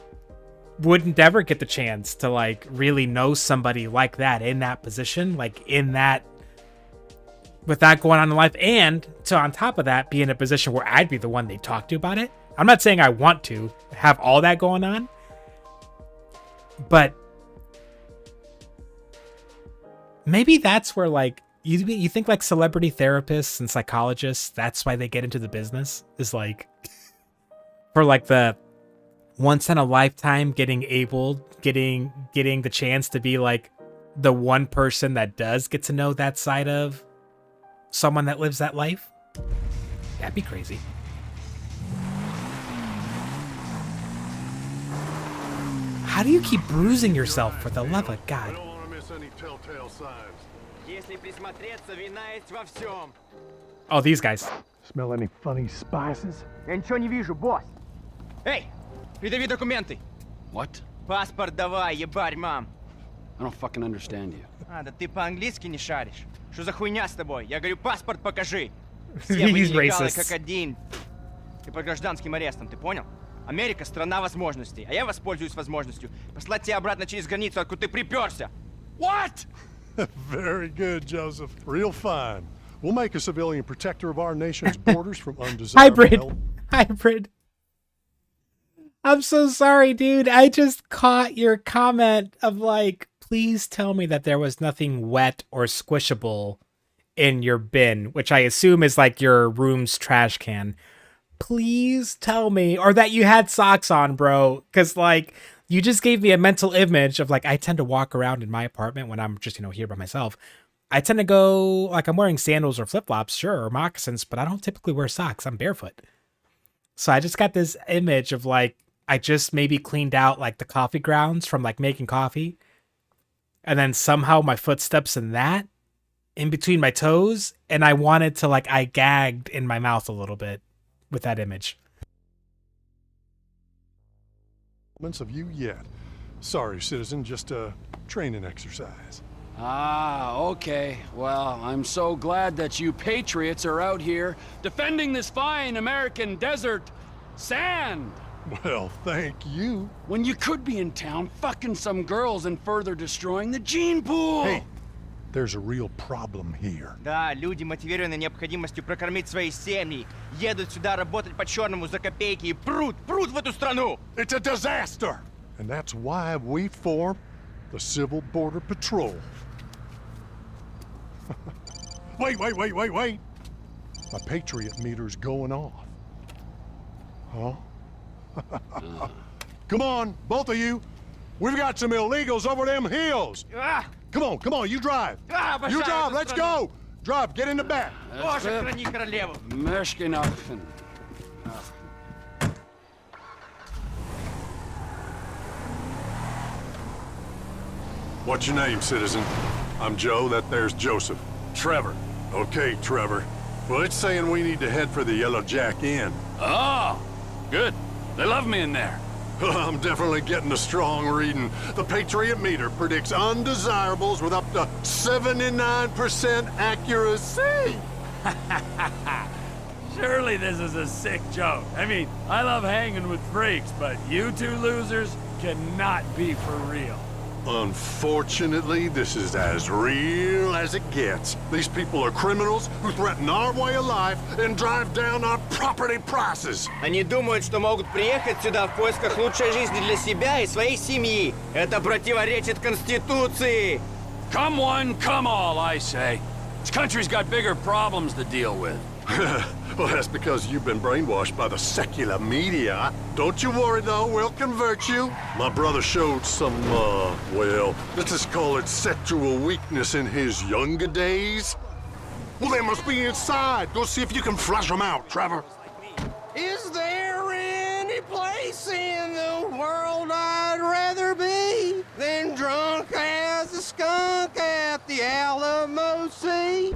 wouldn't ever get the chance to like really know somebody like that in that position, like in that, with that going on in life, and to on top of that be in a position where I'd be the one they talk to about it. I'm not saying I want to have all that going on, but maybe that's where like you think like celebrity therapists and psychologists, that's why they get into the business, is like for like the once in a lifetime getting the chance to be like the one person that does get to know that side of someone that lives that life. That'd be crazy. How do you keep bruising yourself, for the love of God? I don't want to miss any telltale signs. Oh, these guys. Smell any funny spices? Я ничего не вижу, босс. Эй, придави документы. What? Паспорт давай, ебарь, мам. I don't fucking understand you. А, да ты по-английски не шаришь. Что за хуйня с тобой? Я говорю, паспорт покажи. Все мы нелегалы как один. Ты под гражданским арестом, ты понял? Америка — страна возможностей, а я воспользуюсь возможностью послать тебя обратно через границу, откуда ты приперся. What? Very good, Joseph. Real fine. We'll make a civilian protector of our nation's borders from undesirable... Hybrid. I'm so sorry, dude. I just caught your comment of like, please tell me that there was nothing wet or squishable in your bin, which I assume is like your room's trash can. Please tell me, or that you had socks on, bro. Because like, you just gave me a mental image of like, I tend to walk around in my apartment when I'm just, here by myself. I tend to go, like, I'm wearing sandals or flip-flops, sure, or moccasins, but I don't typically wear socks. I'm barefoot. So I just got this image of like, I just maybe cleaned out like the coffee grounds from like making coffee. And then somehow my footsteps in that in between my toes. And I wanted to like, I gagged in my mouth a little bit with that image. Of you yet. Sorry, citizen, just a training exercise. Ah, okay. Well, I'm so glad that you patriots are out here defending this fine American desert sand. Well, thank you. When you could be in town fucking some girls and further destroying the gene pool. Hey, there's a real problem here. Да, люди, мотивированы необходимостью прокормить свои семьи, едут сюда работать по-черному за копейки и прут в эту страну. It's a disaster. And that's why we formed the Civil Border Patrol. Wait. My Patriot meter's going off. Huh? Come on, both of you. We've got some illegals over them hills. Come on, you drive. You drive, let's go. Drive, get in the back. Боже, храни королеву. Meshkinachen. What's your name, citizen? I'm Joe, that there's Joseph. Trevor. Okay, Trevor. Well, it's saying we need to head for the Yellow Jack Inn. Oh, good. They love me in there. I'm definitely getting a strong reading. The Patriot meter predicts undesirables with up to 79% accuracy. Surely this is a sick joke. I mean, I love hanging with freaks, but you two losers cannot be for real. Unfortunately, this is as real as it gets. These people are criminals who threaten our way of life and drive down our property prices. Они думают, что могут приехать сюда в поисках лучшей жизни для себя и своей семьи. Это противоречит Конституции. Come one, come all, I say. This country's got bigger problems to deal with. Well, that's because you've been brainwashed by the secular media. Don't you worry, though. We'll convert you. My brother showed some, well, let's just call it sexual weakness in his younger days. Well, they must be inside. Go see if you can flush them out, Trevor. Is there any place in the world I'd rather be than drunk as a skunk at the Alamo Sea?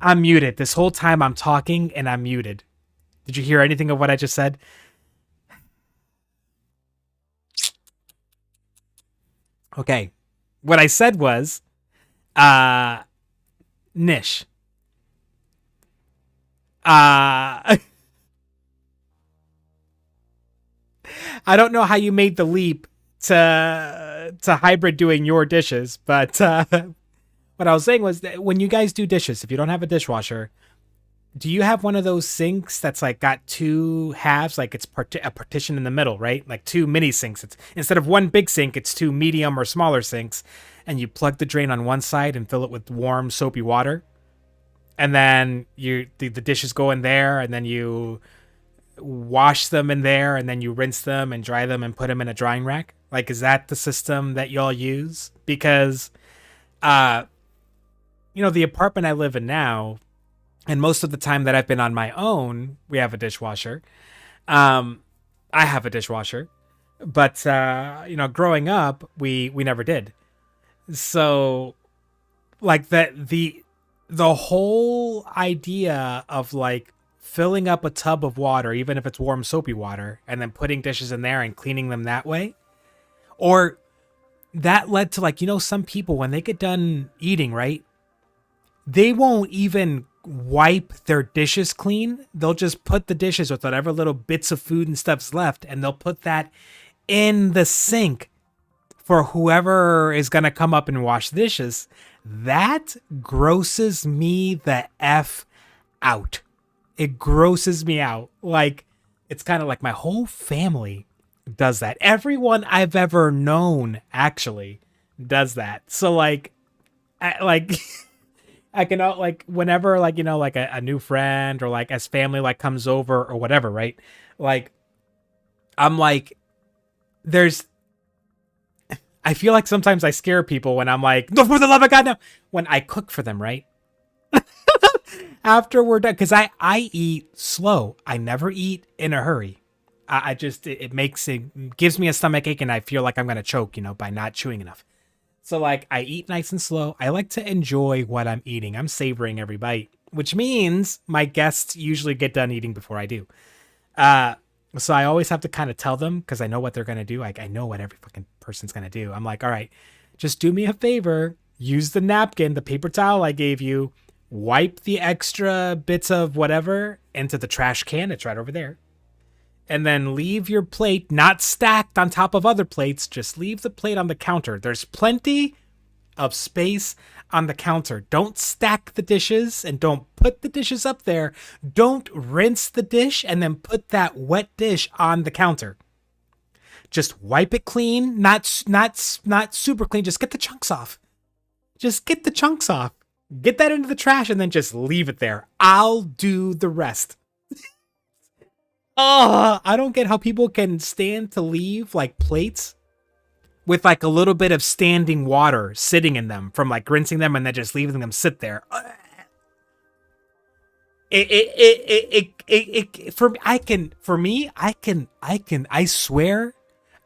I'm muted. This whole time I'm talking and I'm muted. Did you hear anything of what I just said? Okay. What I said was, Nish. I don't know how you made the leap to hybrid doing your dishes, but what I was saying was that when you guys do dishes, if you don't have a dishwasher, do you have one of those sinks that's like got two halves, like it's a partition in the middle, right? Like two mini sinks. It's instead of one big sink, it's two medium or smaller sinks, and you plug the drain on one side and fill it with warm soapy water, and then the dishes go in there, and then you wash them in there, and then you rinse them and dry them and put them in a drying rack. Like, is that the system that y'all use? Because, the apartment I live in now, and most of the time that I've been on my own, we have a dishwasher. I have a dishwasher, but growing up, we never did. So, like the whole idea of like filling up a tub of water, even if it's warm soapy water, and then putting dishes in there and cleaning them that way, or that led to like, some people when they get done eating, right, they won't even wipe their dishes clean. They'll just put the dishes with whatever little bits of food and stuff's left, and they'll put that in the sink for whoever is going to come up and wash the dishes. That grosses me the F out. It grosses me out. Like, it's kind of like my whole family does that. Everyone I've ever known actually does that. So like, I can like whenever like like a new friend or like as family like comes over or whatever, right? Like I'm like I feel like sometimes I scare people when I'm like, no, for the love of God, no. When I cook for them, right? After we're done, because I eat slow. I never eat in a hurry. I just it gives me a stomach ache and I feel like I'm gonna choke, by not chewing enough. So like I eat nice and slow. I like to enjoy what I'm eating. I'm savoring every bite, which means my guests usually get done eating before I do. So I always have to kind of tell them because I know what they're going to do. Like I know what every fucking person's going to do. I'm like, all right, just do me a favor. Use the napkin, the paper towel I gave you. Wipe the extra bits of whatever into the trash can. It's right over there. And then leave your plate not stacked on top of other plates. Just leave the plate on the counter. There's plenty of space on the counter. Don't stack the dishes and don't put the dishes up there. Don't rinse the dish and then put that wet dish on the counter. Just wipe it clean, not super clean. Just get the chunks off. Just get the chunks off. Get that into the trash and then just leave it there. I'll do the rest. Oh, I don't get how people can stand to leave like plates with like a little bit of standing water sitting in them from like rinsing them and then just leaving them sit there. I swear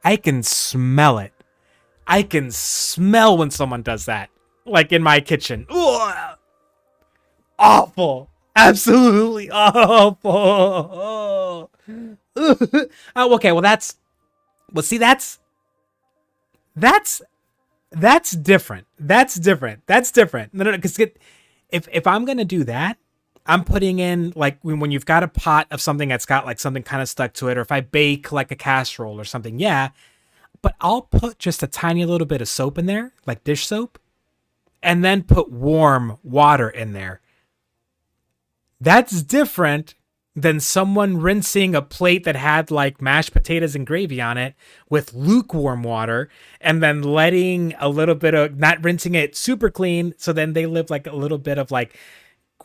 I can smell it. I can smell when someone does that. Like in my kitchen. Ugh. Awful. Absolutely awful. Oh, okay, well that's different. That's different. No, because if I'm gonna do that, I'm putting in like when you've got a pot of something that's got like something kind of stuck to it, or if I bake like a casserole or something, yeah. But I'll put just a tiny little bit of soap in there, like dish soap, and then put warm water in there. That's different than someone rinsing a plate that had like mashed potatoes and gravy on it with lukewarm water and then letting a little bit of, not rinsing it super clean. So then they live like a little bit of like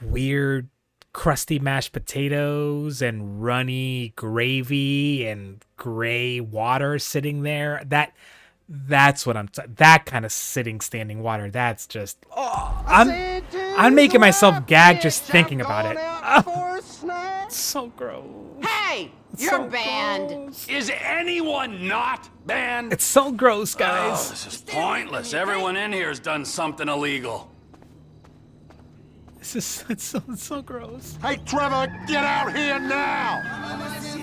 weird crusty mashed potatoes and runny gravy and gray water sitting there. That's what that kind of standing water. That's just, I'm making myself gag just thinking about it. It's so gross. Hey, you're banned. Is anyone not banned? It's so gross, guys. Oh, this is pointless. Everyone in here has done something illegal. It's so gross. Hey, Trevor, get out here now!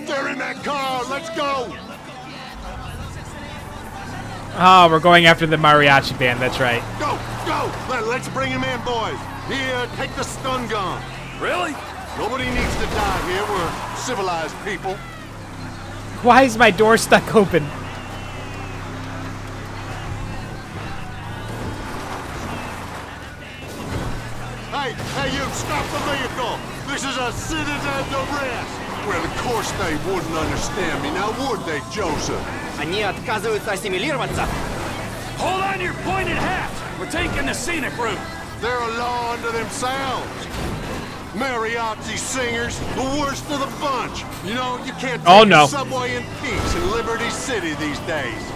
They're in that car. Let's go. Oh, we're going after the mariachi band. That's right. Go, go! Let's bring him in, boys. Here, take the stun gun. Really? Nobody needs to die here. We're civilized people. Why is my door stuck open? Hey, you, stop the vehicle! This is a citizen's arrest! Well, of course they wouldn't understand me, now would they, Joseph? Они отказываются ассимилироваться. Hold on to your pointed hat! We're taking the scenic route. They're a law unto themselves. Mariachi singers, the worst of the bunch. You know, you can't take the subway in peace in Liberty City these days.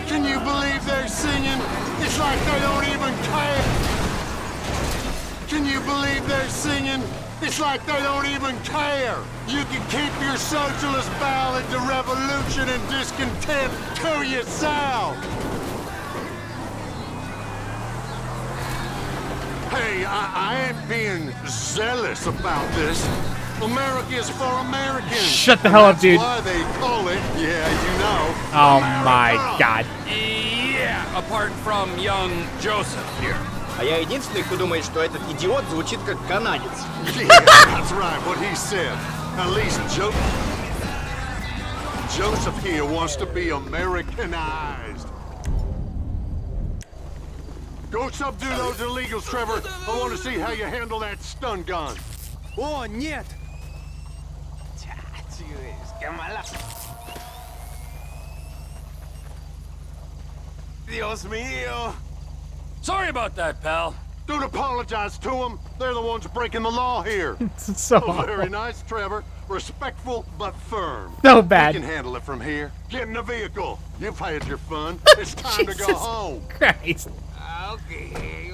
Can you believe they're singing? It's like they don't even care. Can you believe they're singing? It's like they don't even care. You can keep your socialist ballad to revolution and discontent to yourself. Hey, I ain't being zealous about this. America is for Americans. Shut the hell up, dude. That's why they call it, yeah, you know. Oh America. my God. Yeah, apart from young Joseph here. А я единственный, кто думает, что этот идиот звучит как канадец. Yeah, that's right, what he said. At least Joseph here wants to be Americanized. Go subdue those illegals, Trevor. I want to see how you handle that stun gun. О, нет! Dios mío. Sorry about that, pal. Don't apologize to them. They're the ones breaking the law here. It's so very nice, Trevor. Respectful but firm. So bad. We can handle it from here. Get in the vehicle. You've had your fun. It's time to go Jesus home. Christ. Okay.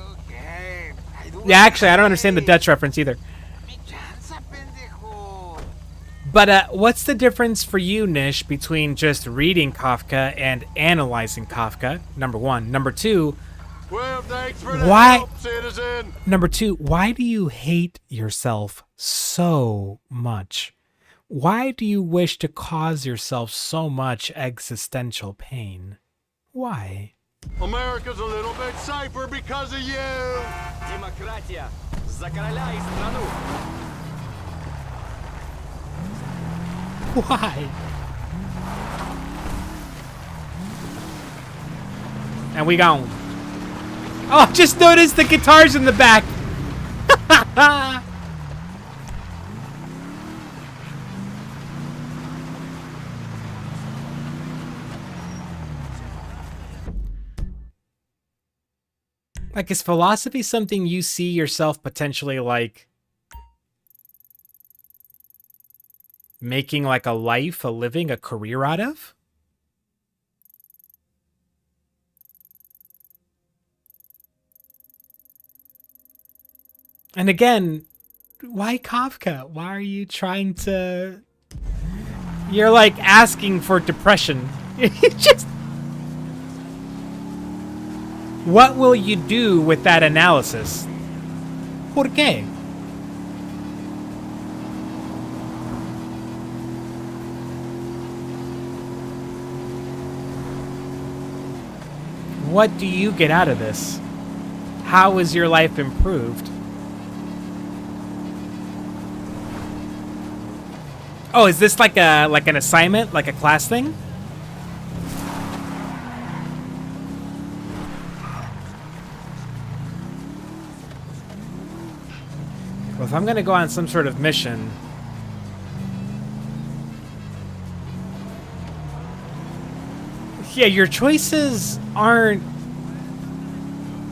Yeah, actually, I don't understand the Dutch reference either. But what's the difference for you, Nish, between just reading Kafka and analyzing Kafka? Number one. Number two, well, thanks for the why? help, citizen. Number two, why do you hate yourself so much? Why do you wish to cause yourself so much existential pain? Why? America's a little bit safer because of you. Демократия за короля и страну. Why? And we gone. Oh, just noticed the guitars in the back. Like, is philosophy something you see yourself potentially, like, making, like, a life, a living, a career out of? And again, why Kafka? Why are you trying to... You're, like, asking for depression. Just... What will you do with that analysis? ¿Por qué? What do you get out of this? How is your life improved? Oh, is this like an assignment, like a class thing? Well, if I'm gonna go on some sort of mission, yeah, your choices aren't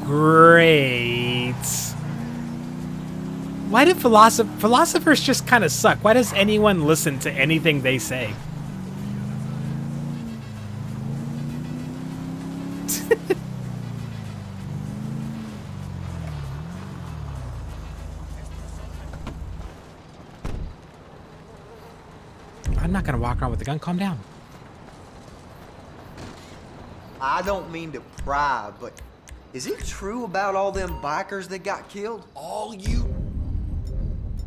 great. Why do philosophers just kind of suck? Why does anyone listen to anything they say? I'm not gonna walk around with a gun. Calm down. I don't mean to pry, but is it true about all them bikers that got killed? All you...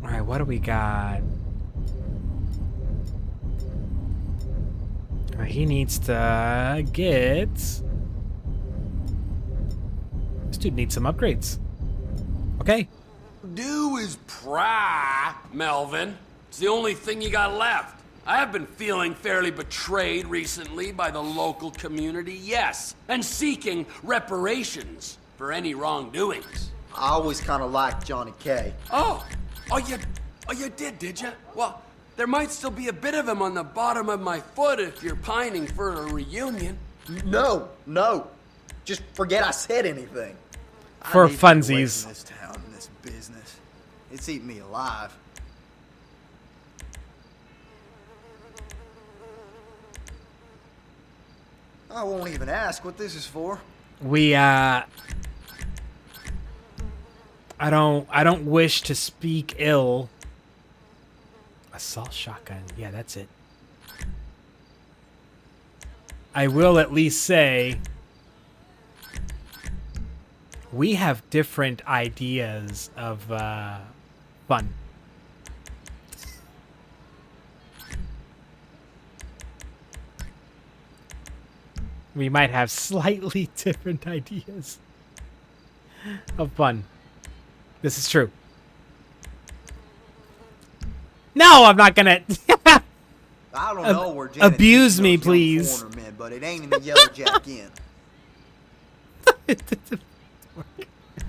Alright, what do we got? He needs to get... This dude needs some upgrades. Okay. Do is pry, Melvin. It's the only thing you got left. I have been feeling fairly betrayed recently by the local community, yes, and seeking reparations for any wrongdoings. I always kind of liked Johnny K. Oh, you did you? Well, there might still be a bit of him on the bottom of my foot if you're pining for a reunion. No. Just forget I said anything. For I need to get away funsies. from this town and this business. It's eating me alive. I won't even ask what this is for. We I don't wish to speak ill. Assault shotgun. Yeah, that's it. I will at least say we have different ideas of fun. We might have slightly different ideas of fun. This is true. No, I'm not gonna. I don't know where Janet abuse keeps me, those young please. foreigner men, but it ain't in the Yellow Jack Inn.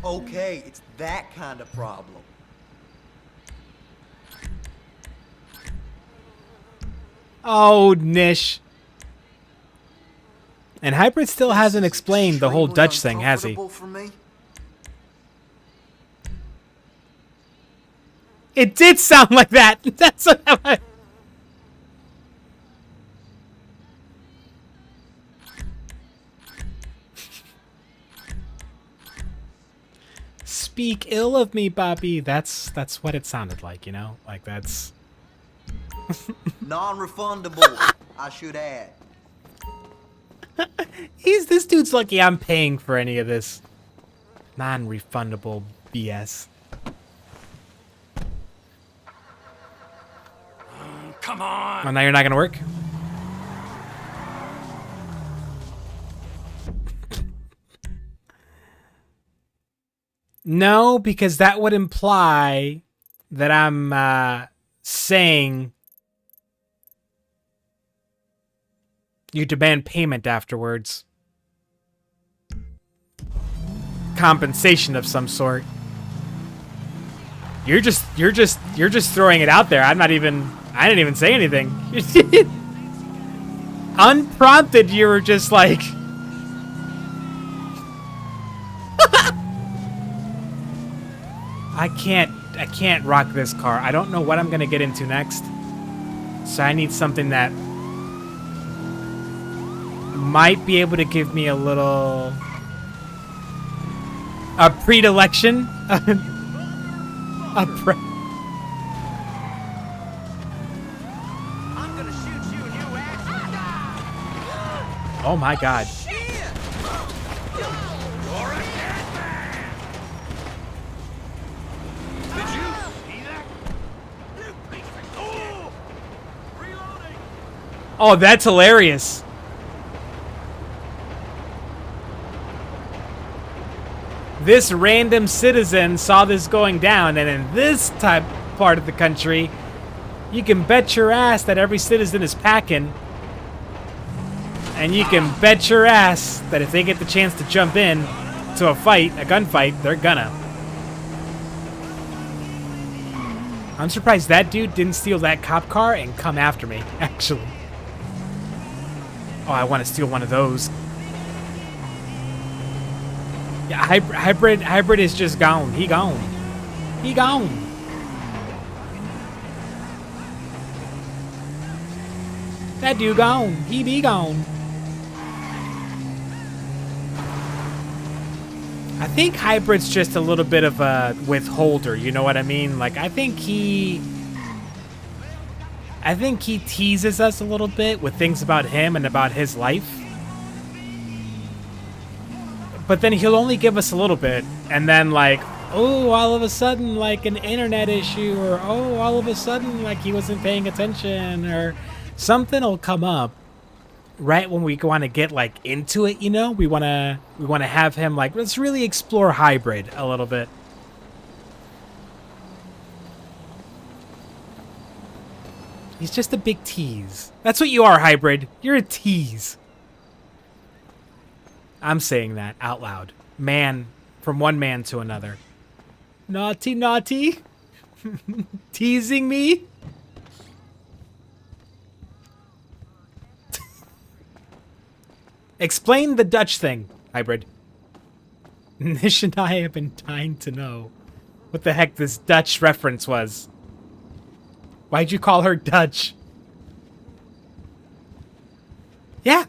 Okay, it's that kind of problem. Oh, Nish. And Hybrid still hasn't explained the whole Dutch thing, has he? For me. It did sound like that. That's what I... Speak ill of me, Bobby. That's what it sounded like, you know? Like, that's... Non-refundable, I should add. This dude's lucky I'm paying for any of this non-refundable BS. Come on. Oh, now you're not gonna work? No, because that would imply that I'm saying you demand payment afterwards. Compensation of some sort. You're just throwing it out there. I didn't even say anything. Unprompted, you were just like I can't rock this car. I don't know what I'm gonna get into next. So I need something that might be able to give me a predilection. Oh my god. Oh, that's hilarious. This random citizen saw this going down, and in this part of the country, you can bet your ass that every citizen is packing. And you can bet your ass that if they get the chance to jump in to a gunfight, they're gonna. I'm surprised that dude didn't steal that cop car and come after me, actually. Oh, I want to steal one of those. Yeah, hybrid is just gone. He gone. He gone. That dude gone. He be gone. I think hybrid's just a little bit of a withholder. You know what I mean? Like, I think he teases us a little bit with things about him and about his life. But then he'll only give us a little bit, and then like, oh, all of a sudden like an internet issue, or oh, all of a sudden like he wasn't paying attention, or something will come up right when we want to get like into it, you know? We want to have him like, let's really explore Hybrid a little bit. He's just a big tease. That's what you are, Hybrid. You're a tease. I'm saying that out loud. Man, from one man to another. Naughty, naughty. Teasing me. Explain the Dutch thing, Hybrid. Nish and I have been dying to know what the heck this Dutch reference was. Why'd you call her Dutch? Yeah.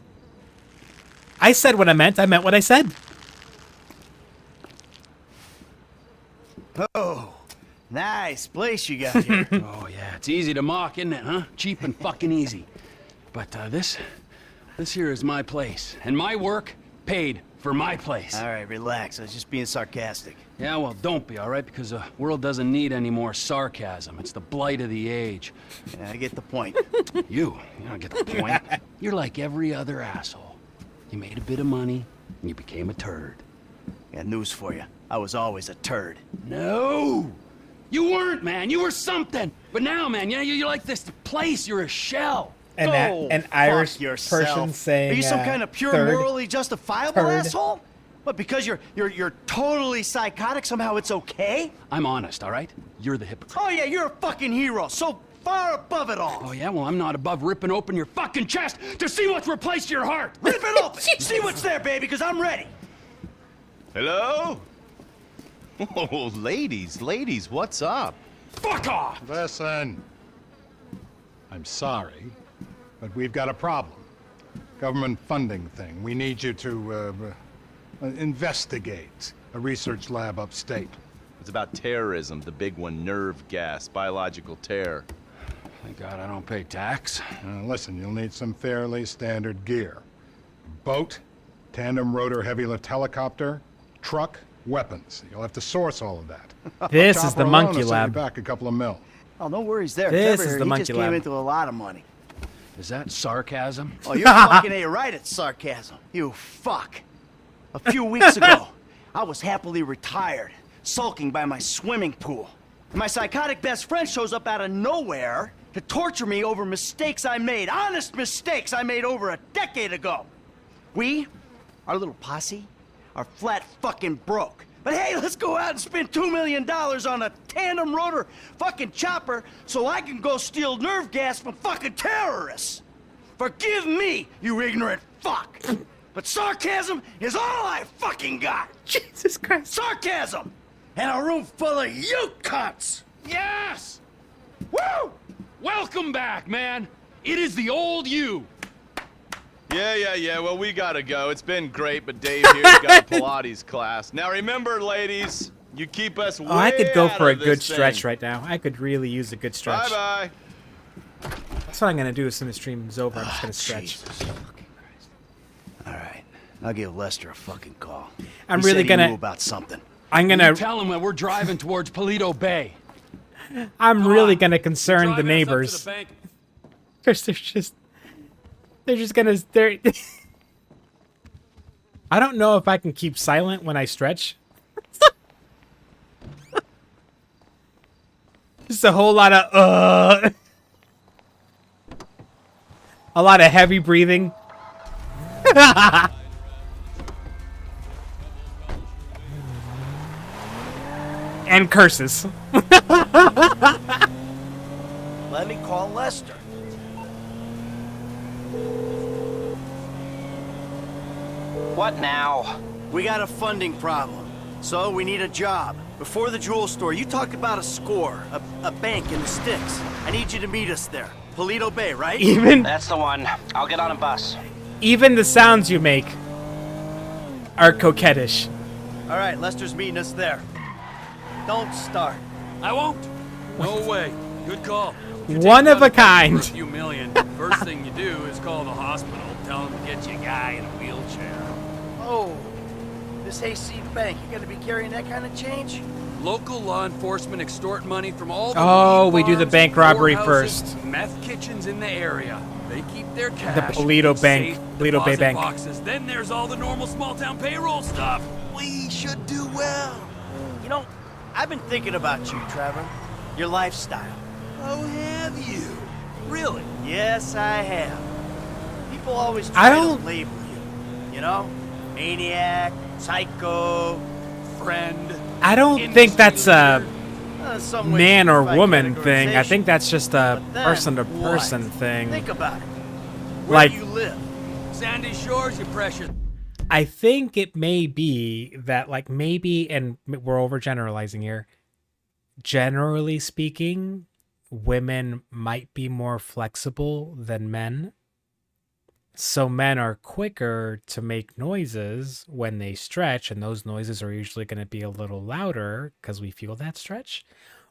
I said what I meant. I meant what I said. Oh, nice place you got here. Oh, yeah. It's easy to mock, isn't it, huh? Cheap and fucking easy. But this here is my place. And my work paid for my place. All right, relax. I was just being sarcastic. Yeah, well, don't be, all right? Because the world doesn't need any more sarcasm. It's the blight of the age. Yeah, I get the point. You don't get the point. You're like every other asshole. You made a bit of money, and you became a turd. Got news for you. I was always a turd. No! You weren't, man. You were something. But now, man, you're like this place. You're a shell. And an Irish person saying, are you some kind of pure, morally justifiable asshole? But because you're totally psychotic, somehow it's okay? I'm honest, all right? You're the hypocrite. Oh yeah, you're a fucking hero. So far above it all. Oh yeah, well I'm not above ripping open your fucking chest to see what's replaced your heart. Rip it open. See what's there, baby, because I'm ready. Hello? Oh, ladies, what's up? Fuck off! Listen. I'm sorry, but we've got a problem. Government funding thing. We need you to investigate a research lab upstate. It's about terrorism, the big one, nerve gas, biological terror. Thank God I don't pay tax. Listen, you'll need some fairly standard gear. Boat, tandem rotor heavy lift helicopter, truck, weapons. You'll have to source all of that. This is the monkey lab. Back a couple of mil. Oh, no worries there. This Trevor is the he monkey just lab. came into a lot of money. Is that sarcasm? Oh, you're fucking A right at sarcasm. You fuck. A few weeks ago, I was happily retired, sulking by my swimming pool. And my psychotic best friend shows up out of nowhere to torture me over mistakes I made. Honest mistakes I made over a decade ago. We, our little posse, are flat fucking broke. But hey, let's go out and spend $2 million on a tandem rotor fucking chopper so I can go steal nerve gas from fucking terrorists. Forgive me, you ignorant fuck. But sarcasm is all I fucking got. Jesus Christ. Sarcasm! And a room full of you cunts! Yes! Woo! Welcome back, man. It is the old you. Yeah. Well, we gotta go. It's been great, but Dave here's got a Pilates class. Now remember, ladies, you keep us way I could go out for a of good this stretch thing. right now. I could really use a good stretch. Bye-bye. That's what I'm going to do as soon as the stream's over. I'm just going to stretch. All right, I'll give Lester a fucking call. I'm He really said he gonna- knew about something. I'm going to... Tell him that we're driving towards Paleto Bay. I'm really going to concern the Driving us up to neighbors. the bank. They're just going to... I don't know if I can keep silent when I stretch. Just a whole lot of a lot of heavy breathing. And curses. Let me call Lester. What now? We got a funding problem, so we need a job. Before the jewel store, you talked about a score, a bank in the sticks. I need you to meet us there. Paleto Bay, right? That's the one. I'll get on a bus. Even the sounds you make are coquettish. All right, Lester's meeting us there. Don't start. I won't. No way. Good call. One of a kind. For a few million. First thing you do is call the hospital. Tell them to get you a guy in a wheelchair. Oh, This hayseed bank, you gotta be carrying that kind of change? Local law enforcement extort money from all the Oh, weed we do the farms, bank robbery whorehouses, first. Meth kitchens in the area. They keep their cash. The Polito Bank, safe Polito Bay deposit Bank. boxes. Then there's all the normal small town payroll stuff. We should do well. You know, I've been thinking about you, Trevor. Your lifestyle. Oh, have you? Really? Yes, I have. People always I try don't- to label you. You know? Maniac, psycho, friend. I don't think that's a some ways man or by woman thing. I categorization. think that's just a But then person-to-person what? thing. Think about it. Where Like, do you live? Sandy Shores, you precious. I think it may be that, like, maybe, and we're overgeneralizing here, generally speaking, women might be more flexible than men. So men are quicker to make noises when they stretch, and those noises are usually going to be a little louder because we feel that stretch.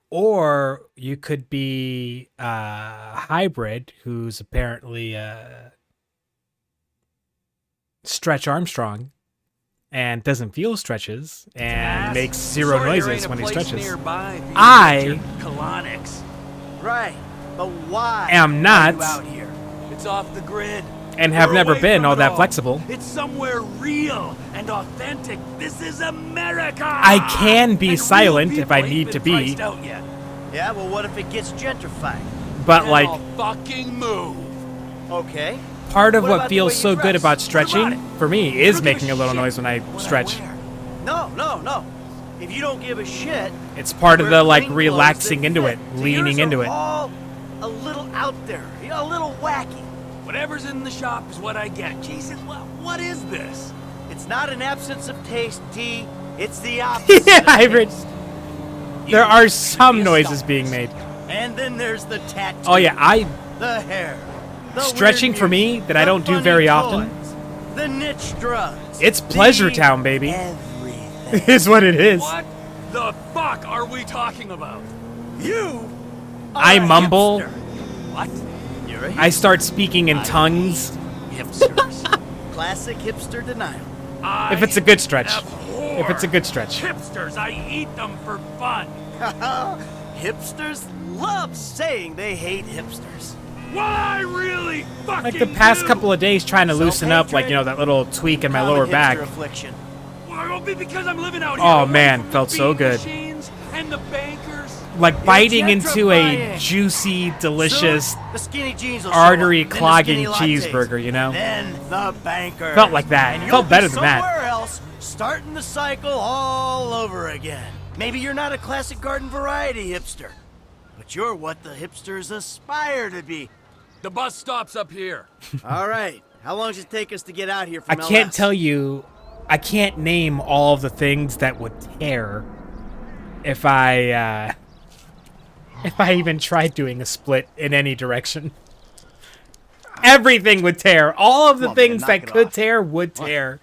Or you could be a hybrid who's apparently Stretch Armstrong and doesn't feel stretches and makes zero Sorry, there noises ain't a when he place stretches. nearby if you I get your colonics. Right. But why am not are you out here? It's off the grid. and have We're never away been from all it that flexible. It's somewhere real and authentic. This is America. I can be And silent real if I people need ain't to been be, priced out yet. Yeah, well, what if it gets gentrified? but Then like I'll fucking move. Okay. part of What what about the feels way you so good dress? about What stretching about for me is Who gives making a little shit noise when I what stretch. wear? No. If you don't give a shit, It's part of wear the like clean clothes relaxing that into fit. it, So leaning yours into are it. all a little out there, you know, a little wacky. Whatever's in the shop is what I get. Jesus, what is this? It's not an absence of taste, D. It's the opposite. Yeah, of hybrid. taste. There are some noises being made. And then there's the tattoo. Oh yeah, The hair. The stretching weird for me music, that I the don't do funny very toys, often. The niche drugs. It's Pleasure the Town, baby. Everything. Is what it is. What the fuck are we talking about? You. I mumble. Hipster. What? You're a I start speaking in tongues. hipsters. Classic hipster denial. If it's a good stretch. If it's a good stretch. Hipsters, I eat them for fun. Hipsters love saying they hate hipsters. What I really fucking Like the past do. couple of days trying to loosen up, like, you know, that little tweak in my Common lower hipster back. affliction. Well, it'll be because I'm living out here. Oh away man, from felt the so bean good. machines and the bankers. Like biting into a gentrifying. juicy, delicious, Soon, the skinny jeans will show up, artery then the clogging skinny lattes, cheeseburger, you know? Then the banker. Felt like that. And Felt you'll better be than that. somewhere else, starting the cycle all over again. Maybe you're not a classic garden variety hipster, but you're what the hipsters aspire to be. The bus stops up here. All right. How long does it take us to get out here I from can't LS? tell you, I can't name all of the things that would tear if I even tried doing a split in any direction. Everything would tear. All of the Come on, things man, that knock it could off. tear would tear.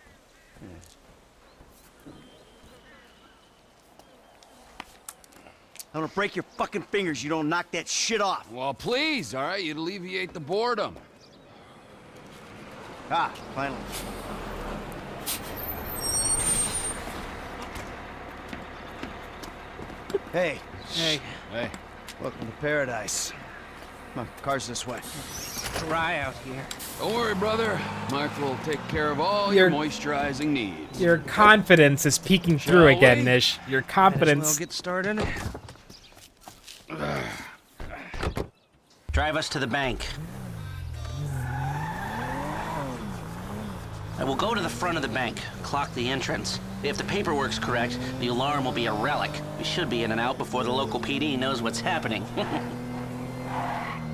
I'm gonna break your fucking fingers. You don't knock that shit off. Well, please, all right? You'd alleviate the boredom. Ah, finally. Hey. Hey. Welcome to paradise. Come on, car's this way. Dry out here. Don't worry, brother. Mike will take care of all your moisturizing needs. Your confidence is peeking through Shall again, we? Nish. Your Might as confidence. well get started. Drive us to the bank. I will go to the front of the bank, clock the entrance. If the paperwork's correct, the alarm will be a relic. We should be in and out before the local PD knows what's happening.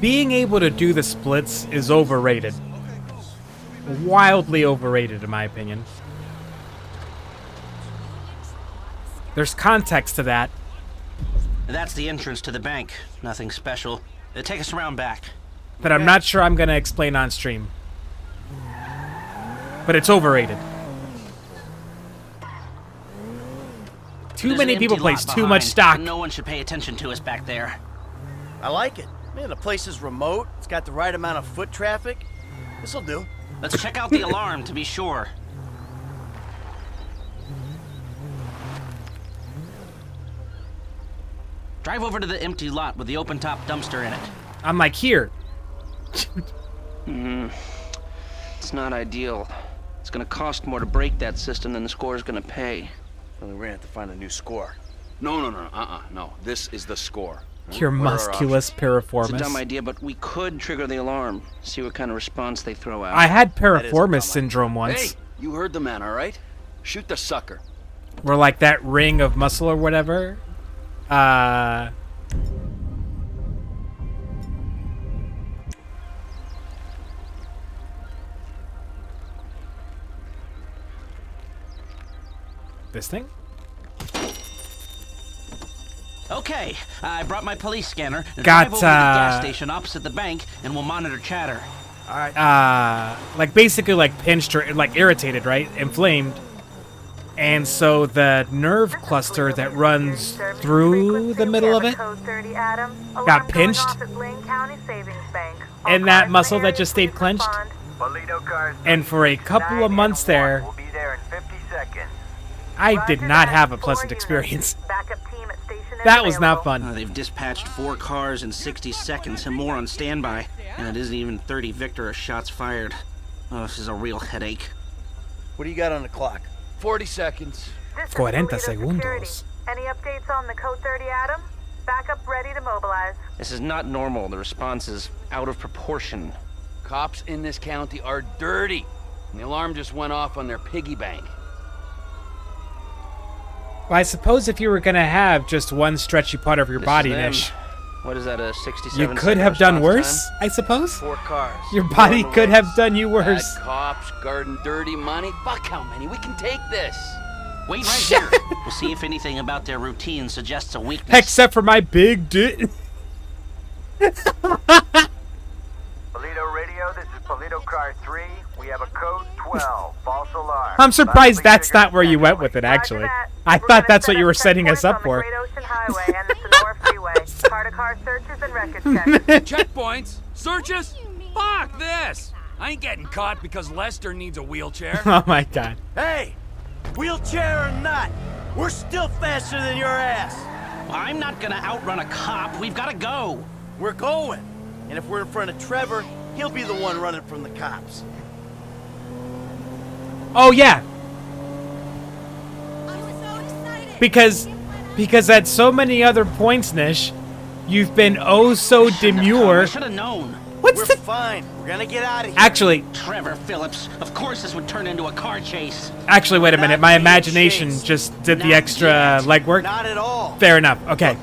Being able to do the splits is overrated. Wildly overrated, in my opinion. There's context to that. That's the entrance to the bank. Nothing special. Take us around back. That I'm not sure I'm going to explain on stream. But it's overrated. Too There's many an people empty lot place too much behind. stock. No one should pay attention to us back there. I like it. Man, the place is remote. It's got the right amount of foot traffic. This'll do. Let's check out the alarm to be sure. Drive over to the empty lot with the open-top dumpster in it. I'm like, here. It's not ideal. It's gonna cost more to break that system than the score is gonna pay. Well, we're gonna have to find a new score. No. This is the score. Your musculus piriformis. It's a dumb idea, but we could trigger the alarm. See what kind of response they throw out. I had piriformis syndrome once. Hey, you heard the man, all right? Shoot the sucker. Where like that ring of muscle or whatever. This thing? Okay, I brought my police scanner. Got, Drive over to the gas station opposite the bank, and we'll monitor chatter. All right. Like basically like pinched or like irritated, right? Inflamed. And so the nerve cluster that runs through the middle of it got pinched. And that muscle that just stayed clenched. And for a couple of months there, I did not have a pleasant experience. That was not fun. They've dispatched 4 cars in 60 seconds and more on standby. And it isn't even 30 Victor shots fired. Oh, this is a real headache. What do you got on the clock? 40 seconds. 40 segundos. Any updates on the Code 30 Adam? Backup ready to mobilize. This is not normal. The response is out of proportion. Cops in this county are dirty. And the alarm just went off on their piggy bank. Well, I suppose if you were gonna have just one stretchy part of your body, Nish, What is that, a 67 you could have done worse, time? I suppose? 4 cars. Your body could have done you worse. Bad cops, guarding dirty money. Fuck how many? We can take this. Wait right here. We'll see if anything about their routine suggests a weakness. Except for my big dick. Polito Radio, this is Polito Car 3. We have a code 12, false alarm. I'm surprised that's not where you went with it, actually. I thought that's what you were setting us up for. Checkpoints? Searches? Fuck this! I ain't getting caught because Lester needs a wheelchair. Oh my god. Hey! Wheelchair or not, we're still faster than your ass. I'm not gonna outrun a cop. We've gotta go. We're going. And if we're in front of Trevor, he'll be the one running from the cops. Oh yeah. Because at so many other points, Nish, you've been oh so demure. I should have known. We're fine. We're gonna get out of here. Actually, Trevor Phillips. Of course, this would turn into a car chase. Actually, wait a minute. My imagination just did the extra legwork. Not at all. Fair enough. Okay.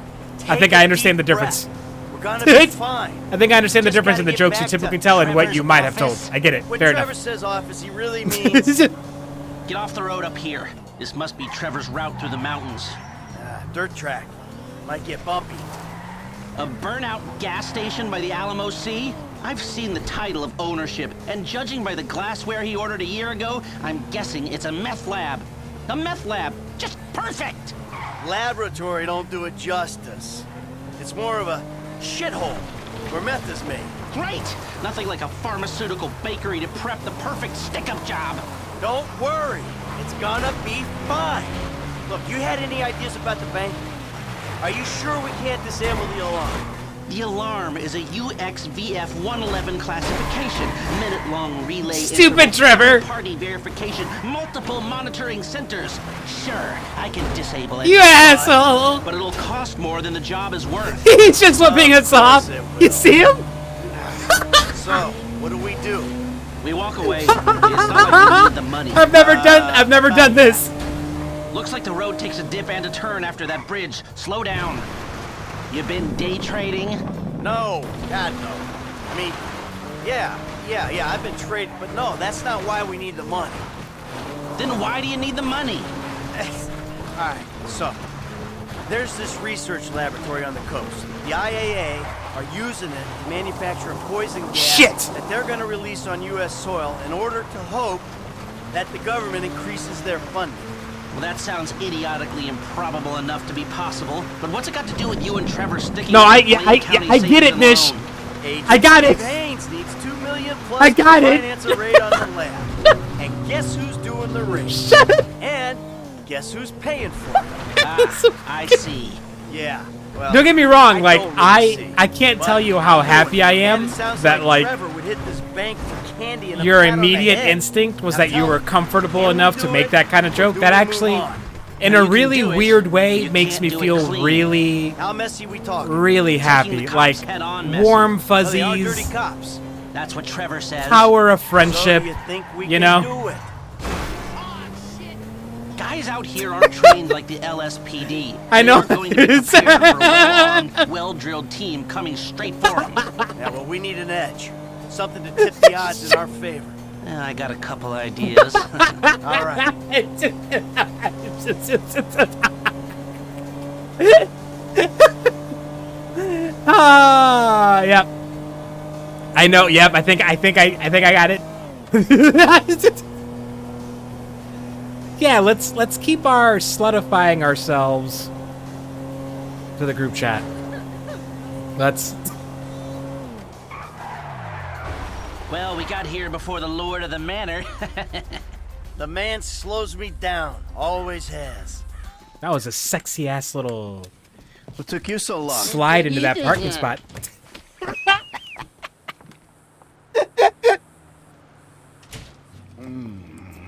I think I understand the difference. We're gonna be fine. I think I understand the Just difference in the gotta jokes get you back typically to tell and what Trevor's you might have told. office. I get it. When Fair Trevor enough. says office, he really means... Get off the road up here. This must be Trevor's route through the mountains. Dirt track. Might get bumpy. A burnout gas station by the Alamo Sea? I've seen the title of ownership, and judging by the glassware he ordered a year ago, I'm guessing it's a meth lab. A meth lab. Just perfect! Laboratory don't do it justice. It's more of a shithole where meth is made. Great! Nothing like a pharmaceutical bakery to prep the perfect stick-up job. Don't worry. It's gonna be fine. Look, you had any ideas about the bank? Are you sure we can't disable the alarm? The alarm is a UXVF 111 classification, minute-long relay. Stupid Trevor! Party verification, multiple monitoring centers. Sure, I can disable it. You asshole! But it'll cost more than the job is worth. He's just flipping us off. You see him? So, what do? We walk away. It's not like we need the money. I've never done this. Looks like the road takes a dip and a turn after that bridge. Slow down. You been day trading? No, God no. I mean, yeah, I've been trading, but no, that's not why we need the money. Then why do you need the money? Alright, so, there's this research laboratory on the coast. The IAA are using it to manufacture a poison gas that they're gonna release on U.S. soil in order to hope that the government increases their funding. Well, that sounds idiotically improbable enough to be possible, but what's it got to do with you and Trevor sticking No, I County get it, Nish. Agent I got it. Dave Haynes needs $2 million plus I got to it. finance a raid on the lab. And guess who's doing the raid? And guess who's paying for it? I see. Yeah, Well, don't get me wrong, like don't really see. I can't But tell you how happy I am it sounds that like Trevor would hit this bank for candy and a your pat on the immediate head. instinct was Now that you tell were me, comfortable can we enough to do make it, that kind of or joke. do That we move actually, on? in Now a you can really do it. weird way, You makes can't me do it feel clean. really, How messy we talking? really Taking happy. the cops Like head-on messy. warm Well, they are dirty fuzzies, cops. That's what Trevor says. power of friendship. So you think we You can know. do it? Guys out here aren't trained like the LSPD. I know. They're going to be prepared for a well-armed, well-drilled team coming straight for them. Yeah, well, we need an edge. Something to tip the odds in our favor. I got a couple ideas. All right. Ah, yep. I know. Yep. I think I got it. Yeah. Let's keep our slutifying ourselves to the group chat. Let's. Well, we got here before the Lord of the Manor. The man slows me down. Always has. That was a sexy ass little What took you so long? slide into that parking spot.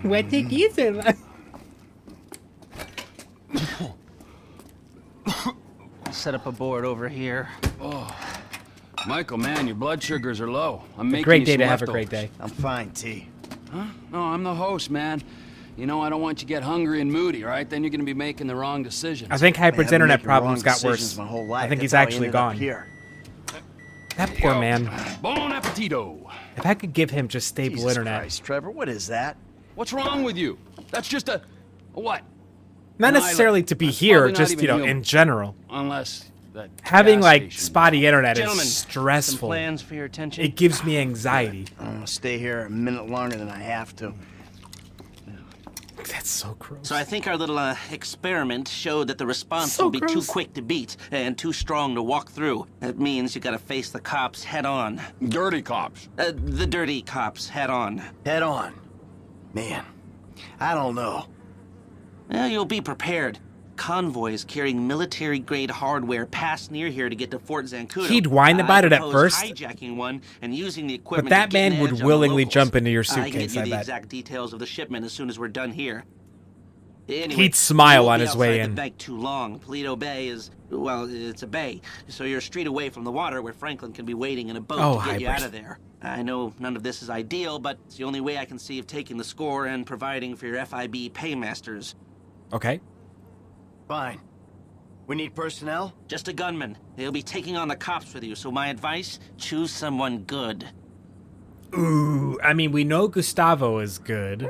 What took you so long? Set up a board over here. Oh, Michael, man, your blood sugars are low. I'm A making great you day some to have a leftovers. great day. I'm fine, T. Huh? No, I'm the host, man. You know, I don't want you to get hungry and moody, all right? Then you're going to be making the wrong decisions. I think Hyper's I've been internet making wrong problems got decisions worse. my whole life. I think he's That's how I actually ended up gone. here. That poor man. Bon appetito. If I could give him just stable Jesus internet. Christ, Trevor, what is that? What's wrong with you? That's just a what? Not No, necessarily to be that's here, probably not just, even you know, human. in general. Unless that Having, gas like, station- spotty internet Gentlemen, is some stressful. plans for your attention? It gives me anxiety. I'm gonna stay here a minute longer than I have to. That's so gross. So I think our little experiment showed that the response So will be too gross. quick to beat and too strong to walk through. That means you gotta face the cops head on. Dirty cops. The dirty cops head on. Head on. Man, I don't know. Well, you'll be prepared. Convoys carrying military-grade hardware pass near here to get to Fort Zancudo. He'd whine about it at propose first, hijacking one and using the equipment but that to get man an would edge on the willingly locals. jump into your I can get suitcase, you I the bet. exact details of the shipment as soon as we're done here. Anyway, He'd smile you won't on be his way outside in. The bank too long. Paleto Bay is, well, it's a bay, so you're a street away from the water where Franklin can be waiting in a boat Oh, to get you hybrid. out of there. I know none of this is ideal, but it's the only way I can see of taking the score and providing for your FIB paymasters. Okay. Fine. We need personnel? Just a gunman. They'll be taking on the cops with you, so my advice, choose someone good. Ooh, I mean, we know Gustavo is good.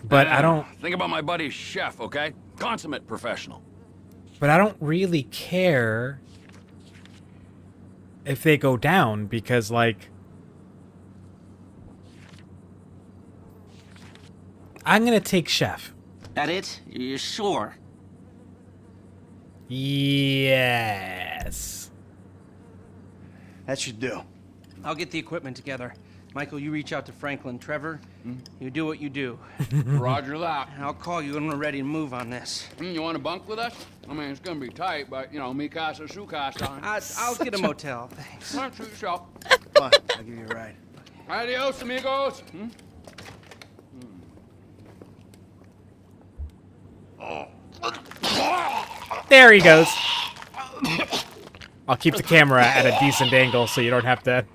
But I don't... Think about my buddy Chef, okay? Consummate professional. But I don't really care if they go down, because, like... I'm gonna take Chef. That it? You're sure? Yes. That should do. I'll get the equipment together. Michael, you reach out to Franklin. Trevor, you do what you do. Roger that. I'll call you when we're ready to move on this. You want to bunk with us? I mean, it's going to be tight, but, you know, mi casa, su casa. I'll get a motel, thanks. Why don't you treat yourself? Come on, I'll give you a ride. Adios, amigos. There he goes. I'll keep the camera at a decent angle so you don't have to...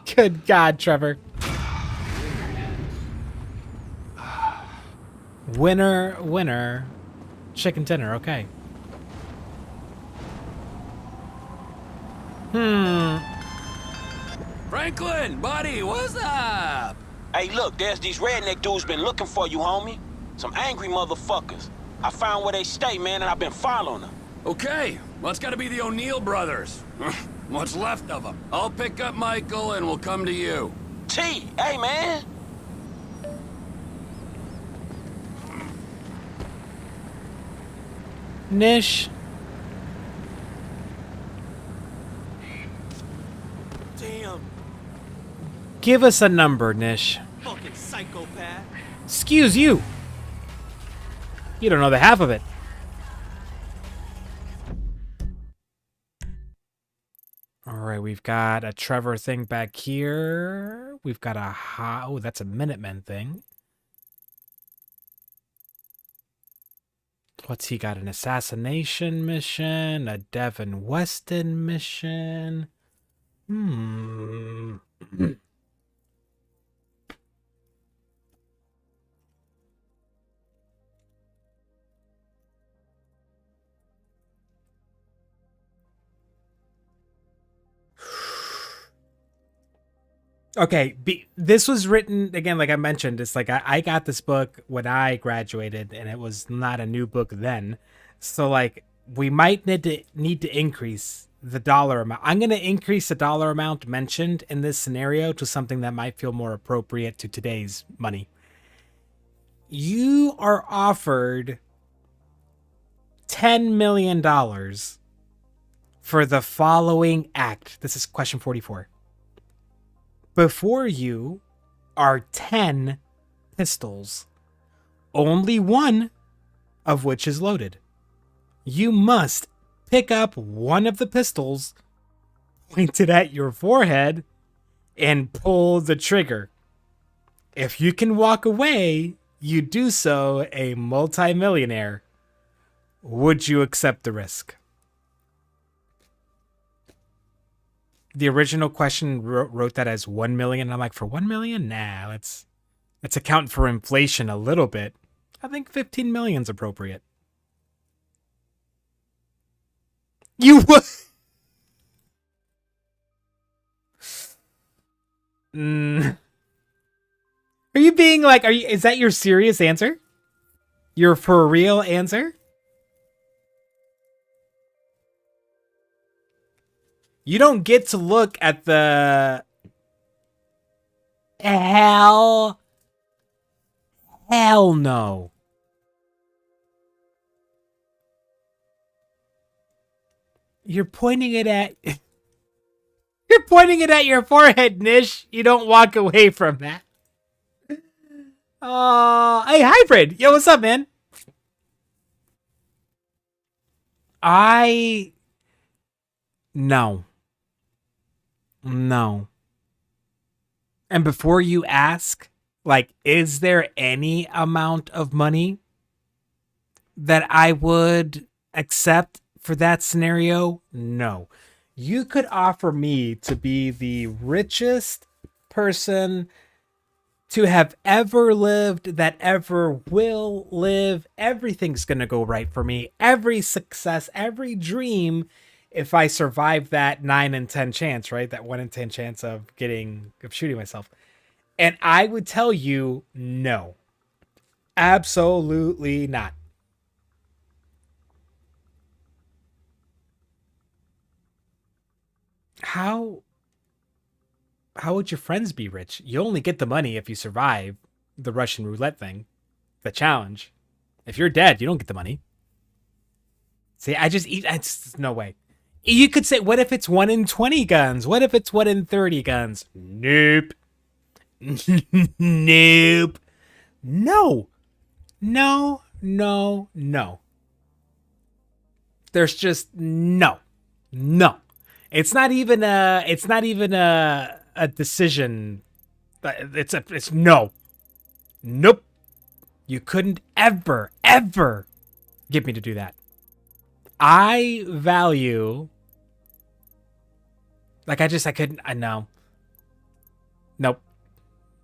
Good God, Trevor. Winner, winner. Chicken dinner, okay. Franklin, buddy, what's up? Hey, look, there's these redneck dudes been looking for you, homie. Some angry motherfuckers. I found where they stay, man, and I've been following them. Okay, well, it's got to be the O'Neill brothers. What's left of them. I'll pick up Michael and we'll come to you. T, hey, man. Nish. Damn. Give us a number, Nish. Fucking psychopath. Excuse you. You don't know the half of it. All right, we've got a Trevor thing back here. We've got a oh, that's a Minutemen thing. What's he got? An assassination mission, a Devin Weston mission. Okay, this was written, again, like I mentioned, it's like I got this book when I graduated, and it was not a new book then. So, like, we might need to increase the dollar amount. I'm going to increase the dollar amount mentioned in this scenario to something that might feel more appropriate to today's money. You are offered $10 million for the following act. This is question 44. Before you are 10 pistols, only one of which is loaded. You must pick up one of the pistols, point it at your forehead, and pull the trigger. If you can walk away, you do so a multimillionaire. Would you accept the risk? The original question wrote that as 1 million. I'm like, for 1 million? Nah, let's account for inflation a little bit. I think 15 million's appropriate. You would. Are you being like, is that your serious answer? Your for real answer? You don't get to look at the hell no. You're pointing it at your forehead, Nish. You don't walk away from that. Hey, Hybrid. Yo, what's up, man? No. And before you ask, like, is there any amount of money that I would accept for that scenario? No. You could offer me to be the richest person to have ever lived, that ever will live. Everything's going to go right for me. Every success, every dream, if I survive that 9 in 10 chance, right? That 1 in 10 chance of shooting myself. And I would tell you, no. Absolutely not. How would your friends be rich? You only get the money if you survive the Russian roulette thing, the challenge. If you're dead, you don't get the money. See, it's no way. You could say, what if it's 1 in 20 guns? What if it's 1 in 30 guns? Nope. Nope. No. There's just no. It's not even a decision. It's no. Nope. You couldn't ever get me to do that. I value, like, I couldn't, no. Nope.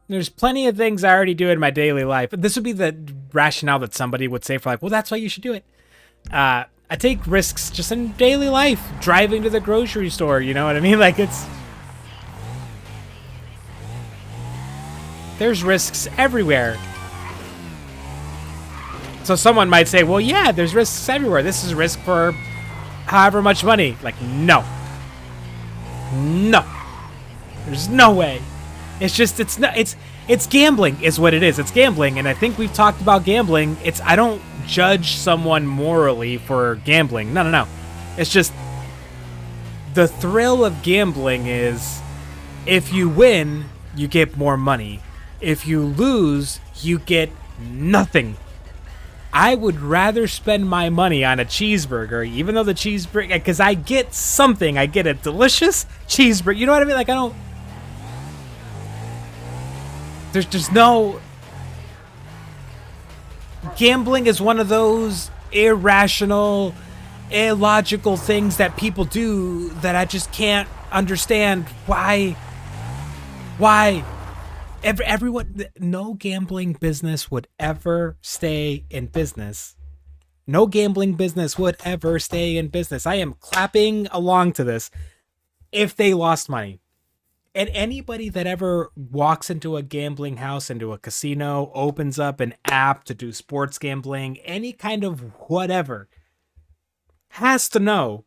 There's plenty of things I already do in my daily life. This would be the rationale that somebody would say for, like, well, that's why you should do it. I take risks just in daily life, driving to the grocery store, you know what I mean? Like, there's risks everywhere. So someone might say, well, yeah, there's risks everywhere. This is a risk for however much money. Like, no. There's no way. It's gambling is what it is. It's gambling. And I think we've talked about gambling. I don't judge someone morally for gambling. No. It's just the thrill of gambling is if you win, you get more money. If you lose, you get nothing. I would rather spend my money on a cheeseburger, even though the cheeseburger, because I get something. I get a delicious cheeseburger. You know what I mean? Like, I don't. There's just no. Gambling is one of those irrational, illogical things that people do that I just can't understand why. Everyone, no gambling business would ever stay in business. No gambling business would ever stay in business. I am clapping along to this if they lost money. And anybody that ever walks into a gambling house, into a casino, opens up an app to do sports gambling, any kind of whatever, has to know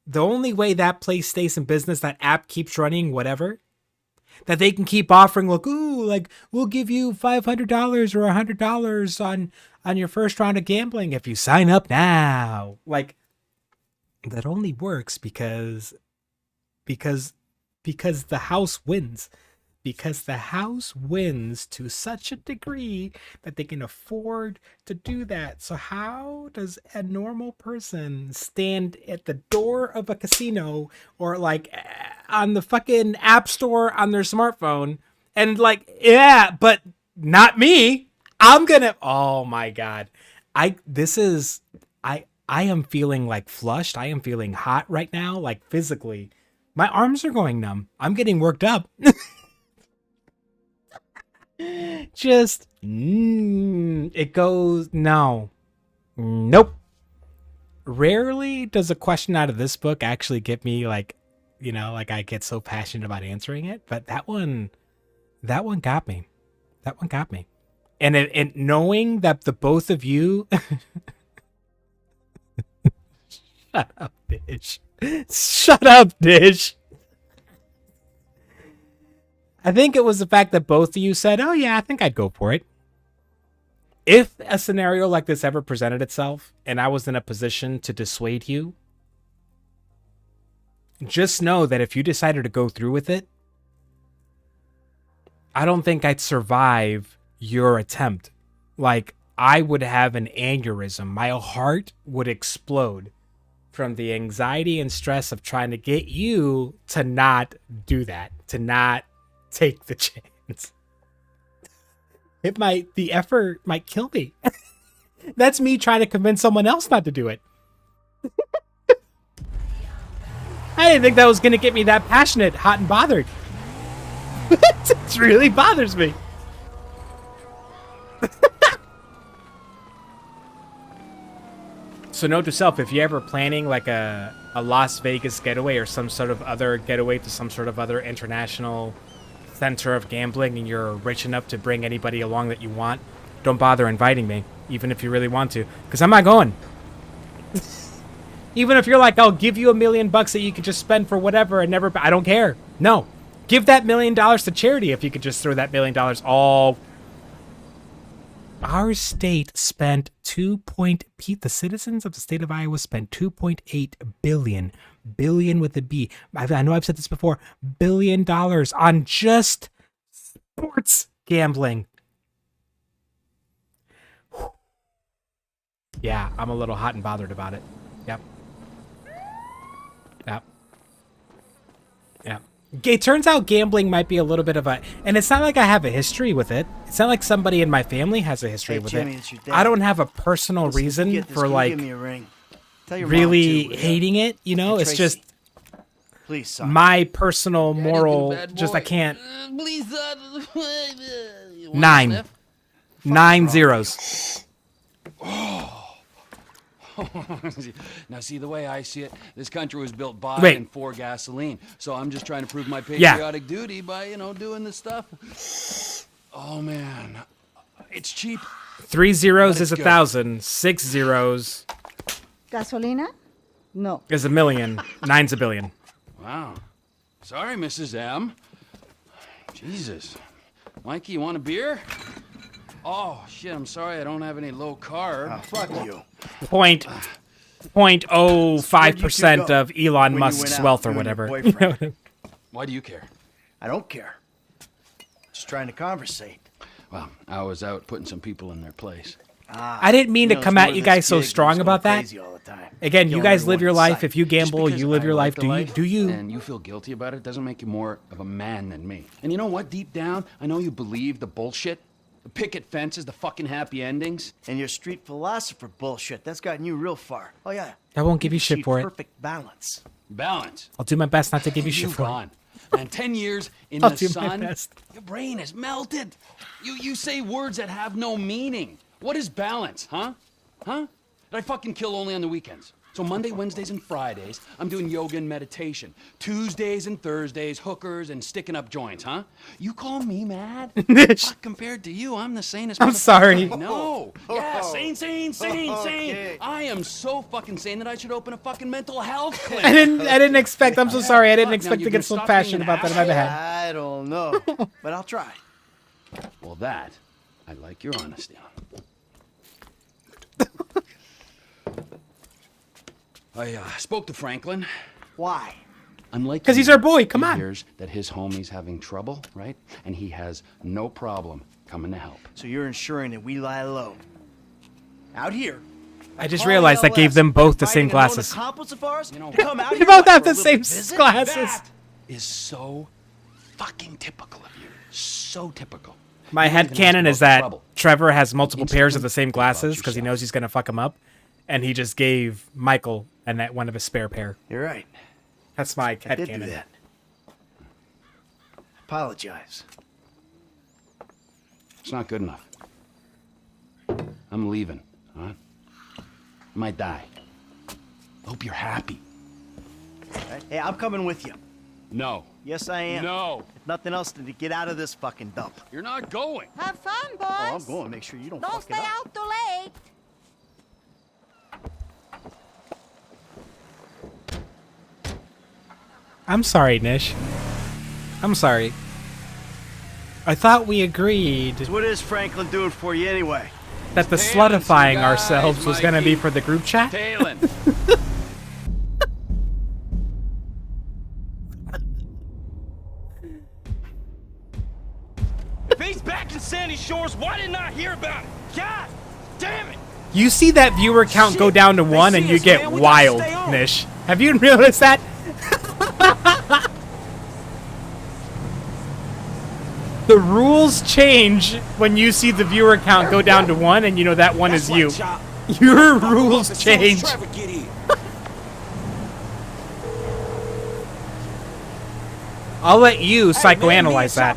the only way that place stays in business, that app keeps running, whatever, that they can keep offering, like, ooh, like, we'll give you $500 or $100 on your first round of gambling if you sign up now. Like, that only works because the house wins. Because the house wins to such a degree that they can afford to do that. So how does a normal person stand at the door of a casino or like on the fucking app store on their smartphone and like, yeah, but not me. I'm gonna, oh my God. I am feeling like flushed. I am feeling hot right now, like physically. My arms are going numb. I'm getting worked up. Just, it goes, no. Nope. Rarely does a question out of this book actually get me like, you know, like I get so passionate about answering it. But that one got me. That one got me. And knowing that the both of you... Shut up, Dish. Shut up, Dish. I think it was the fact that both of you said, oh yeah, I think I'd go for it. If a scenario like this ever presented itself and I was in a position to dissuade you, just know that if you decided to go through with it, I don't think I'd survive your attempt. Like, I would have an aneurysm. My heart would explode from the anxiety and stress of trying to get you to not do that, to not take the chance. The effort might kill me. That's me trying to convince someone else not to do it. I didn't think that was going to get me that passionate, hot and bothered. It really bothers me. So note to self, if you're ever planning like a Las Vegas getaway or some sort of other getaway to some sort of other international center of gambling and you're rich enough to bring anybody along that you want, don't bother inviting me, even if you really want to, because I'm not going. Even if you're like, I'll give you $1 million that you could just spend for whatever and never, I don't care. No, give that $1 million to charity if you could just throw that $1 million all. Our state spent the citizens of the state of Iowa spent 2.8 billion with a B. I know I've said this before, $1 billion on just sports gambling. Yeah, I'm a little hot and bothered about it. Yep. It turns out gambling might be a little bit of a, and it's not like I have a history with it. It's not like somebody in my family has a history with Jimmy, it. it's your dad. I don't have a personal reason for like really hating it. You know, it's just please, son. my personal moral. Just I can't. Please, 9 zeros. Now, see, the way I see it, this country was built by Wait. and for gasoline. So I'm just trying to prove my patriotic duty by, you know, doing this stuff. Oh, man. It's cheap. 3 zeros But is it's good. 1,000. 6 zeros Gasolina? No. is 1 million. 9's a billion. Wow. Sorry, Mrs. M. Jesus. Mikey, you want a beer? Oh, shit, I'm sorry I don't have any low carb. Fuck you. 0.05% of Elon Musk's wealth or whatever. Why do you care? I don't care. Just trying to conversate. Well, I was out putting some people in their place. I didn't mean to come at you guys so strong about that. Again, you guys live your life. If you gamble, you live your life. Do you? And you feel guilty about it doesn't make you more of a man than me. And you know what? Deep down, I know you believe the bullshit. The picket fences, the fucking happy endings. And your street philosopher bullshit. That's gotten you real far. Oh, yeah. I won't give you shit for it. Perfect balance. Balance? I'll do my best not to give you shit for it. Man, 10 years in I'll the do my sun, best. your brain is melted. You say words that have no meaning. What is balance, huh? Huh? Did I fucking kill only on the weekends? So Monday, Wednesdays, and Fridays, I'm doing yoga and meditation. Tuesdays and Thursdays, hookers and sticking up joints, huh? You call me mad? Fuck, compared to you, I'm the sanest. I'm sorry. No. Yeah, sane. I am so fucking sane that I should open a fucking mental health clinic. I didn't expect. I'm so sorry. I didn't expect to get so passionate about that. My bad. I don't know, but I'll try. Well, that I like your honesty on. I spoke to Franklin. Why? Unlike because he's our boy. Come on. He hears that his homie's having trouble, right? And he has no problem coming to help. So you're ensuring that we lie low. Out here. I just realized that gave them both the same glasses. You know, They both have the same glasses. That is so fucking typical of you. So typical. My headcanon is that Trevor has multiple pairs of the same glasses because he knows he's going to fuck him up. And he just gave Michael and one of his spare pair. You're right. That's my headcanon. I did do that. Apologize. It's not good enough. I'm leaving, huh? I might die. Hope you're happy. Right. Hey, I'm coming with you. No. Yes, I am. No. If nothing else than to get out of this fucking dump. You're not going. Have fun, boys. Oh, I'm going. Make sure you don't fuck stay it up. out too late. I'm sorry, Nish. I'm sorry. I thought we agreed So what is Franklin doing for you anyway? that the slutifying ourselves was going to be for the group chat. Tailing. If he's back in Sandy Shores, why didn't I hear about it? God damn it! You see that viewer count go down to 1 and you get wild, Nish. Have you noticed that? The rules change when you see the viewer count go down to 1 and you know that 1 is you. Your rules change. I'll let you psychoanalyze that.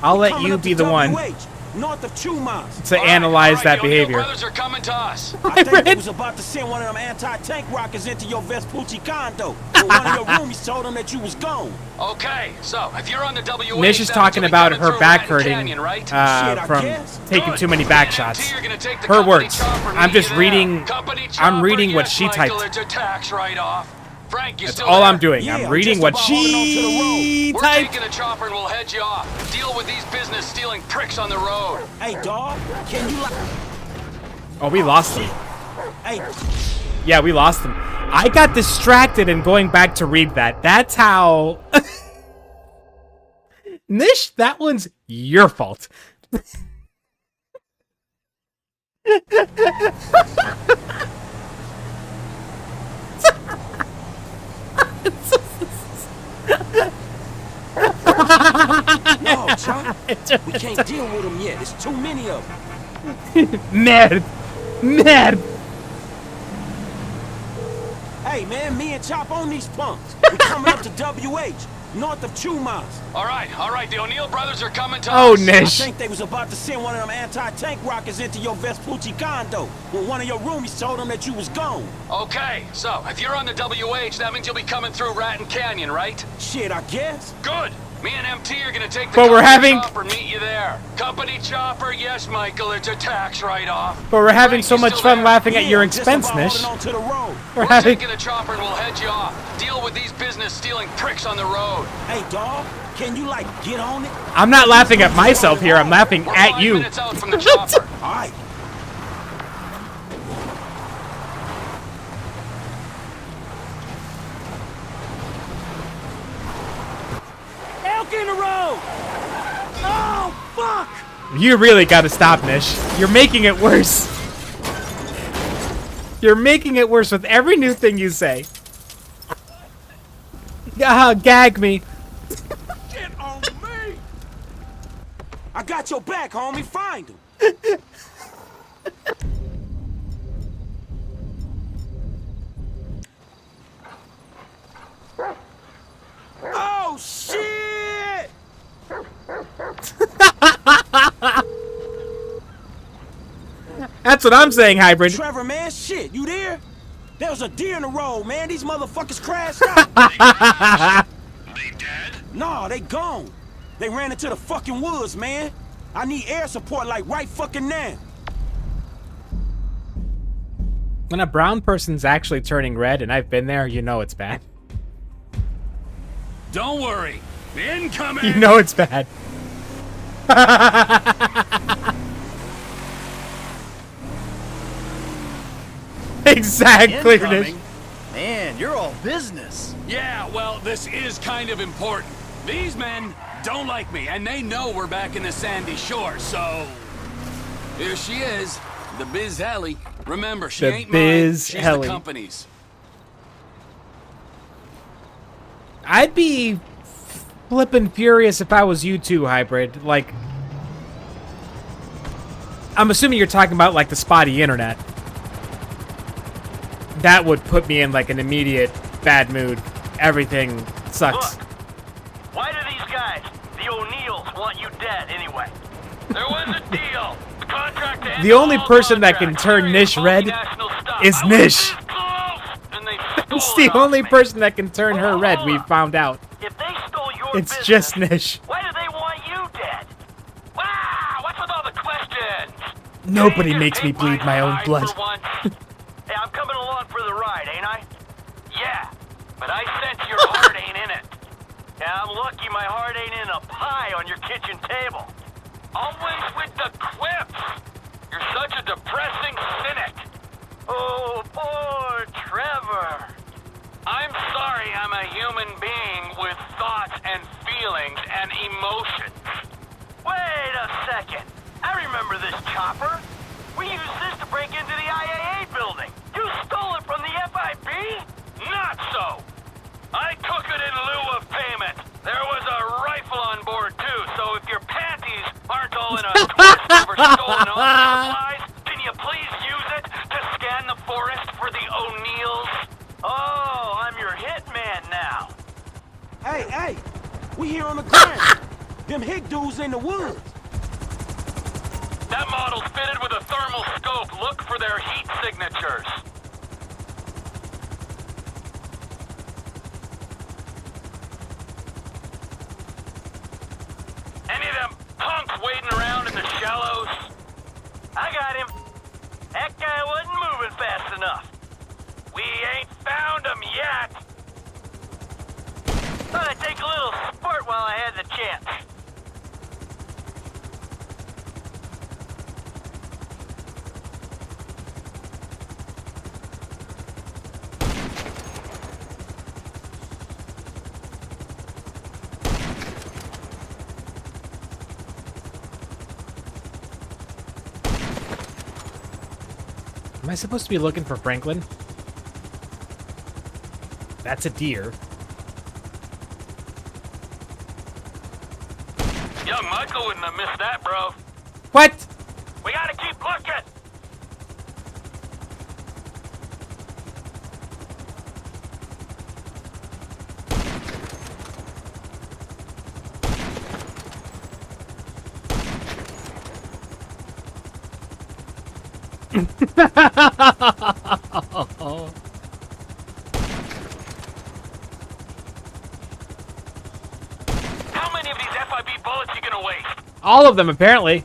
I'll let you be the one to analyze that behavior. Brothers are coming to us. I think they was about to send one of them anti-tank rockets into your Vespucci condo. But one of your roomies told them that you was gone. Okay, so if you're on the WH, Nish is talking about her back hurting from taking too many back shots. Her words. I'm just reading. I'm reading what she typed. That's all I'm doing. I'm reading what she We're typed. taking a chopper and we'll head you off. Deal with these business-stealing pricks on the road. Hey, dog, can you Oh, we lost him. Hey. Yeah, we lost him. I got distracted and going back to read that. That's how... Nish, that one's your fault. No, Chuck. We can't deal with them yet. There's too many of them. Mad. Hey, man, me and Chop on these punks. We coming up to WH, north of 2 miles. All right. The O'Neill brothers are coming to Oh, us. Nish. I think they was about to send one of them anti-tank rockets into your Vespucci condo when one of your roomies told them that you was gone. Okay, so if you're on the WH, that means you'll be coming through Ratton Canyon, right? Shit, I guess. Good. Me and MT are gonna take the But we're company having- chopper and meet you there. Company chopper, yes, Michael, it's a tax write-off. But we're having so you much still fun there? laughing at your Yeah, just expense, about Nish. holding on to the road. We're We're having... taking a chopper and we'll head you off. Deal with these business-stealing pricks on the road. Hey, dog, can you, like, get on it? I'm not laughing at myself here. I'm laughing We're at 5 you. minutes out from the chopper. All right. Elk in the road! Ah! fuck? You really gotta stop, Nish. You're making it worse. You're making it worse with every new thing you say. Gag me. Get on me! I got your back, homie. Find him. Oh, shit! That's what I'm saying, Hybrid. Trevor, man, shit, you there? There was a deer in the road, man. These motherfuckers crashed out. They dead? Nah, they gone. They ran into the fucking woods, man. I need air support like right fucking now. When a brown person's actually turning red, and I've been there, you know it's bad. Don't worry. Incoming! You know it's bad. Exactly, Nish. Man, you're all business. Yeah, well, this is kind of important. These men don't like me, and they know we're back in the sandy shore, so... Here she is, the Biz Helly. Remember, she ain't mine, she's the company's. I'd be flippin' furious if I was you too, Hybrid. Like, I'm assuming you're talking about, like, the spotty internet. That would put me in, like, an immediate bad mood. Everything sucks. Look, why do these guys, the O'Neills, want you dead anyway? There was a deal. The contract to end The only all person that can contracts, turn Nish red multinational stuff. is I was Nish. this close, and they It's stole the it off only me. person that can turn her red, we've found out. If they stole your It's business, just Nish. why do they want you dead? Wow, what's with all the questions? Nobody makes me bleed my own blood. Hey, I'm coming along for the ride, ain't I? Yeah, but I sense your heart ain't in it. Yeah, I'm lucky my heart ain't in a pie on your kitchen table. Always with the quips. You're such a depressing cynic. Oh, poor Trevor. I'm sorry I'm a human being with thoughts and feelings and emotions. Wait a second. I remember this chopper. We used this to break into the IAA building. You stole it from the FIB? Not so. I took it in lieu of payment. There was a rifle on board, too, so if your panties aren't all in a twist over stolen home supplies, can you please use it to scan the forest for the O'Neills? Oh, I'm your hitman now. Hey, we here on the ground. Them hick dudes in the woods. That model's fitted with a thermal scope. Look for their heat signatures. Any of them punks wading around in the shallows? I got him. That guy wasn't moving fast enough. We ain't found him yet. Thought I'd take a little spurt while I had the chance. Am I supposed to be looking for Franklin? That's a deer. Young Michael wouldn't have missed that, bro. What? We gotta keep looking. How many of these FIB bullets you gonna waste? All of them, apparently.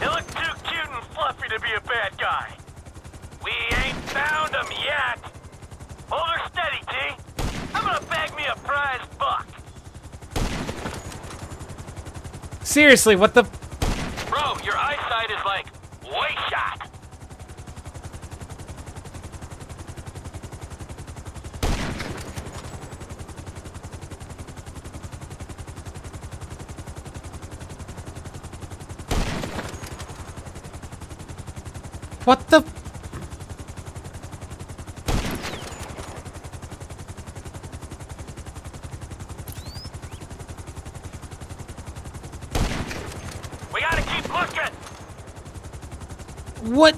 You look too cute and fluffy to be a bad guy. We ain't found him yet. Hold her steady, T. I'm gonna bag me a prize buck. Seriously, what the... Bro, your eyesight is like way shot. What the? We gotta keep looking. What?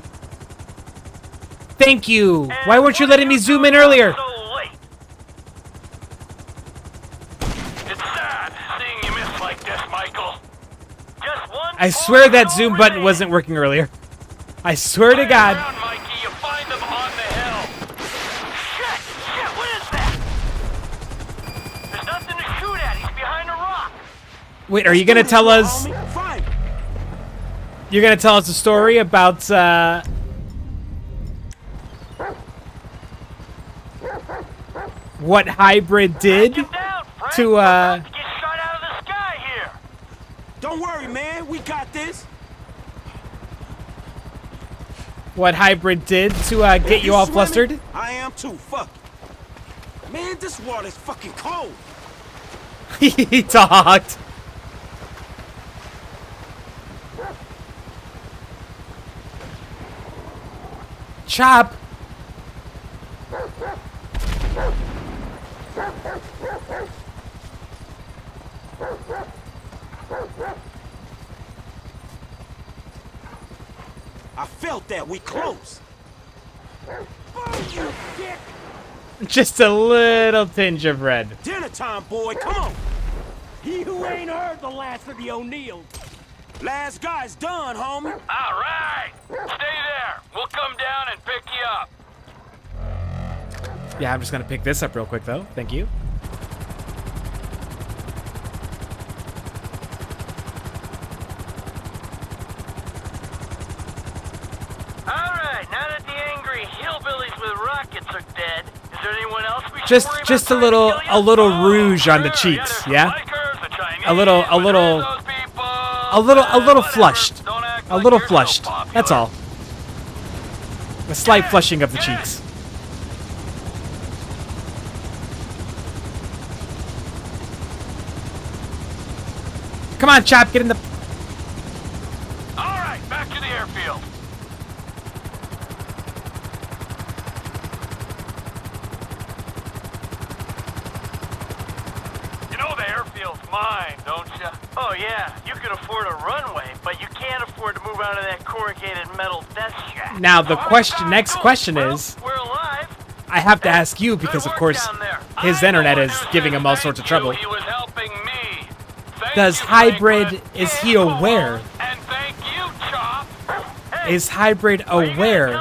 Thank you. Why weren't you letting me zoom in earlier? So late. It's sad seeing you miss like this, Michael. Just one. I swear that zoom button wasn't working earlier. I swear to God. Around, Mikey, you find them on the hill. Shit! What is that? There's nothing to shoot at. He's behind a rock. Wait, are you gonna tell us? You're gonna tell us a story about what Hybrid did to Don't worry, man. We got this. what Hybrid did to get you all flustered? I am too. Fuck. Man, this water's fucking cold. He talked. Chop. I felt that. We close. Oh, you dick. Just a little tinge of red. Dinner time, boy. Come on. He who ain't heard the last of the O'Neills. Last guy's done, homie. All right. Stay there. We'll come down and pick you up. Yeah, I'm just gonna pick this up real quick though. Thank you. All right. Now that the angry hillbillies with rockets are dead, is there anyone else we should worry Just about? a little rouge on the cheeks, yeah? A little flushed. A little flushed. That's all. A slight flushing of the cheeks. Come on, Chop, get in the... All right, back to the airfield. You know the airfield's mine, don't you? Oh yeah, you can afford a runway, but you can't afford to move out of that corrugated metal death shack. Now, the next question is... We're alive. I have to ask you because, of course, his internet is giving him all sorts of trouble. He was helping me. Does Hybrid, is he aware? And thank you, Chop. Is Hybrid aware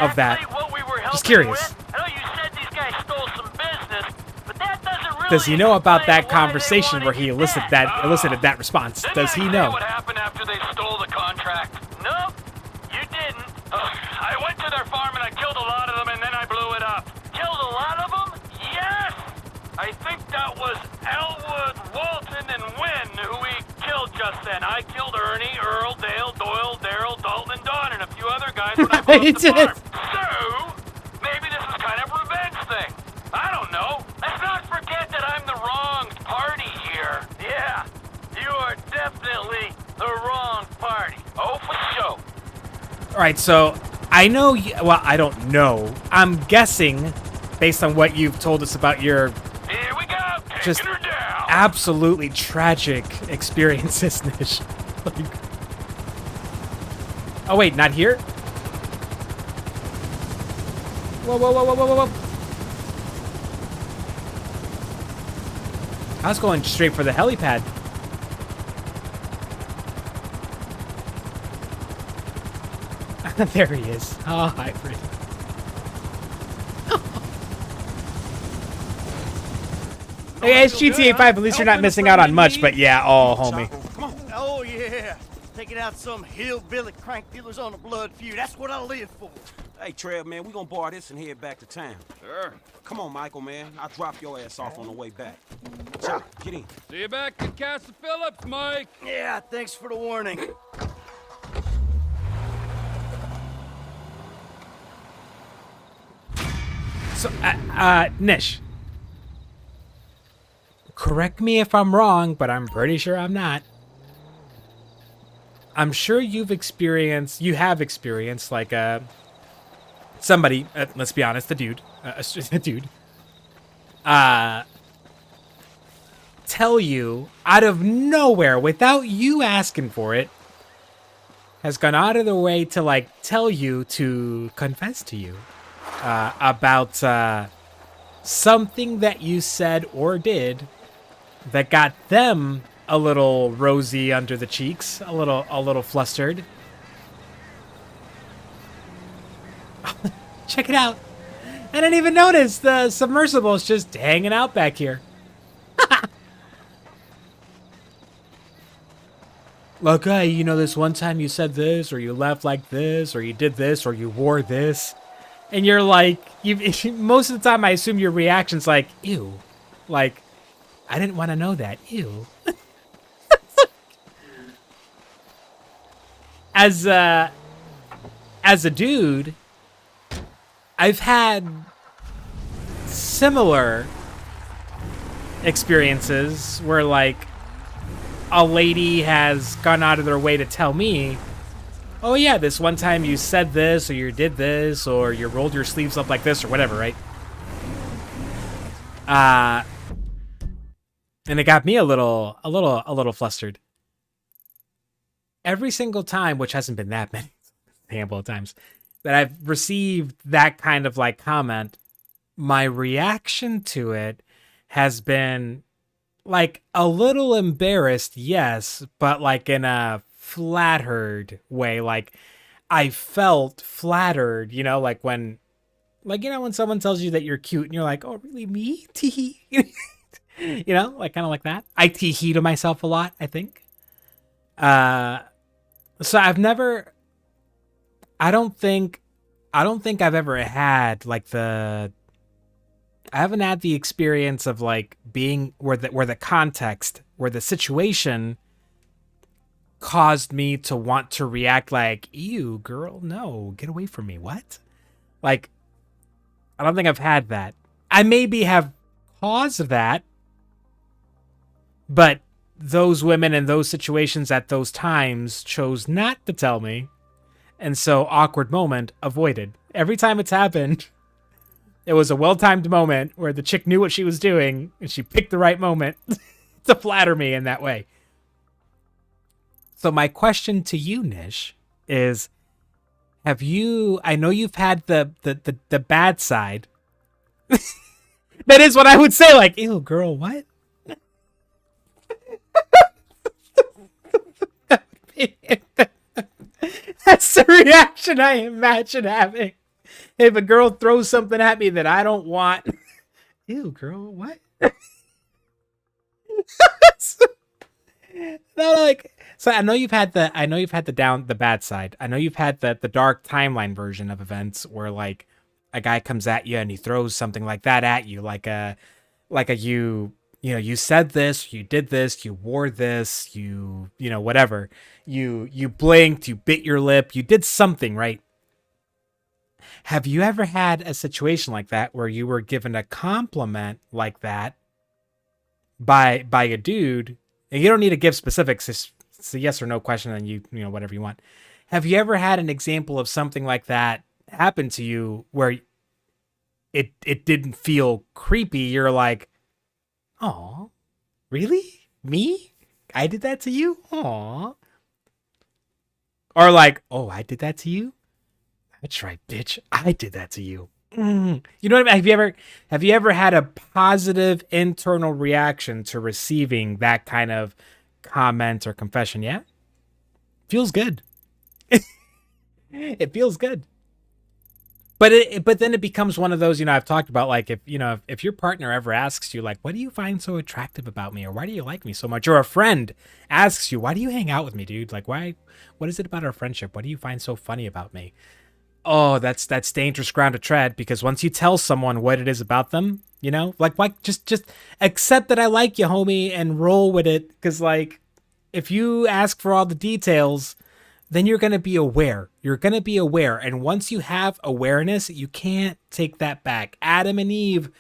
of that? Just curious. I know you said these guys stole some business, but that doesn't really Does he know about that conversation where he elicited that response? Does he know? What happened after they stole the contract? Nope, you didn't. I went to their farm and I killed a lot of them, and then I blew it up. Killed a lot of them? Yes. I think that was Elwood, Walton, and Wynn who we killed just then. I killed Ernie, Earl, Dale, Doyle, Daryl, Dalton, and Don, and a few other guys when I blew up the farm. So, maybe this is kind of a revenge thing. I don't know. Let's not forget that I'm the wrong party here. Yeah, you are definitely the wrong party. Oh, for sure. Alright, so I know, well, I don't know. I'm guessing, based on what you've told us about your just absolutely tragic experiences, Nish. Like, oh wait, not here? Whoa, whoa, whoa, whoa, whoa, whoa. I was going straight for the helipad. There he is. Oh, Hybrid. Hey, it's GTA 5. At least you're not missing out on much, but yeah, oh, homie. Oh, yeah. Taking out some hillbilly crank dealers on a blood feud. That's what I live for. Hey, Trev, man, we gonna borrow this and head back to town. Sure. Come on, Michael, man. I'll drop your ass off on the way back. Chop, get in. See you back at Castle Phillips, Mike. Yeah, thanks for the warning. So, Nish. Correct me if I'm wrong, but I'm pretty sure I'm not. I'm sure you have experienced like somebody, let's be honest, a dude, a dude, tell you out of nowhere without you asking for it, has gone out of their way to like tell you to confess to you about something that you said or did that got them a little rosy under the cheeks, a little flustered. Check it out. I didn't even notice the submersible is just hanging out back here. Look, hey, you know, this one time you said this, or you left like this, or you did this, or you wore this. And you're like, most of the time I assume your reaction's like, ew. Like, I didn't want to know that. Ew. As a dude, I've had similar experiences where, like, a lady has gone out of their way to tell me, oh yeah, this one time you said this, or you did this, or you rolled your sleeves up like this, or whatever, right? And it got me a little flustered. Every single time, which hasn't been that many, a handful of times, that I've received that kind of like comment, my reaction to it has been like a little embarrassed, yes, but like in a flattered way. Like I felt flattered, you know, like when, like, you know, when someone tells you that you're cute and you're like, oh, really, me? Tee. You know, like kind of like that. I tee to myself a lot, I think. So I don't think I've ever had like I haven't had the experience of like being where the context, where the situation caused me to want to react like, ew, girl, no, get away from me. What? Like, I don't think I've had that. I maybe have caused that, but those women in those situations at those times chose not to tell me. And so awkward moment avoided. Every time it's happened, it was a well-timed moment where the chick knew what she was doing and she picked the right moment to flatter me in that way. So my question to you, Nish, is I know you've had the bad side. That is what I would say, like, ew, girl, what? That's the reaction I imagine having if a girl throws something at me that I don't want. Ew, girl, what? No, like, so I know you've had the bad side. I know you've had the dark timeline version of events where like a guy comes at you and he throws something like that at you, like a you know, you said this, you did this, you wore this, you know, whatever. You blinked, you bit your lip, you did something, right? Have you ever had a situation like that where you were given a compliment like that by a dude? And you don't need to give specifics, it's a yes or no question, and you know, whatever you want. Have you ever had an example of something like that happen to you where it didn't feel creepy? You're like, oh, really? Me? I did that to you? Aw. Or like, oh, I did that to you? That's right, bitch. I did that to you. You know what I mean? Have you ever had a positive internal reaction to receiving that kind of comment or confession? Yeah? Feels good. It feels good. But then it becomes one of those, you know, I've talked about, like, if your partner ever asks you, like, what do you find so attractive about me? Or why do you like me so much? Or a friend asks you, why do you hang out with me, dude? Like, what is it about our friendship? What do you find so funny about me? Oh, that's dangerous ground to tread, because once you tell someone what it is about them, you know, like, why just accept that I like you, homie, and roll with it. Because, like, if you ask for all the details, then you're going to be aware. You're going to be aware. And once you have awareness, you can't take that back. Adam and Eve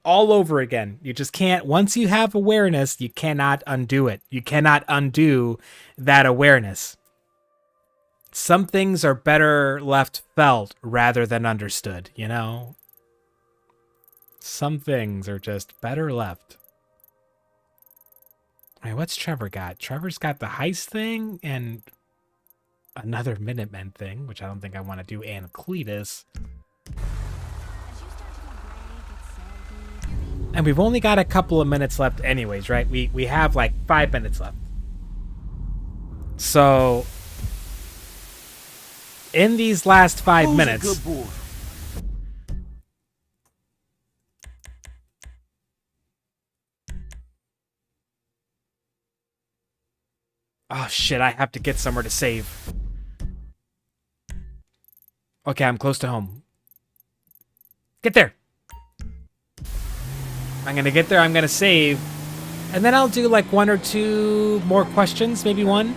all over again. You just can't. Once you have awareness, you cannot undo it. You cannot undo that awareness. Some things are better left felt rather than understood, you know? Some things are just better left. Wait, what's Trevor got? Trevor's got the heist thing and another Minutemen thing, which I don't think I want to do, and Cletus. And we've only got a couple of minutes left anyways, right? We have like 5 minutes left. So, in these last 5 minutes... Who's a good boy? Oh shit, I have to get somewhere to save. Okay, I'm close to home. Get there! I'm gonna get there, I'm gonna save. And then I'll do like 1 or 2 more questions, maybe 1.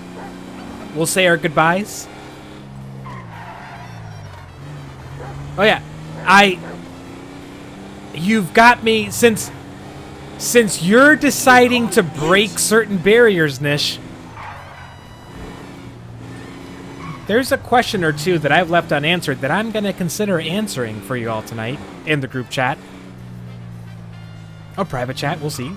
We'll say our goodbyes. Oh yeah, you've got me, since you're deciding to break certain barriers, Nish, there's a question or 2 that I've left unanswered that I'm gonna consider answering for you all tonight in the group chat. Or private chat, we'll see.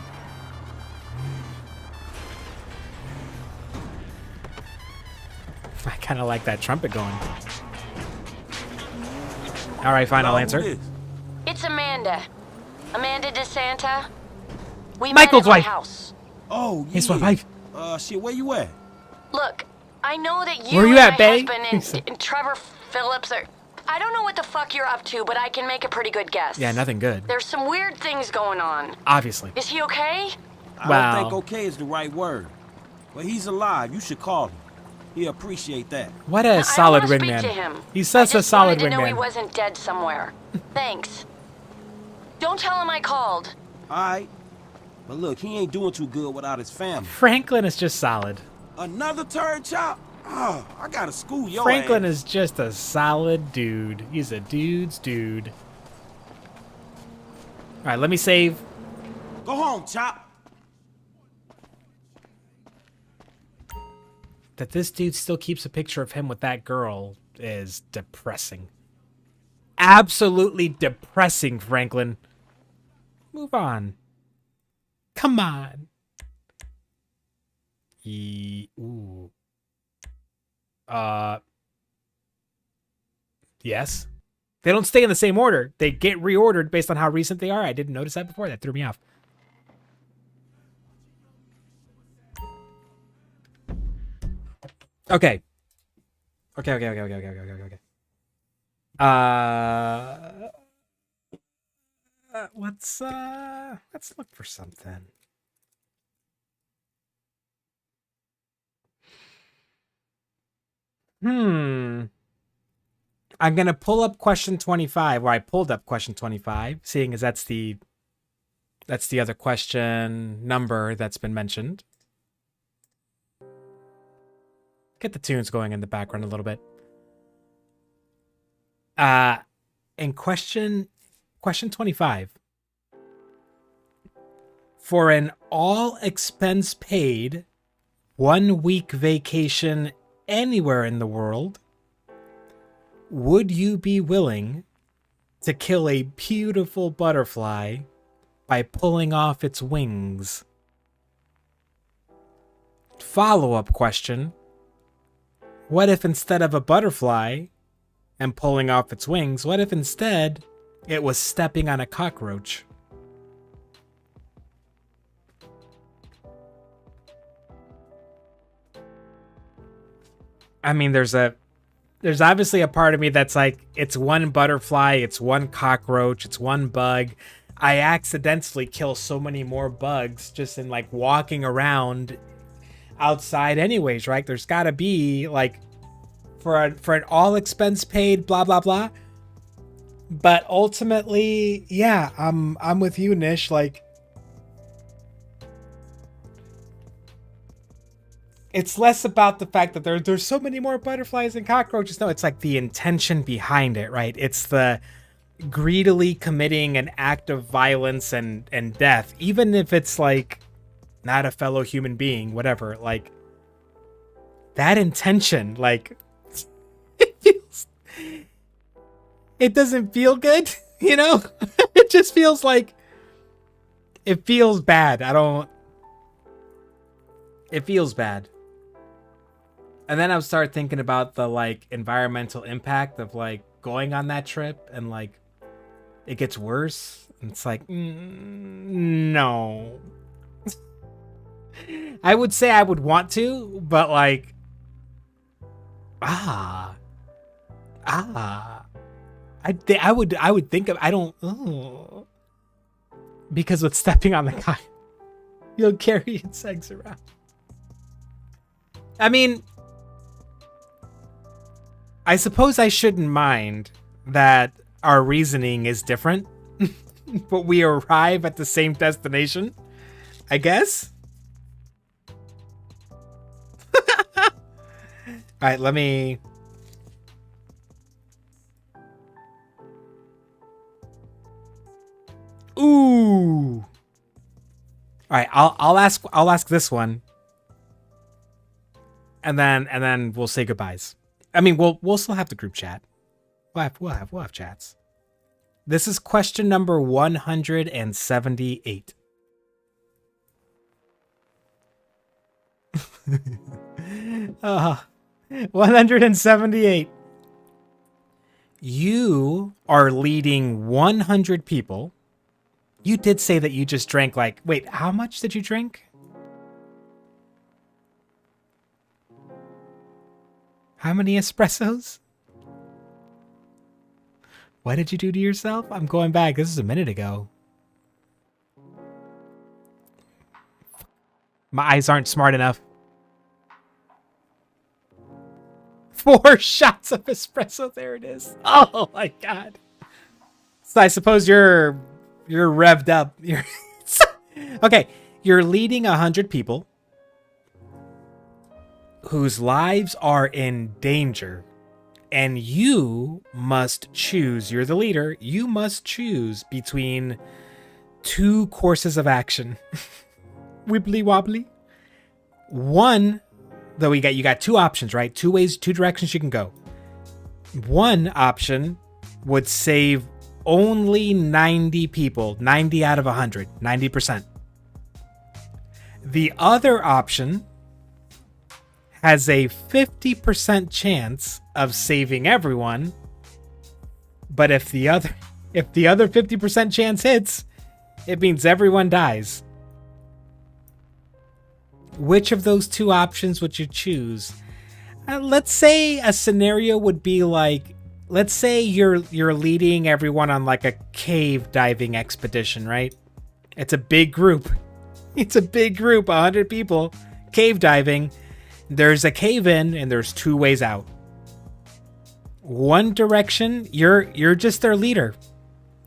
I kind of like that trumpet going. All right, fine, I'll answer. It's Amanda. Amanda DeSanta. We Michael's met at wife. my house. Oh, His yeah. wife. Shit, where you at? Look, I know that you Where you and at, my bae? husband and Trevor Phillips are... I don't know what the fuck you're up to, but I can make a pretty good guess. Yeah, nothing good. There's some weird things going on. Obviously. Is he okay? I Wow. don't think okay is the right word. But he's alive. You should call him. He'll appreciate that. What a I solid don't wanna speak to wingman. him. He's such I a just solid wanted to know he wingman. wasn't dead somewhere. Thanks. Don't tell him I called. All right. But look, he ain't doing too good without his family. Franklin is just solid. Another turd chop? Oh, I gotta school your Franklin ass. is just a solid dude. He's a dude's dude. All right, let me save. Go home, Chop. That this dude still keeps a picture of him with that girl is depressing. Absolutely depressing, Franklin. Move on. Come on. Ooh. Yes. They don't stay in the same order. They get reordered based on how recent they are. I didn't notice that before. That threw me off. Okay. Okay. Let's look for something. I'm gonna pull up question 25, where I pulled up question 25, seeing as that's the other question number that's been mentioned. Get the tunes going in the background a little bit. In question 25, for an all expense paid 1 week vacation anywhere in the world, would you be willing to kill a beautiful butterfly by pulling off its wings? Follow-up question. What if instead of a butterfly and pulling off its wings, what if instead it was stepping on a cockroach? I mean, there's obviously a part of me that's like, it's one butterfly, it's one cockroach, it's one bug. I accidentally kill so many more bugs just in like walking around outside anyways, right? There's gotta be like, for an all expense paid blah blah blah. But ultimately, yeah, I'm with you, Nish. Like, it's less about the fact that there's so many more butterflies and cockroaches. No, it's like the intention behind it, right? It's the greedily committing an act of violence and death, even if it's like not a fellow human being, whatever. Like, that intention, like, it doesn't feel good, you know? It just feels like it feels bad. It feels bad. And then I would start thinking about the like environmental impact of like going on that trip, and like it gets worse. And it's like, no. I would say I would want to, but like, I would think of, I don't, because with stepping on the guy, you'll carry insects around. I mean, I suppose I shouldn't mind that our reasoning is different, but we arrive at the same destination, I guess. All right, let me. Ooh. All right, I'll ask this one, and then we'll say goodbyes. I mean, we'll still have the group chat. We'll have chats. This is question number 178. uh, 178. You are leading 100 people. You did say that you just drank like, wait, how much did you drink? How many espressos? What did you do to yourself? I'm going back. This is a minute ago. My eyes aren't smart enough. 4 shots of espresso. There it is. Oh my god. So I suppose you're revved up. Okay, you're leading 100 people whose lives are in danger, and you must choose. You're the leader. You must choose between 2 courses of action. Wibbly wobbly. One, though, you got 2 options, right? 2 ways, 2 directions you can go. One option would save only 90 people, 90 out of 100, 90%. The other option has a 50% chance of saving everyone, but if the other 50% chance hits, it means everyone dies. Which of those 2 options would you choose? Let's say a scenario would be like, let's say you're leading everyone on like a cave diving expedition, right? It's a big group. It's a big group, 100 people, cave diving. There's a cave in and there's 2 ways out. One direction, you're just their leader.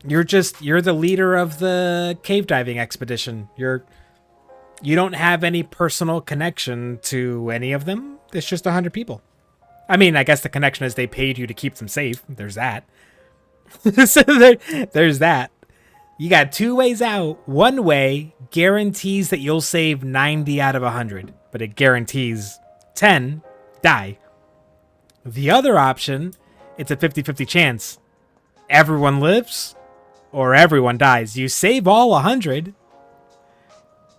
You're the leader of the cave diving expedition. You don't have any personal connection to any of them. It's just 100 people. I mean, I guess the connection is they paid you to keep them safe. There's that. So there's that. You got 2 ways out. One way guarantees that you'll save 90 out of 100, but it guarantees 10 die. The other option, it's a 50-50 chance. Everyone lives or everyone dies. You save all 100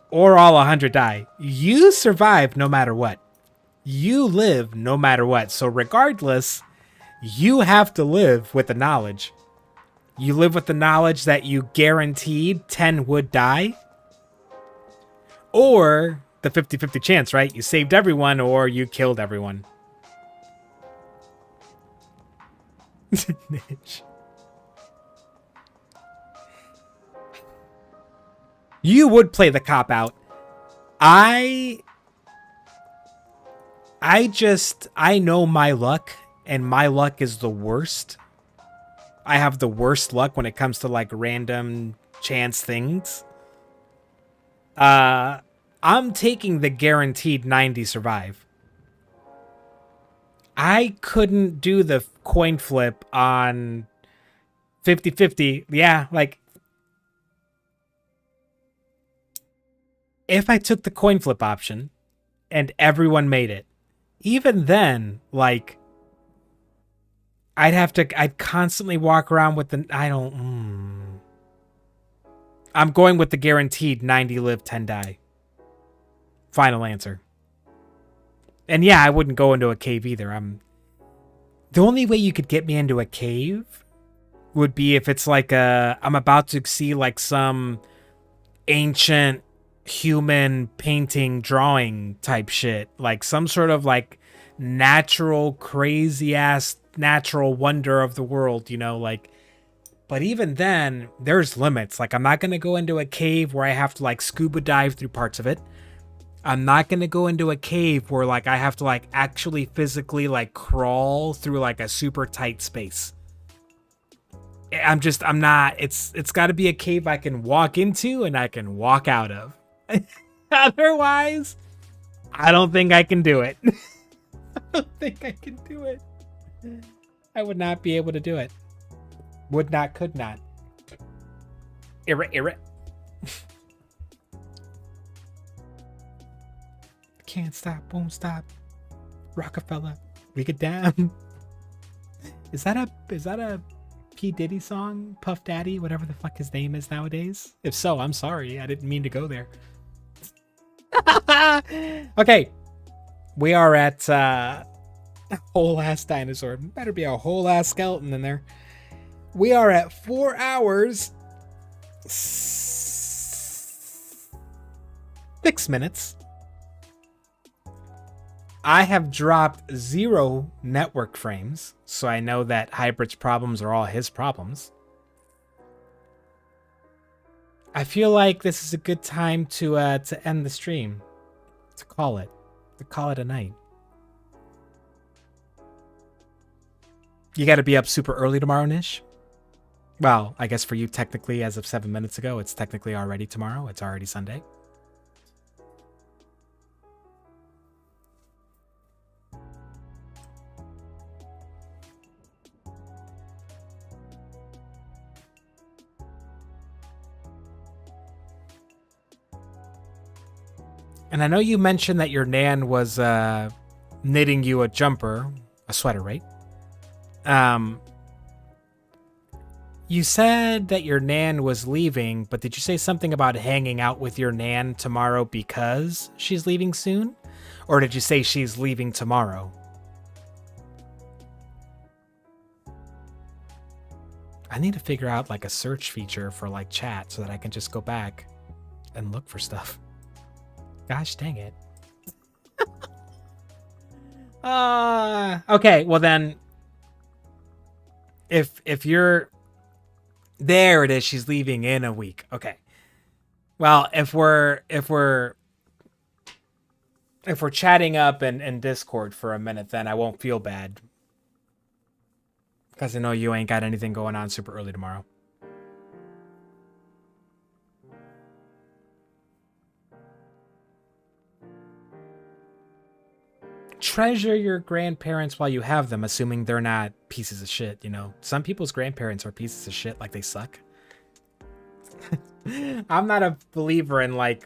or all 100 die. You survive no matter what. You live no matter what. So regardless, you have to live with the knowledge. You live with the knowledge that you guaranteed 10 would die. Or the 50-50 chance, right? You saved everyone or you killed everyone. You would play the cop out. I know my luck, and my luck is the worst. I have the worst luck when it comes to like random chance things. I'm taking the guaranteed 90 survive. I couldn't do the coin flip on 50-50. Yeah, like if I took the coin flip option and everyone made it, even then, like I'd constantly walk around with I'm going with the guaranteed 90 live, 10 die. Final answer. And yeah, I wouldn't go into a cave either. The only way you could get me into a cave would be if it's like I'm about to see like some ancient human painting drawing type shit, like some sort of like natural crazy ass natural wonder of the world, like. But even then, there's limits. Like, I'm not going to go into a cave where I have to like scuba dive through parts of it. I'm not going to go into a cave where like I have to like actually physically like crawl through like a super tight space. I'm not. It's got to be a cave I can walk into and I can walk out of. Otherwise, I don't think I can do it. I don't think I can do it. I would not be able to do it. Would not, could not. Irrit. Can't stop, won't stop. Rockefeller, we get down. Is that a P. Diddy song? Puff Daddy, whatever the fuck his name is nowadays? If so, I'm sorry. I didn't mean to go there. Okay. We are at a whole ass dinosaur. Better be a whole ass skeleton in there. We are at 4 hours 6 minutes. I have dropped 0 network frames, so I know that Hybrid's problems are all his problems. I feel like this is a good time to end the stream, to call it a night. You got to be up super early tomorrow, Nish. Well, I guess for you, technically, as of 7 minutes ago, it's technically already tomorrow. It's already Sunday. And I know you mentioned that your nan was knitting you a jumper, a sweater, right? You said that your nan was leaving, but did you say something about hanging out with your nan tomorrow because she's leaving soon? Or did you say she's leaving tomorrow? I need to figure out like a search feature for like chat so that I can just go back and look for stuff. Gosh dang it. Okay, well then if you're there, it is. She's leaving in a week. Okay. Well, if we're chatting up in Discord for a minute, then I won't feel bad. Because I know you ain't got anything going on super early tomorrow. Treasure your grandparents while you have them, assuming they're not pieces of shit, Some people's grandparents are pieces of shit, like they suck. I'm not a believer in like...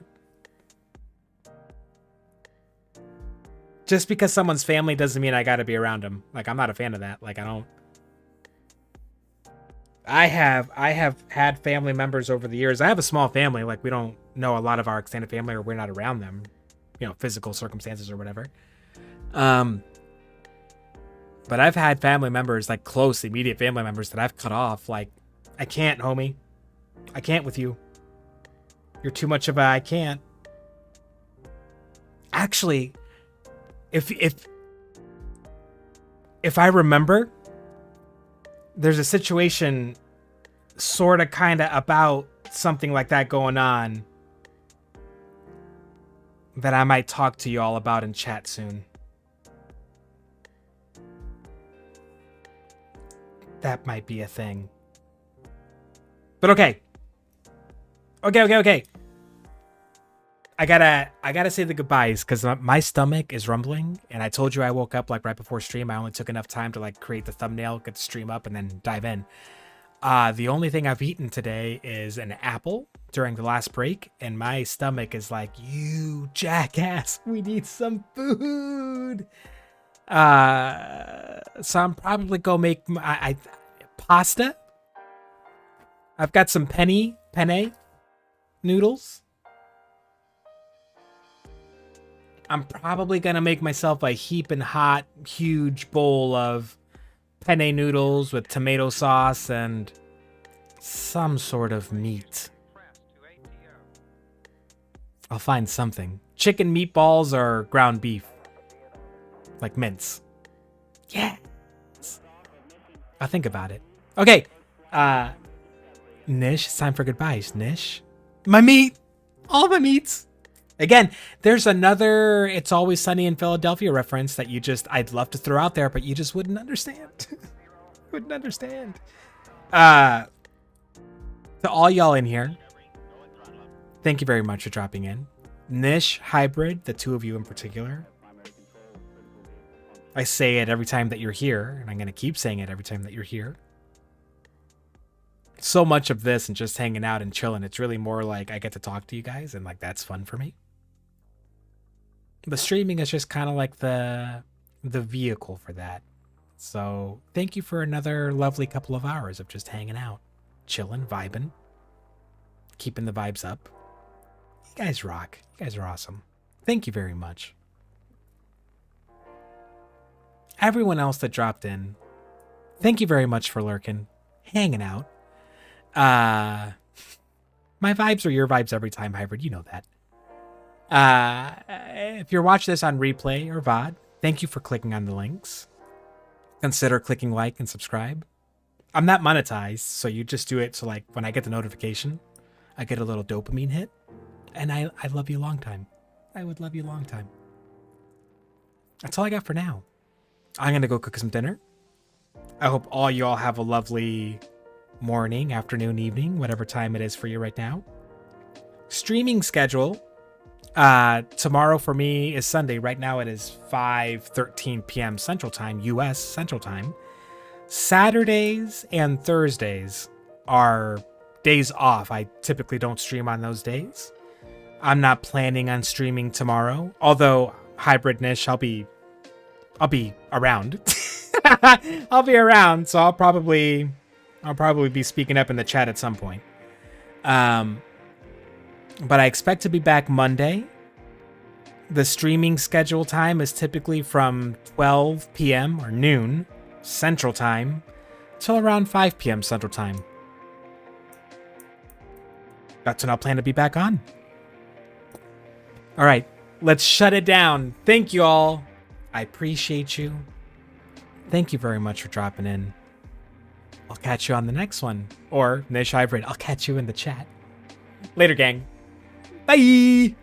Just because someone's family doesn't mean I gotta be around them. Like, I'm not a fan of that. Like, I have had family members over the years. I have a small family. Like, we don't know a lot of our extended family, or we're not around them. Physical circumstances or whatever. But I've had family members, like close, immediate family members that I've cut off. Like, I can't, homie. I can't with you. You're too much of a I can't. Actually, if I remember, there's a situation sort of kind of about something like that going on that I might talk to you all about in chat soon. That might be a thing. But okay. Okay. I gotta say the goodbyes because my stomach is rumbling, and I told you I woke up like right before stream. I only took enough time to like create the thumbnail, get the stream up, and then dive in. The only thing I've eaten today is an apple during the last break, and my stomach is like, you jackass, we need some food. So I'm probably gonna make pasta. I've got some penne noodles. I'm probably gonna make myself a heaping hot, huge bowl of penne noodles with tomato sauce and some sort of meat. I'll find something. Chicken meatballs or ground beef. Like mince. Yes. I'll think about it. Okay. Nish, it's time for goodbyes. Nish. My meat. All my meats. Again, there's another It's Always Sunny in Philadelphia reference that I'd love to throw out there, but you just wouldn't understand. Wouldn't understand. To all y'all in here, thank you very much for dropping in. Nish, Hybrid, the two of you in particular. I say it every time that you're here, and I'm going to keep saying it every time that you're here. So much of this and just hanging out and chilling, it's really more like I get to talk to you guys, and like that's fun for me. The streaming is just kind of like the vehicle for that. So thank you for another lovely couple of hours of just hanging out, chilling, vibing, keeping the vibes up. You guys rock. You guys are awesome. Thank you very much. Everyone else that dropped in, thank you very much for lurking, hanging out. My vibes are your vibes every time, Hybrid. You know that. If you're watching this on replay or VOD, thank you for clicking on the links. Consider clicking like and subscribe. I'm not monetized, so you just do it so like when I get the notification, I get a little dopamine hit. And I love you a long time. I would love you a long time. That's all I got for now. I'm going to go cook some dinner. I hope all y'all have a lovely morning, afternoon, evening, whatever time it is for you right now. Streaming schedule. Tomorrow for me is Sunday. Right now it is 5:13 p.m. Central Time, U.S. Central Time. Saturdays and Thursdays are days off. I typically don't stream on those days. I'm not planning on streaming tomorrow. Although Hybrid Nish, I'll be around. I'll be around, so I'll probably be speaking up in the chat at some point. But I expect to be back Monday. The streaming schedule time is typically from 12 p.m. or noon Central Time till around 5 p.m. Central Time. That's when I'll plan to be back on. All right, let's shut it down. Thank you all. I appreciate you. Thank you very much for dropping in. I'll catch you on the next one. Or Nish Hybrid, I'll catch you in the chat. Later, gang. Bye.